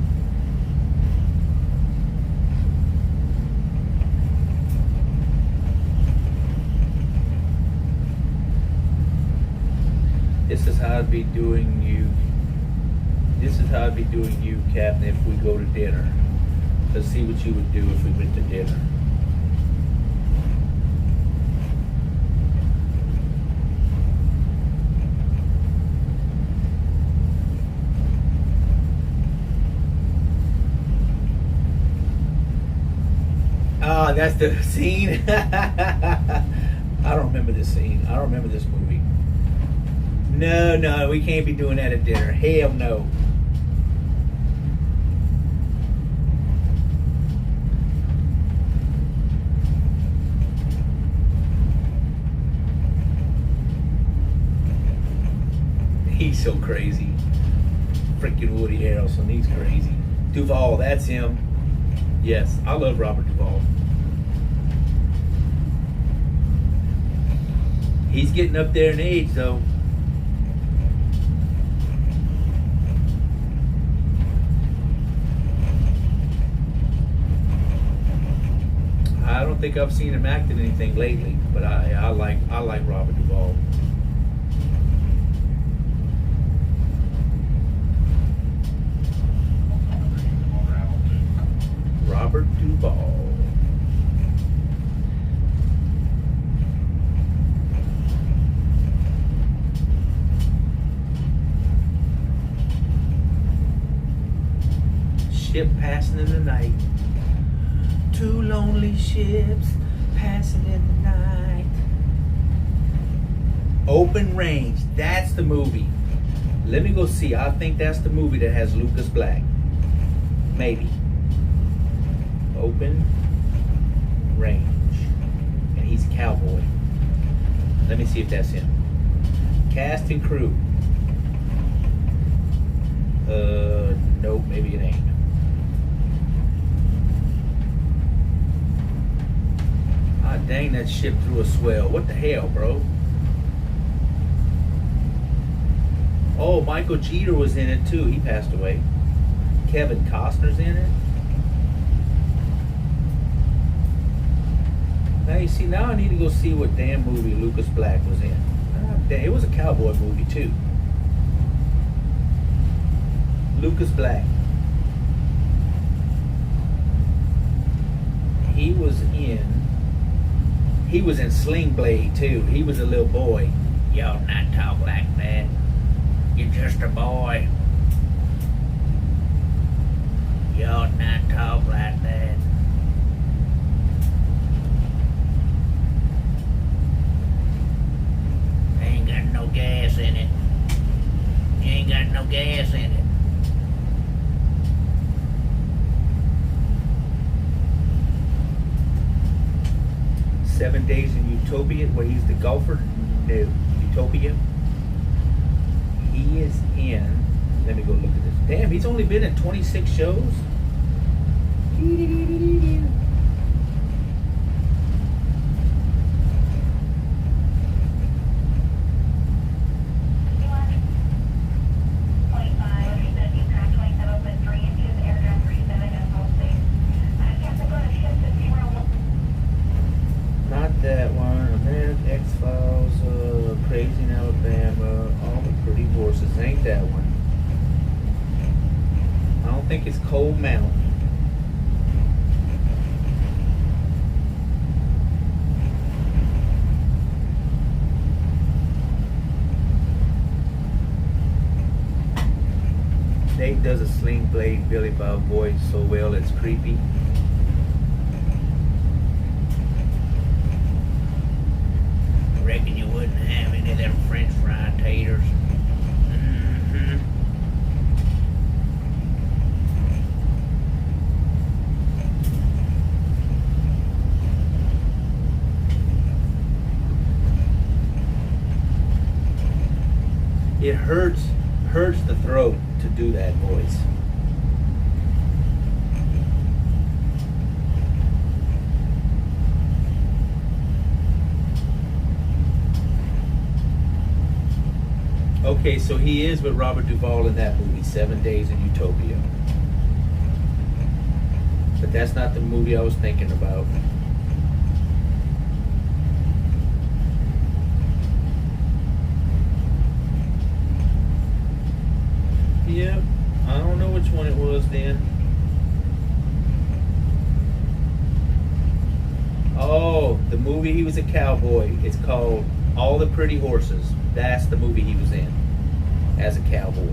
This is how I'd be doing you. This is how I'd be doing you, Captain, if we go to dinner. Let's see what you would do if we went to dinner. Ah, that's the scene. I don't remember this scene. I don't remember this movie. No, we can't be doing that at dinner. Hell no. He's so crazy. Freaking Woody Harrelson, he's crazy. Duvall, that's him. Yes, I love Robert Duvall. He's getting up there in age, though. I don't think I've seen him act in anything lately, but I like Robert Duvall. Robert Duvall. Ship passing in the night. Two lonely ships passing in the night. Open Range. That's the movie. Let me go see. I think that's the movie that has Lucas Black. Maybe. Open Range. And he's a cowboy. Let me see if that's him. Cast and crew. Nope, maybe it ain't. Ah, dang, that ship threw a swell. What the hell, bro? Oh, Michael Jeter was in it too. He passed away. Kevin Costner's in it. Now you see, now I need to go see what damn movie Lucas Black was in. Ah, damn, it was a cowboy movie too. Lucas Black. He was in Sling Blade too. He was a little boy. Y'all not talk like that. You're just a boy. Y'all not talk like that. Ain't got no gas in it. You ain't got no gas in it. Seven Days in Utopia, where he's the golfer? No. Utopia? He is in, let me go look at this. Damn, he's only been in 26 shows? Not that one. American X-Files, Crazy in Alabama, All the Pretty Horses. Ain't that one. I don't think it's Cold Mountain. Nate does a Sling Blade Billy Bob voice so well it's creepy. Reckon you wouldn't have any of them French fried taters. Mm-hmm. It hurts the throat to do that voice. Okay, so he is with Robert Duvall in that movie, 7 Days in Utopia. But that's not the movie I was thinking about. Yep, I don't know which one it was then. Oh, the movie he was a cowboy. It's called All the Pretty Horses. That's the movie he was in as a cowboy.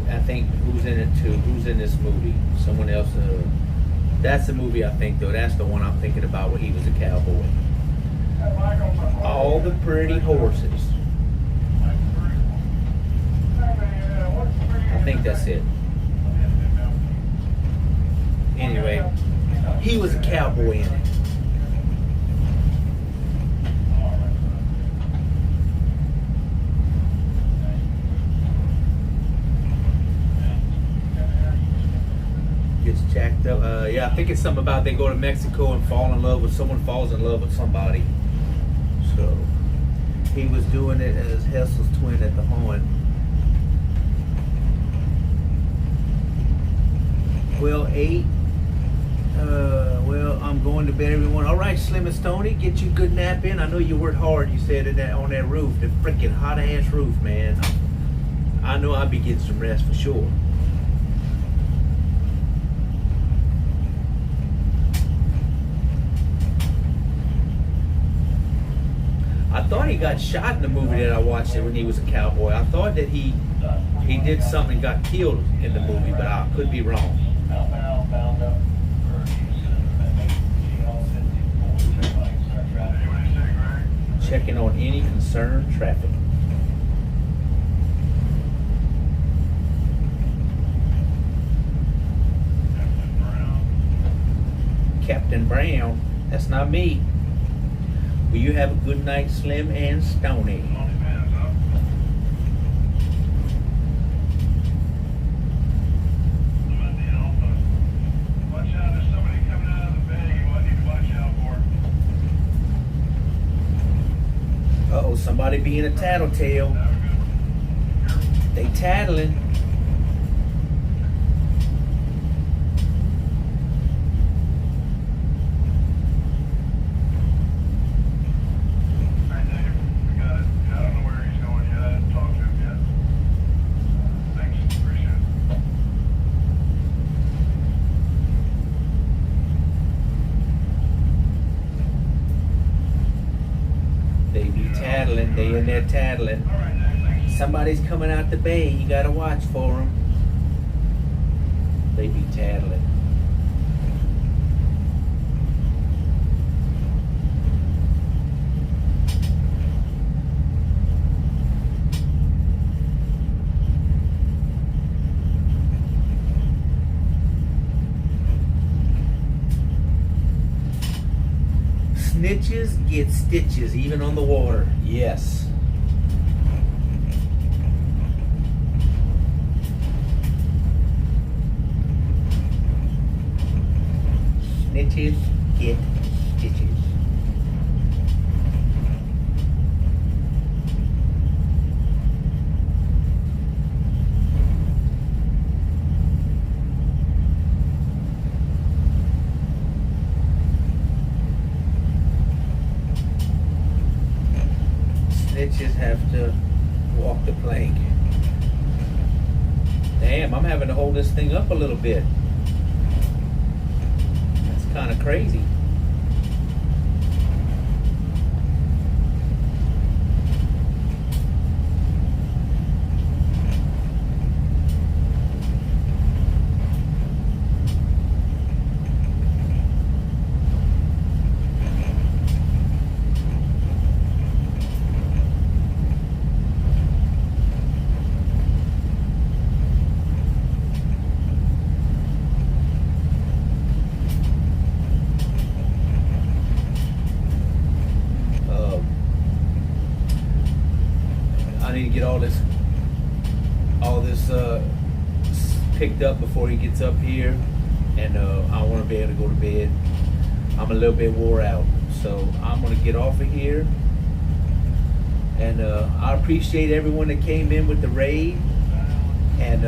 I think who's in it too? Who's in this movie? Someone else. That's the movie I think though. That's the one I'm thinking about where he was a cowboy. All the Pretty Horses. I think that's it. Anyway, he was a cowboy in it. Gets jacked up. Yeah, I think it's something about they go to Mexico and fall in love with someone, falls in love with somebody. So he was doing it as Hessel's twin at the Horn. Well, 8. Well, I'm going to bed, everyone. All right, Slim and Stony, get you a good nap in. I know you worked hard. You said it on that roof, the freaking hot ass roof, man. I know I'll be getting some rest for sure. I thought he got shot in the movie that I watched it when he was a cowboy. I thought that he did something and got killed in the movie, but I could be wrong. Outbound, bound up for Houston, and make GL 54, check lights, start traffic. What do you say, Greg? Checking on any concerned traffic. Captain Brown. Captain Brown, that's not me. Will you have a good night, Slim and Stony? All depends, huh? About the Alpha. Watch out, there's somebody coming out of the bay you might need to watch out for. Uh-oh, somebody being a tattletale. Have a good one. Careful. They tattling. Alright, Dave, we got it. I don't know where he's going yet. I haven't talked to him yet. Thanks, appreciate it. They be tattling. They in there tattling. Alright, Dave, thanks. Somebody's coming out the bay. You gotta watch for them. They be tattling. Snitches get stitches, even on the water. Yes. Snitches get stitches. Snitches have to walk the plank. Damn, I'm having to hold this thing up a little bit. That's kind of crazy. I need to get all this picked up before he gets up here, and I want to be able to go to bed. I'm a little bit wore out, so I'm gonna get off of here. And I appreciate everyone that came in with the raid, and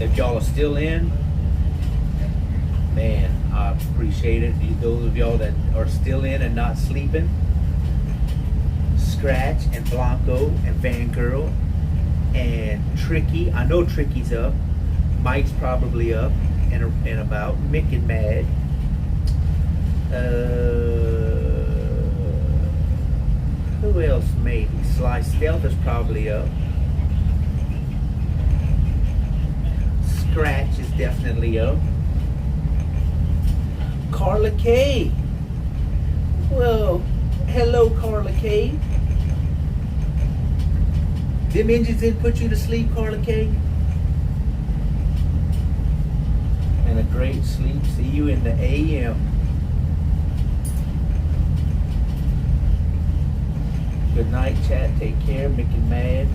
if y'all are still in, man, I appreciate it. Those of y'all that are still in and not sleeping. Scratch and Blanco and Van Girl and Tricky. I know Tricky's up. Mike's probably up and about. Mick and Mad. Who else maybe? Sly Stealth is probably up. Scratch is definitely up. Carla K. Well, hello Carla K. Them engines didn't put you to sleep, Carla K? And a great sleep. See you in the AM. Good night, chat. Take care. Mick and Mad.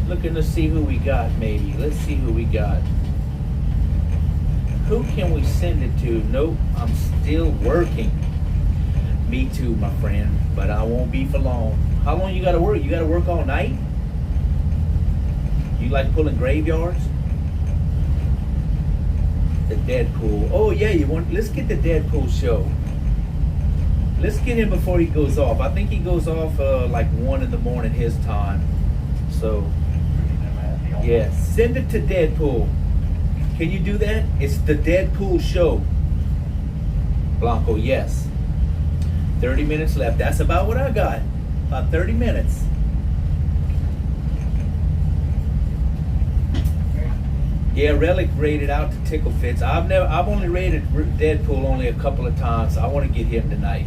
Looking to see who we got, maybe. Let's see who we got. Who can we send it to? Nope, I'm still working. Me too, my friend. But I won't be for long. How long you gotta work? You gotta work all night? You like pulling graveyards? The Deadpool. Oh yeah, let's get the Deadpool show. Let's get him before he goes off. I think he goes off like 1 in the morning his time. So Yes. Send it to Deadpool. Can you do that? It's the Deadpool show. Blanco, yes. 30 minutes left. That's about what I got. About 30 minutes. Yeah, Relic rated out to Tickle Fits. I've only rated Deadpool only a couple of times. I want to get him tonight.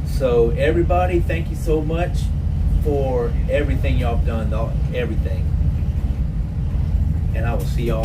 So everybody, thank you so much for everything y'all have done, everything. And I will see y'all